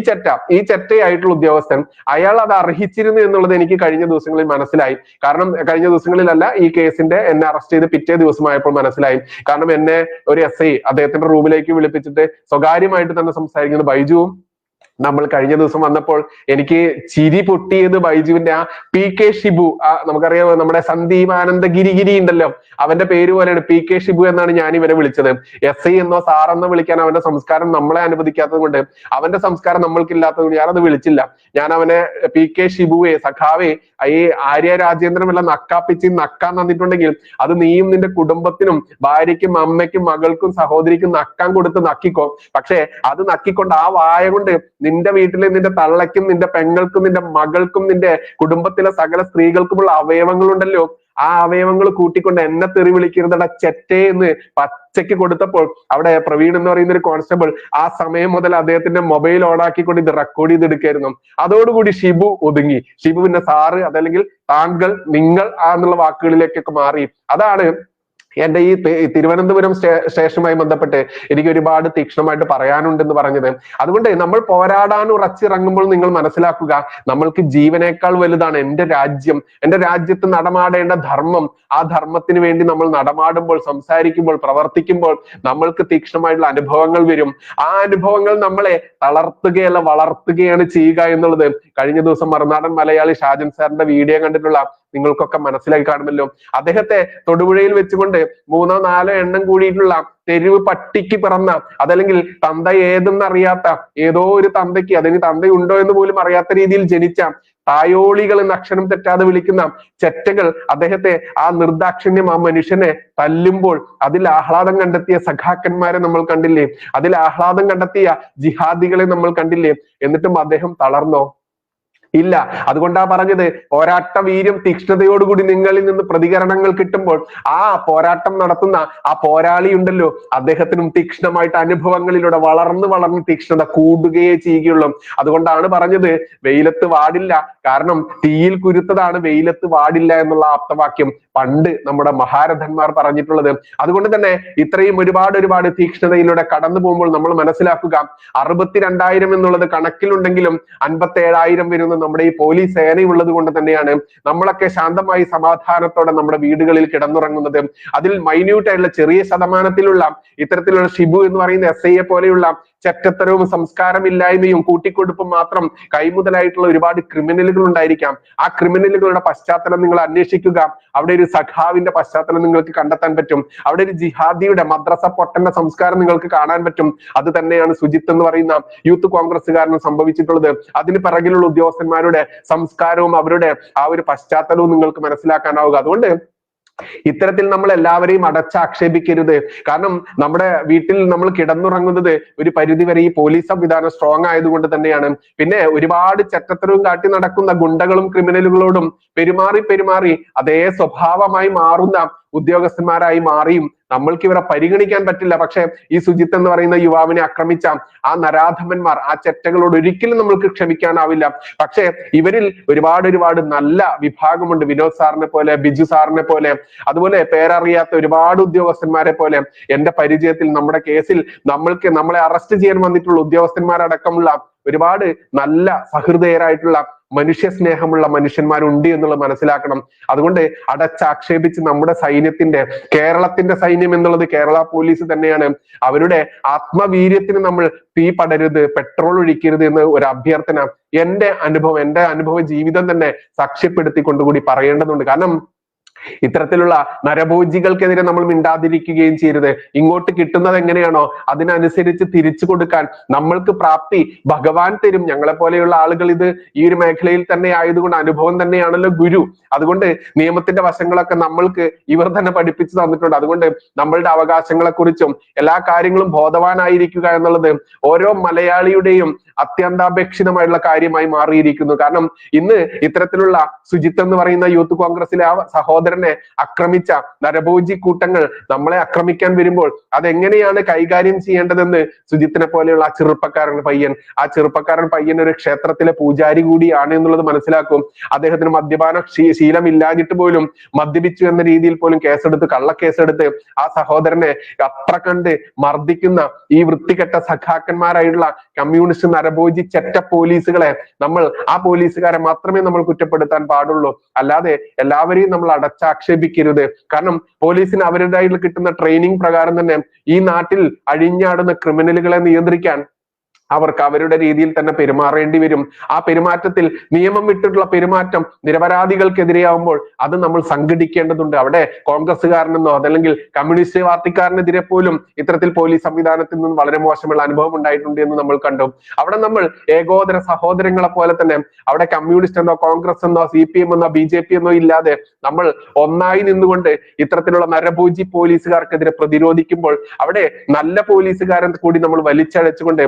ചെറ്റയായിട്ടുള്ള ഉദ്യോഗസ്ഥൻ അയാൾ അത് അർഹിച്ചിരുന്നു എന്നുള്ളത് എനിക്ക് കഴിഞ്ഞ ദിവസങ്ങളിൽ മനസ്സിലായി. കാരണം കഴിഞ്ഞ ദിവസങ്ങളിലല്ല, ഈ കേസിന്റെ എന്നെ അറസ്റ്റ് ചെയ്ത് പിറ്റേ ദിവസമായപ്പോൾ മനസ്സിലായി. കാരണം എന്നെ ഒരു SI അദ്ദേഹത്തിന്റെ റൂമിലേക്ക് വിളിപ്പിച്ചിട്ട് സ്വകാര്യമായിട്ട് തന്നെ സംസാരിക്കുന്നത് ബൈജുവും നമ്മൾ കഴിഞ്ഞ ദിവസം വന്നപ്പോൾ എനിക്ക് ചിരി പൊട്ടിയത് ബൈജുവിന്റെ ആ PK ഷിബു, നമുക്കറിയാം നമ്മുടെ സന്ദീപ് ആനന്ദ ഗിരിഗിരി ഉണ്ടല്ലോ, അവന്റെ പേര് പോലെയാണ് PK ഷിബു എന്നാണ് ഞാൻ ഇവരെ വിളിച്ചത്. SI എന്നോ സാറെന്നോ വിളിക്കാൻ അവന്റെ സംസ്കാരം നമ്മളെ അനുവദിക്കാത്തത് കൊണ്ട്, അവന്റെ സംസ്കാരം നമ്മൾക്കില്ലാത്തത് കൊണ്ട് ഞാനത് വിളിച്ചില്ല. ഞാൻ അവനെ PK ഷിബുവെ, സഖാവെ, ഈ ആര്യ രാജേന്ദ്രൻ എല്ലാം നക്കാപ്പിച്ച് നക്കാൻ തന്നിട്ടുണ്ടെങ്കിൽ അത് നീയും നിന്റെ കുടുംബത്തിനും ഭാര്യയ്ക്കും അമ്മയ്ക്കും മകൾക്കും സഹോദരിക്കും നക്കാൻ കൊടുത്ത് നക്കിക്കോ. പക്ഷെ അത് നക്കിക്കൊണ്ട് ആ വായ കൊണ്ട് നിന്റെ വീട്ടിലെ നിന്റെ തള്ളയ്ക്കും നിന്റെ പെങ്ങൾക്കും നിന്റെ മകൾക്കും നിന്റെ കുടുംബത്തിലെ സകല സ്ത്രീകൾക്കുമുള്ള അവയവങ്ങളുണ്ടല്ലോ, ആ അവയവങ്ങൾ കൂട്ടിക്കൊണ്ട് എന്നെ തെറി വിളിക്കുന്നതട ചെറ്റേ എന്ന് പച്ചയ്ക്ക് കൊടുത്തപ്പോൾ അവിടെ പ്രവീൺ എന്ന് പറയുന്ന ഒരു കോൺസ്റ്റബിൾ ആ സമയം മുതൽ അദ്ദേഹത്തിന്റെ മൊബൈൽ ഓണാക്കിക്കൊണ്ട് ഇത് റെക്കോർഡ് ചെയ്തെടുക്കായിരുന്നു. അതോടുകൂടി ഷിബു ഒതുങ്ങി. ഷിബു പിന്നെ സാറ്, അതല്ലെങ്കിൽ താങ്കൾ, നിങ്ങൾ എന്നുള്ള വാക്കുകളിലേക്കൊക്കെ മാറി. അതാണ് എന്റെ ഈ തിരുവനന്തപുരം സ്റ്റേഷനുമായി ബന്ധപ്പെട്ട് എനിക്ക് ഒരുപാട് തീക്ഷ്ണമായിട്ട് പറയാനുണ്ടെന്ന് പറഞ്ഞത്. അതുകൊണ്ട് നമ്മൾ പോരാടാൻ ഉറച്ചിറങ്ങുമ്പോൾ നിങ്ങൾ മനസ്സിലാക്കുക, നമ്മൾക്ക് ജീവനേക്കാൾ വലുതാണ് എന്റെ രാജ്യം. എന്റെ രാജ്യത്ത് നടമാടേണ്ട ധർമ്മം. ആ ധർമ്മത്തിന് വേണ്ടി നമ്മൾ നടമാടുമ്പോൾ, സംസാരിക്കുമ്പോൾ, പ്രവർത്തിക്കുമ്പോൾ നമ്മൾക്ക് തീക്ഷ്ണമായിട്ടുള്ള അനുഭവങ്ങൾ വരും. ആ അനുഭവങ്ങൾ നമ്മളെ തളർത്തുകയല്ല വളർത്തുകയാണ് ചെയ്യുക എന്നുള്ളത് കഴിഞ്ഞ ദിവസം മറുനാടൻ മലയാളി ഷാജൻ സാറിന്റെ വീഡിയോ കണ്ടിട്ടുള്ള നിങ്ങൾക്കൊക്കെ മനസ്സിലാക്കി കാണുമല്ലോ. അദ്ദേഹത്തെ തൊടുപുഴയിൽ വെച്ചുകൊണ്ട് 3-4 എണ്ണം കൂടിയിട്ടുള്ള തെരുവ് പട്ടിക്ക് പിറന്ന, അതല്ലെങ്കിൽ തന്ത ഏതെന്നറിയാത്ത ഏതോ ഒരു തന്തയ്ക്ക്, അതിന് തന്തയുണ്ടോ എന്ന് പോലും അറിയാത്ത രീതിയിൽ ജനിച്ച തായോളികൾ എന്ന അക്ഷരം തെറ്റാതെ വിളിക്കുന്ന ചെറ്റകൾ അദ്ദേഹത്തെ ആ നിർദാക്ഷിണ്യം ആ മനുഷ്യനെ തല്ലുമ്പോൾ അതിൽ ആഹ്ലാദം കണ്ടെത്തിയ സഖാക്കന്മാരെ നമ്മൾ കണ്ടില്ലേ? അതിൽ ആഹ്ലാദം കണ്ടെത്തിയ ജിഹാദികളെ നമ്മൾ കണ്ടില്ലേ? എന്നിട്ടും അദ്ദേഹം തളർന്നോ? ഇല്ല. അതുകൊണ്ടാ പറഞ്ഞത്, പോരാട്ട വീര്യം തീക്ഷ്ണതയോടുകൂടി നിങ്ങളിൽ നിന്ന് പ്രതികരണങ്ങൾ കിട്ടുമ്പോൾ ആ പോരാട്ടം നടത്തുന്ന ആ പോരാളി ഉണ്ടല്ലോ, അദ്ദേഹത്തിനും തീക്ഷ്ണമായിട്ട് അനുഭവങ്ങളിലൂടെ വളർന്ന് തീക്ഷ്ണത കൂടുകയേ ചെയ്യുകയുള്ളൂ. അതുകൊണ്ടാണ് പറഞ്ഞത് വെയിലത്ത് വാടില്ല, കാരണം തീയിൽ കുരുത്തതാണ് വെയിലത്ത് വാടില്ല എന്നുള്ള ആപ്തവാക്യം പണ്ട് നമ്മുടെ മഹാരഥന്മാർ പറഞ്ഞിട്ടുള്ളത്. അതുകൊണ്ട് തന്നെ ഇത്രയും ഒരുപാട് തീക്ഷ്ണതയിലൂടെ കടന്നു പോകുമ്പോൾ നമ്മൾ മനസ്സിലാക്കുക, 62,000 എന്നുള്ളത് കണക്കിലുണ്ടെങ്കിലും 57,000 വരുന്ന നമ്മുടെ ഈ പോലീസ് സേനയുള്ളത് കൊണ്ട് തന്നെയാണ് നമ്മളൊക്കെ ശാന്തമായി സമാധാനത്തോടെ നമ്മുടെ വീടുകളിൽ കിടന്നുറങ്ങുന്നത്. അതിൽ മൈന്യൂട്ട് ആയിട്ടുള്ള ചെറിയ ശതമാനത്തിലുള്ള ഇത്തരത്തിലുള്ള ഷിബു എന്ന് പറയുന്ന SI പോലെയുള്ള ചെറ്റത്തരവും സംസ്കാരമില്ലായ്മയും കൂട്ടിക്കൊടുപ്പും മാത്രം കൈമുതലായിട്ടുള്ള ഒരുപാട് ക്രിമിനലുകൾ ഉണ്ടായിരിക്കാം. ആ ക്രിമിനലുകളുടെ പശ്ചാത്തലം നിങ്ങൾ അന്വേഷിക്കുക. അവിടെ ഒരു സഖാവിന്റെ പശ്ചാത്തലം നിങ്ങൾക്ക് കണ്ടെത്താൻ പറ്റും. അവിടെ ഒരു ജിഹാദിയുടെ മദ്രസ പൊട്ടന്റെ സംസ്കാരം നിങ്ങൾക്ക് കാണാൻ പറ്റും. അത് തന്നെയാണ് സുജിത്ത് എന്ന് പറയുന്ന യൂത്ത് കോൺഗ്രസ്സുകാരന് സംഭവിച്ചിട്ടുള്ളത്. അതിന് പിറകിലുള്ള ഉദ്യോഗസ്ഥന്മാരുടെ സംസ്കാരവും അവരുടെ ആ ഒരു പശ്ചാത്തലവും നിങ്ങൾക്ക് മനസ്സിലാക്കാനാവുക. അതുകൊണ്ട് ഇത്തരത്തിൽ നമ്മൾ എല്ലാവരെയും അടച്ചാക്ഷേപിക്കരുത്. കാരണം നമ്മുടെ വീട്ടിൽ നമ്മൾ കിടന്നുറങ്ങുന്നത് ഒരു പരിധിവരെ ഈ പോലീസ് സംവിധാനം സ്ട്രോങ് ആയതുകൊണ്ട് തന്നെയാണ്. പിന്നെ ഒരുപാട് ചെറ്റത്തരവും കാട്ടി നടക്കുന്ന ഗുണ്ടകളും ക്രിമിനലുകളോടും പെരുമാറി അതേ സ്വഭാവമായി മാറുന്ന ഉദ്യോഗസ്ഥന്മാരായി മാറിയും നമ്മൾക്ക് ഇവരെ പരിഗണിക്കാൻ പറ്റില്ല. പക്ഷെ ഈ സുജിത്ത് എന്ന് പറയുന്ന യുവാവിനെ ആക്രമിച്ച ആ നരാധമന്മാർ, ആ ചെറ്റകളോട് ഒരിക്കലും നമ്മൾക്ക് ക്ഷമിക്കാനാവില്ല. പക്ഷെ ഇവരിൽ ഒരുപാട് നല്ല വിഭാഗമുണ്ട്. വിനോദ് സാറിനെ പോലെ, ബിജു സാറിനെ പോലെ, അതുപോലെ പേരറിയാത്ത ഒരുപാട് ഉദ്യോഗസ്ഥന്മാരെ പോലെ എന്റെ പരിചയത്തിൽ നമ്മുടെ കേസിൽ നമ്മളെ അറസ്റ്റ് ചെയ്യാൻ വന്നിട്ടുള്ള ഉദ്യോഗസ്ഥന്മാരടക്കമുള്ള ഒരുപാട് നല്ല സഹൃദയരായിട്ടുള്ള മനുഷ്യ സ്നേഹമുള്ള മനുഷ്യന്മാരുണ്ട് എന്നുള്ളത് മനസ്സിലാക്കണം. അതുകൊണ്ട് അടച്ചാക്ഷേപിച്ച് നമ്മുടെ സൈന്യത്തിന്റെ, കേരളത്തിന്റെ സൈന്യം എന്നുള്ളത് കേരള പോലീസ് തന്നെയാണ്. അവരുടെ ആത്മവീര്യത്തിന് നമ്മൾ തീ പടരുത്, പെട്രോൾ ഒഴിക്കരുത് എന്ന് ഒരു അഭ്യർത്ഥന എന്റെ അനുഭവ ജീവിതം തന്നെ സാക്ഷ്യപ്പെടുത്തിക്കൊണ്ടുകൂടി പറയേണ്ടതുണ്ട്. കാരണം ഇത്തരത്തിലുള്ള നരഭോജികൾക്കെതിരെ നമ്മൾ മിണ്ടാതിരിക്കുകയും ചെയ്യരുത്. ഇങ്ങോട്ട് കിട്ടുന്നത് എങ്ങനെയാണോ അതിനനുസരിച്ച് തിരിച്ചു കൊടുക്കാൻ നമ്മൾക്ക് പ്രാപ്തി ഭഗവാൻ തരും. ഞങ്ങളെ പോലെയുള്ള ആളുകൾ ഇത് ഈ ഒരു മേഖലയിൽ തന്നെ ആയതുകൊണ്ട് അനുഭവം തന്നെയാണല്ലോ ഗുരു. അതുകൊണ്ട് നിയമത്തിന്റെ വശങ്ങളൊക്കെ നമ്മൾക്ക് ഇവർ തന്നെ പഠിപ്പിച്ചു തന്നിട്ടുണ്ട്. അതുകൊണ്ട് നമ്മളുടെ അവകാശങ്ങളെ കുറിച്ചും എല്ലാ കാര്യങ്ങളും ബോധവാനായിരിക്കുക എന്നുള്ളത് ഓരോ മലയാളിയുടെയും അത്യന്താപേക്ഷിതമായിട്ടുള്ള കാര്യമായി മാറിയിരിക്കുന്നു. കാരണം ഇന്ന് ഇത്തരത്തിലുള്ള സുജിത്ത് എന്ന് പറയുന്ന യൂത്ത് കോൺഗ്രസിലെ ആ സഹോദരനെ ആക്രമിച്ച നരഭോജി കൂട്ടങ്ങൾ നമ്മളെ ആക്രമിക്കാൻ വരുമ്പോൾ അതെങ്ങനെയാണ് കൈകാര്യം ചെയ്യേണ്ടതെന്ന് സുജിത്തിനെ പോലെയുള്ള ആ ചെറുപ്പക്കാരൻ പയ്യൻ ഒരു ക്ഷേത്രത്തിലെ പൂജാരി കൂടിയാണ് എന്നുള്ളത് മനസ്സിലാക്കും. അദ്ദേഹത്തിന് മദ്യപാന ശീലമില്ലാഞ്ഞിട്ട് പോലും മദ്യപിച്ചു എന്ന രീതിയിൽ പോലും കള്ളക്കേസെടുത്ത് ആ സഹോദരനെ അത്ര കണ്ട് മർദ്ദിക്കുന്ന ഈ വൃത്തികെട്ട സഖാക്കന്മാരായിട്ടുള്ള കമ്മ്യൂണിസ്റ്റ് നരഭോജി ചെറ്റ പോലീസുകളെ ആ പോലീസുകാരെ മാത്രമേ നമ്മൾ കുറ്റപ്പെടുത്താൻ പാടുള്ളൂ. അല്ലാതെ എല്ലാവരെയും നമ്മൾ അടച്ചാക്ഷേപിക്കരുത്. കാരണം പോലീസിന് അവരുടേതായിട്ട് കിട്ടുന്ന ട്രെയിനിങ് പ്രകാരം തന്നെ ഈ നാട്ടിൽ അഴിഞ്ഞാടുന്ന ക്രിമിനലുകളെ നിയന്ത്രിക്കാൻ അവർക്ക് അവരുടെ രീതിയിൽ തന്നെ പെരുമാറേണ്ടി വരും. ആ പെരുമാറ്റത്തിൽ നിയമം വിട്ടിട്ടുള്ള പെരുമാറ്റം നിരപരാധികൾക്കെതിരെയാവുമ്പോൾ അത് നമ്മൾ സംഘടിക്കേണ്ടതുണ്ട്. അവിടെ കോൺഗ്രസ്സുകാരനെന്നോ അതല്ലെങ്കിൽ കമ്മ്യൂണിസ്റ്റ് പാർട്ടിക്കാരനെതിരെ പോലും ഇത്തരത്തിൽ പോലീസ് സംവിധാനത്തിൽ നിന്നും വളരെ മോശമുള്ള അനുഭവം ഉണ്ടായിട്ടുണ്ട് എന്ന് നമ്മൾ കണ്ടു. അവിടെ നമ്മൾ ഏകോദര സഹോദരങ്ങളെ പോലെ തന്നെ അവിടെ കമ്മ്യൂണിസ്റ്റ് എന്നോ കോൺഗ്രസ് എന്നോ CPM എന്നോ BJP എന്നോ ഇല്ലാതെ നമ്മൾ ഒന്നായി നിന്നുകൊണ്ട് ഇത്തരത്തിലുള്ള നരഭോജി പോലീസുകാർക്കെതിരെ പ്രതിരോധിക്കുമ്പോൾ അവിടെ നല്ല പോലീസുകാരൻ കൂടി നമ്മൾ വലിച്ചഴച്ചുകൊണ്ട്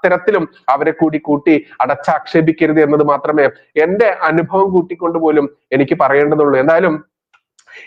തരത്തിലും അവരെ കൂട്ടി അടച്ചാക്ഷേപിക്കരുത് എന്നത് മാത്രമേ എന്റെ അനുഭവം കൂട്ടിക്കൊണ്ട് പോലും എനിക്ക് പറയേണ്ടതുള്ളൂ. എന്തായാലും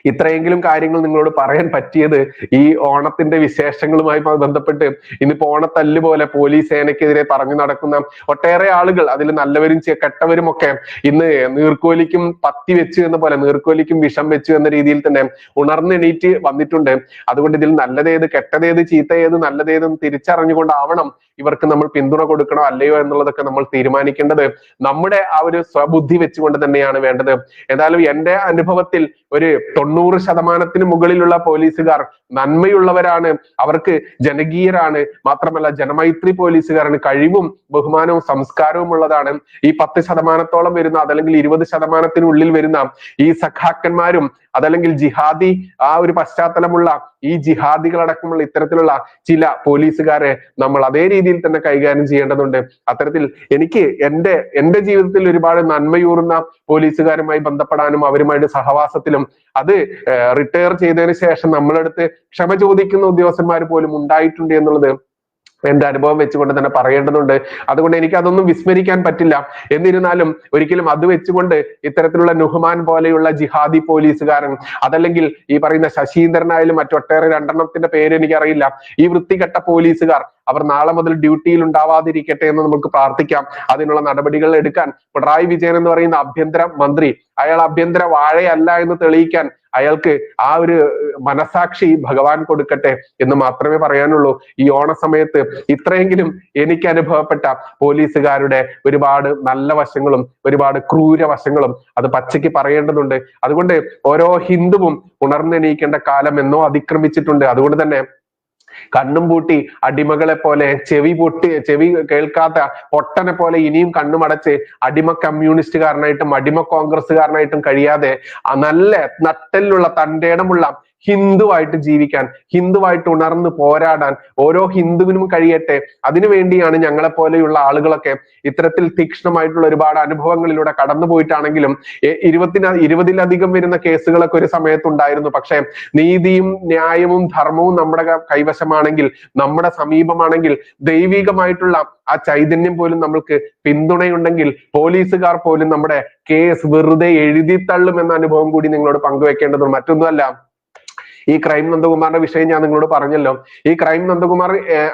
ഇത്രയെങ്കിലും കാര്യങ്ങൾ നിങ്ങളോട് പറയാൻ പറ്റിയത് ഈ ഓണത്തിന്റെ വിശേഷങ്ങളുമായി ബന്ധപ്പെട്ട് ഇന്നിപ്പോ ഓണത്തല്ല് പോലെ പോലീസ് സേനയ്ക്കെതിരെ പറഞ്ഞു നടക്കുന്ന ഒട്ടേറെ ആളുകൾ, അതിൽ നല്ലവരും കെട്ടവരും ഒക്കെ ഇന്ന് നീർക്കോലിക്കും പത്തി വെച്ചു എന്ന പോലെ, നീർക്കോലിക്കും വിഷം വെച്ചു എന്ന രീതിയിൽ തന്നെ ഉണർന്നെണീറ്റ് വന്നിട്ടുണ്ട്. അതുകൊണ്ട് ഇതിൽ നല്ലതേത്, കെട്ടതേത്, ചീത്തയേത്, നല്ലതേതെന്ന് തിരിച്ചറിഞ്ഞുകൊണ്ടാവണം ഇവർക്ക് നമ്മൾ പിന്തുണ കൊടുക്കണോ അല്ലയോ എന്നുള്ളതൊക്കെ നമ്മൾ തീരുമാനിക്കേണ്ടത് നമ്മുടെ ആ ഒരു സ്വബുദ്ധി വെച്ചുകൊണ്ട് തന്നെയാണ് വേണ്ടത്. എന്തായാലും എന്റെ അനുഭവത്തിൽ ഒരു 90% മുകളിലുള്ള പോലീസുകാർ നന്മയുള്ളവരാണ്, അവർക്ക് ജനകീയരാണ്, മാത്രമല്ല ജനമൈത്രി പോലീസുകാരാണ്, കഴിവും ബഹുമാനവും സംസ്കാരവും ഉള്ളതാണ്. ഈ 10% വരുന്ന അതല്ലെങ്കിൽ 20% വരുന്ന ഈ സഖാക്കന്മാരും അതല്ലെങ്കിൽ ജിഹാദി ആ ഒരു പശ്ചാത്തലമുള്ള ഈ ജിഹാദികളടക്കമുള്ള ഇത്തരത്തിലുള്ള ചില പോലീസുകാരെ നമ്മൾ അതേ രീതിയിൽ രീതിയിൽ തന്നെ കൈകാര്യം ചെയ്യേണ്ടതുണ്ട്. അത്തരത്തിൽ എനിക്ക് എന്റെ ജീവിതത്തിൽ ഒരുപാട് നന്മയൂറുന്ന പോലീസുകാരുമായി ബന്ധപ്പെടാനും അവരുമായിട്ട് സഹവാസത്തിലും അത് റിട്ടയർ ചെയ്തതിനു ശേഷം നമ്മളടുത്ത് ക്ഷമ ചോദിക്കുന്ന ഉദ്യോഗസ്ഥന്മാർ പോലും ഉണ്ടായിട്ടുണ്ട് എന്നുള്ളത് എന്റെ അനുഭവം വെച്ചുകൊണ്ട് തന്നെ പറയേണ്ടതുണ്ട്. അതുകൊണ്ട് എനിക്ക് അതൊന്നും വിസ്മരിക്കാൻ പറ്റില്ല. എന്നിരുന്നാലും ഒരിക്കലും അത് വെച്ചുകൊണ്ട് ഇത്തരത്തിലുള്ള നുഹ്മാൻ പോലെയുള്ള ജിഹാദി പോലീസുകാരൻ, അതല്ലെങ്കിൽ ഈ പറയുന്ന ശശീന്ദ്രനായാലും മറ്റൊട്ടേറെ രണ്ടെണ്ണത്തിന്റെ പേര് എനിക്കറിയില്ല, ഈ വൃത്തികെട്ട പോലീസുകാർ അവർ നാളെ മുതൽ ഡ്യൂട്ടിയിൽ ഉണ്ടാവാതിരിക്കട്ടെ എന്ന് നമുക്ക് പ്രാർത്ഥിക്കാം. അതിനുള്ള നടപടികൾ എടുക്കാൻ പിണറായി വിജയൻ എന്ന് പറയുന്ന ആഭ്യന്തര മന്ത്രി, അയാൾ ആഭ്യന്തര വാഴയല്ല എന്ന് തെളിയിക്കാൻ അയാൾക്ക് ആ ഒരു മനസാക്ഷി ഭഗവാൻ കൊടുക്കട്ടെ എന്ന് മാത്രമേ പറയാനുള്ളൂ. ഈ ഓണ സമയത്ത് ഇത്രയെങ്കിലും എനിക്ക് അനുഭവപ്പെട്ട പോലീസുകാരുടെ ഒരുപാട് നല്ല വശങ്ങളും ഒരുപാട് ക്രൂര വശങ്ങളും അത് പച്ചയ്ക്ക് പറയേണ്ടതുണ്ട്. അതുകൊണ്ട് ഓരോ ഹിന്ദുവും ഉണർന്നെണീക്കേണ്ട കാലം എന്നോ അതിക്രമിച്ചിട്ടുണ്ട്. അതുകൊണ്ട് തന്നെ കണ്ണും പൂട്ടി അടിമകളെ പോലെ ചെവി കേൾക്കാത്ത പൊട്ടനെ പോലെ ഇനിയും കണ്ണുമടച്ച് അടിമ കമ്മ്യൂണിസ്റ്റുകാരനായിട്ടും അടിമ കോൺഗ്രസ്സുകാരനായിട്ടും കഴിയാതെ നല്ല നട്ടെല്ലുള്ള തന്റേടമുള്ള ഹിന്ദുവായിട്ട് ജീവിക്കാൻ, ഹിന്ദുവായിട്ട് ഉണർന്ന് പോരാടാൻ ഓരോ ഹിന്ദുവിനും കഴിയട്ടെ. അതിനുവേണ്ടിയാണ് ഞങ്ങളെ പോലെയുള്ള ആളുകളൊക്കെ ഇത്തരത്തിൽ തീക്ഷ്ണമായിട്ടുള്ള ഒരുപാട് അനുഭവങ്ങളിലൂടെ കടന്നുപോയിട്ടാണെങ്കിലും 20-ലധികം വരുന്ന കേസുകളൊക്കെ ഒരു സമയത്തുണ്ടായിരുന്നു. പക്ഷെ നീതിയും ന്യായവും ധർമ്മവും നമ്മുടെ കൈവശമാണെങ്കിൽ, നമ്മുടെ സമീപമാണെങ്കിൽ, ദൈവികമായിട്ടുള്ള ആ ചൈതന്യം പോലും നമ്മൾക്ക് പിന്തുണയുണ്ടെങ്കിൽ പോലീസുകാർ പോലും നമ്മുടെ കേസ് വെറുതെ എഴുതി തള്ളും എന്ന അനുഭവം കൂടി നിങ്ങളോട് പങ്കുവെക്കേണ്ടതുണ്ട്. മറ്റൊന്നുമല്ല, ഈ ക്രൈം നന്ദകുമാറിന്റെ വിഷയം ഞാൻ നിങ്ങളോട് പറഞ്ഞല്ലോ. ഈ ക്രൈം നന്ദകുമാർ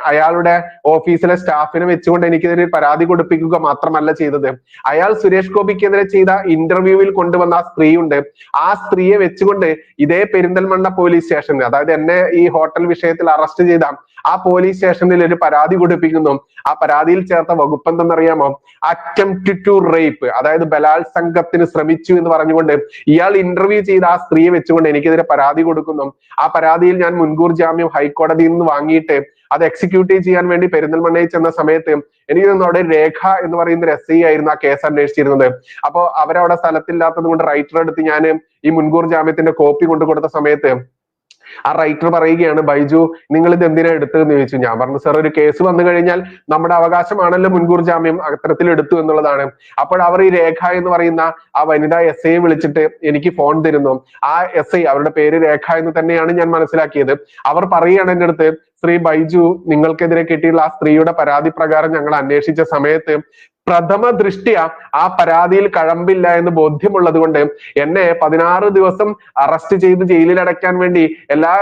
അയാളുടെ ഓഫീസിലെ സ്റ്റാഫിനെ വെച്ചുകൊണ്ട് എനിക്കെതിരെ പരാതി കൊടുപ്പിക്കുക മാത്രമല്ല ചെയ്തത്, അയാൾ സുരേഷ് ഗോപിക്കെതിരെ ചെയ്ത ഇന്റർവ്യൂവിൽ കൊണ്ടുവന്ന ആ സ്ത്രീയുണ്ട്, ആ സ്ത്രീയെ വെച്ചുകൊണ്ട് ഇതേ പെരിന്തൽമണ്ണ പോലീസ് സ്റ്റേഷനിൽ, അതായത് എന്നെ ഈ ഹോട്ടൽ വിഷയത്തിൽ അറസ്റ്റ് ചെയ്ത ആ പോലീസ് സ്റ്റേഷനിൽ ഒരു പരാതി കൊടുപ്പിക്കുന്നു. ആ പരാതിയിൽ ചേർത്ത വകുപ്പ് എന്തെന്നറിയാമോ? അറ്റംപ്റ്റ് ടു റേപ്പ്, അതായത് ബലാത്സംഗത്തിന് ശ്രമിച്ചു എന്ന് പറഞ്ഞുകൊണ്ട് ഇയാൾ ഇന്റർവ്യൂ ചെയ്ത ആ സ്ത്രീയെ വെച്ചുകൊണ്ട് എനിക്കെതിരെ പരാതി കൊടുക്കുന്നു. ആ പരാതിയിൽ ഞാൻ മുൻകൂർ ജാമ്യം ഹൈക്കോടതിയിൽ നിന്ന് വാങ്ങിയിട്ട് അത് എക്സിക്യൂട്ടീവ് ചെയ്യാൻ വേണ്ടി പെരിന്തൽമണ്ണയിൽ ചെന്ന സമയത്ത് എനിക്ക് തോന്നുന്നു അവിടെ രേഖ എന്ന് പറയുന്ന ഒരു SI ആയിരുന്നു ആ കേസ് അന്വേഷിച്ചിരുന്നത്. അപ്പൊ അവരവിടെ സ്ഥലത്തില്ലാത്തത് കൊണ്ട് റൈറ്റർ എടുത്ത് ഞാൻ ഈ മുൻകൂർ ജാമ്യത്തിന്റെ കോപ്പി കൊണ്ടു കൊടുത്ത സമയത്ത് ആ റൈറ്റർ പറയുകയാണ്, ബൈജു നിങ്ങൾ ഇത് എന്തിനാ എടുത്തതെന്ന് ചോദിച്ചു. ഞാൻ പറഞ്ഞു, സാർ ഒരു കേസ് വന്നു കഴിഞ്ഞാൽ നമ്മുടെ അവകാശമാണല്ലോ മുൻകൂർ ജാമ്യം, അത്തരത്തിൽ എടുത്തു എന്നുള്ളതാണ്. അപ്പോൾ അവർ ഈ രേഖ എന്ന് പറയുന്ന ആ വനിതാ SI വിളിച്ചിട്ട് എനിക്ക് ഫോൺ തരുന്നു. ആ SI, അവരുടെ പേര് രേഖ എന്ന് തന്നെയാണ് ഞാൻ മനസ്സിലാക്കിയത്. അവർ പറയുകയാണ് എൻ്റെ അടുത്ത്, ശ്രീ ബൈജു നിങ്ങൾക്കെതിരെ കിട്ടിയുള്ള ആ സ്ത്രീയുടെ പരാതി പ്രകാരം ഞങ്ങൾ അന്വേഷിച്ച സമയത്ത് പ്രഥമ ദൃഷ്ട്യ ആ പരാതിയിൽ കഴമ്പില്ല എന്ന് ബോധ്യമുള്ളത് കൊണ്ട് എന്നെ 16 ദിവസം അറസ്റ്റ് ചെയ്ത് ജയിലിൽ അടയ്ക്കാൻ വേണ്ടി എല്ലാ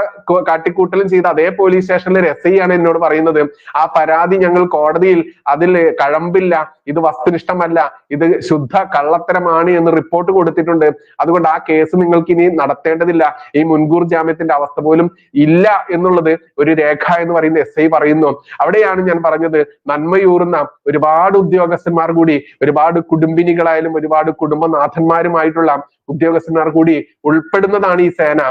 കാട്ടിക്കൂട്ടലും ചെയ്ത അതേ പോലീസ് സ്റ്റേഷനിലെ ഒരു SI ആണ് എന്നോട് പറയുന്നത്, ആ പരാതി ഞങ്ങൾ കോടതിയിൽ അതിൽ കഴമ്പില്ല, ഇത് വസ്തുനിഷ്ഠമല്ല, ഇത് ശുദ്ധ കള്ളത്തരമാണ് എന്ന് റിപ്പോർട്ട് കൊടുത്തിട്ടുണ്ട്. അതുകൊണ്ട് ആ കേസ് നിങ്ങൾക്ക് ഇനി നടത്തേണ്ടതില്ല, ഈ മുൻകൂർ ജാമ്യത്തിന്റെ അവസ്ഥ പോലും ഇല്ല എന്നുള്ളത് ഒരു രേഖ എന്ന് പറയുന്ന SI പറയുന്നു. അവിടെയാണ് ഞാൻ പറഞ്ഞത്, നന്മയൂറുന്ന ഒരുപാട് ഉദ്യോഗസ്ഥന്മാർ കൂടി, ഒരുപാട് കുടുംബിനികളായാലും ഒരുപാട് കുടുംബനാഥന്മാരുമായിട്ടുള്ള ഉദ്യോഗസ്ഥന്മാർ കൂടി ഉൾപ്പെടുന്നതാണ് ഈ സേന.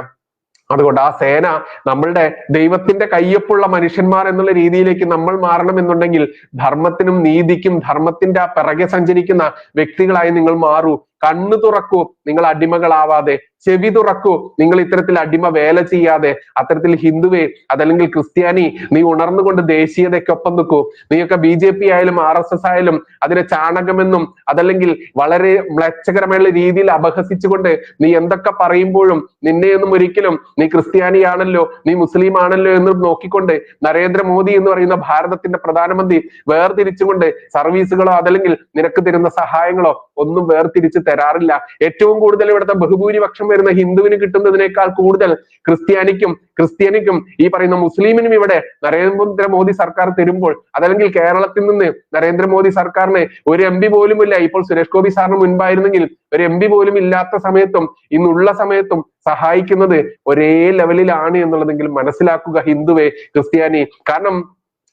അതുകൊണ്ട് ആ സേന നമ്മളുടെ ദൈവത്തിന്റെ കയ്യൊപ്പുള്ള മനുഷ്യന്മാർ എന്നുള്ള രീതിയിലേക്ക് നമ്മൾ മാറണമെന്നുണ്ടെങ്കിൽ ധർമ്മത്തിനും നീതിക്കും ധർമ്മത്തിന്റെ ആ പിറകെ സഞ്ചരിക്കുന്ന വ്യക്തികളായി നിങ്ങൾ മാറൂ. കണ്ണു തുറക്കൂ, നിങ്ങൾ അടിമകളാവാതെ. ചെവി തുറക്കൂ, നിങ്ങൾ ഇത്തരത്തിൽ അടിമ വേല ചെയ്യാതെ. അത്തരത്തിൽ ഹിന്ദുവേ അതല്ലെങ്കിൽ ക്രിസ്ത്യാനി, നീ ഉണർന്നുകൊണ്ട് ദേശീയതയ്ക്കൊപ്പം നിൽക്കൂ. നീയൊക്കെ BJP ആയാലും RSS ആയാലും അതിനെ ചാണകമെന്നും അതല്ലെങ്കിൽ വളരെ മ്ലേച്ഛകരമായ രീതിയിൽ അപഹസിച്ചുകൊണ്ട് നീ എന്തൊക്കെ പറയുമ്പോഴും നിന്നെയൊന്നും ഒരിക്കലും നീ ക്രിസ്ത്യാനിയാണല്ലോ നീ മുസ്ലിം ആണല്ലോ എന്ന് നോക്കിക്കൊണ്ട് നരേന്ദ്രമോദി എന്ന് പറയുന്ന ഭാരതത്തിന്റെ പ്രധാനമന്ത്രി വേർതിരിച്ചുകൊണ്ട് സർവീസുകളോ അതല്ലെങ്കിൽ നിനക്ക് തരുന്ന സഹായങ്ങളോ ഒന്നും വേർതിരിച്ച് തരാറില്ല. ഏറ്റവും കൂടുതൽ ഇവിടുത്തെ ബഹുഭൂരിപക്ഷം വരുന്ന ഹിന്ദുവിന് കിട്ടുന്നതിനേക്കാൾ കൂടുതൽ ക്രിസ്ത്യാനിക്കും ഈ പറയുന്ന മുസ്ലിമിനും ഇവിടെ നരേന്ദ്രമോദി സർക്കാർ തരുമ്പോൾ, അതല്ലെങ്കിൽ കേരളത്തിൽ നിന്ന് നരേന്ദ്രമോദി സർക്കാരിന് ഒരു MP പോലുമില്ല. ഇപ്പോൾ സുരേഷ് ഗോപി സാറിന് മുൻപായിരുന്നെങ്കിൽ ഒരു MP പോലും ഇല്ലാത്ത സമയത്തും ഇന്നുള്ള സമയത്തും സഹായിക്കുന്നത് ഒരേ ലെവലിലാണ് എന്നുള്ളതെങ്കിലും മനസ്സിലാക്കുക ഹിന്ദുവേ ക്രിസ്ത്യാനി. കാരണം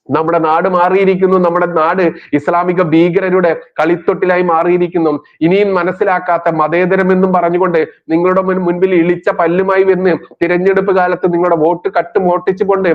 നമ്മുടെ നാട് മാറിയിരിക്കുന്നു, നമ്മുടെ നാട് ഇസ്ലാമിക ഭീകരരുടെ കളിത്തൊട്ടിലായി മാറിയിരിക്കുന്നു. ഇനിയും മനസ്സിലാക്കാത്ത മതേതരമെന്നും പറഞ്ഞുകൊണ്ട് നിങ്ങളുടെ മുൻപിൽ ഇളിച്ച പല്ലുമായി വന്ന് തിരഞ്ഞെടുപ്പ് കാലത്ത് നിങ്ങളുടെ വോട്ട് മോട്ടിച്ചുകൊണ്ട്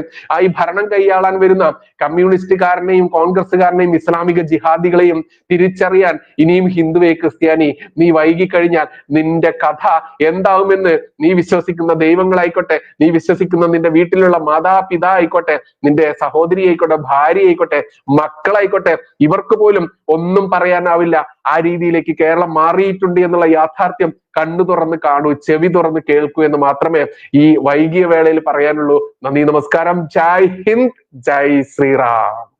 ഈ ഭരണം കൈയാളാൻ വരുന്ന കമ്മ്യൂണിസ്റ്റുകാരനെയും കോൺഗ്രസ്സുകാരനെയും ഇസ്ലാമിക ജിഹാദികളെയും തിരിച്ചറിയാൻ ഇനിയും ഹിന്ദുവേ ക്രിസ്ത്യാനി നീ വൈകിക്കഴിഞ്ഞാൽ നിന്റെ കഥ എന്താവുമെന്ന് നീ വിശ്വസിക്കുന്ന ദൈവങ്ങളായിക്കോട്ടെ, നീ വിശ്വസിക്കുന്ന നിന്റെ വീട്ടിലുള്ള മാതാപിതാ ആയിക്കോട്ടെ, നിന്റെ സഹോദരി ആയിക്കോട്ടെ, ഭാര്യ ആയിക്കോട്ടെ, മക്കളായിക്കോട്ടെ, ഇവർക്ക് പോലും ഒന്നും പറയാനാവില്ല. ആ രീതിയിലേക്ക് കേരളം മാറിയിട്ടുണ്ട് എന്നുള്ള യാഥാർത്ഥ്യം കണ്ണു തുറന്ന് കാണൂ, ചെവി തുറന്ന് കേൾക്കൂ എന്ന് മാത്രമേ ഈ വൈകിയ വേളയിൽ പറയാനുള്ളൂ. നന്ദി, നമസ്കാരം. ജയ് ഹിന്ദ്, ജയ് ശ്രീറാം.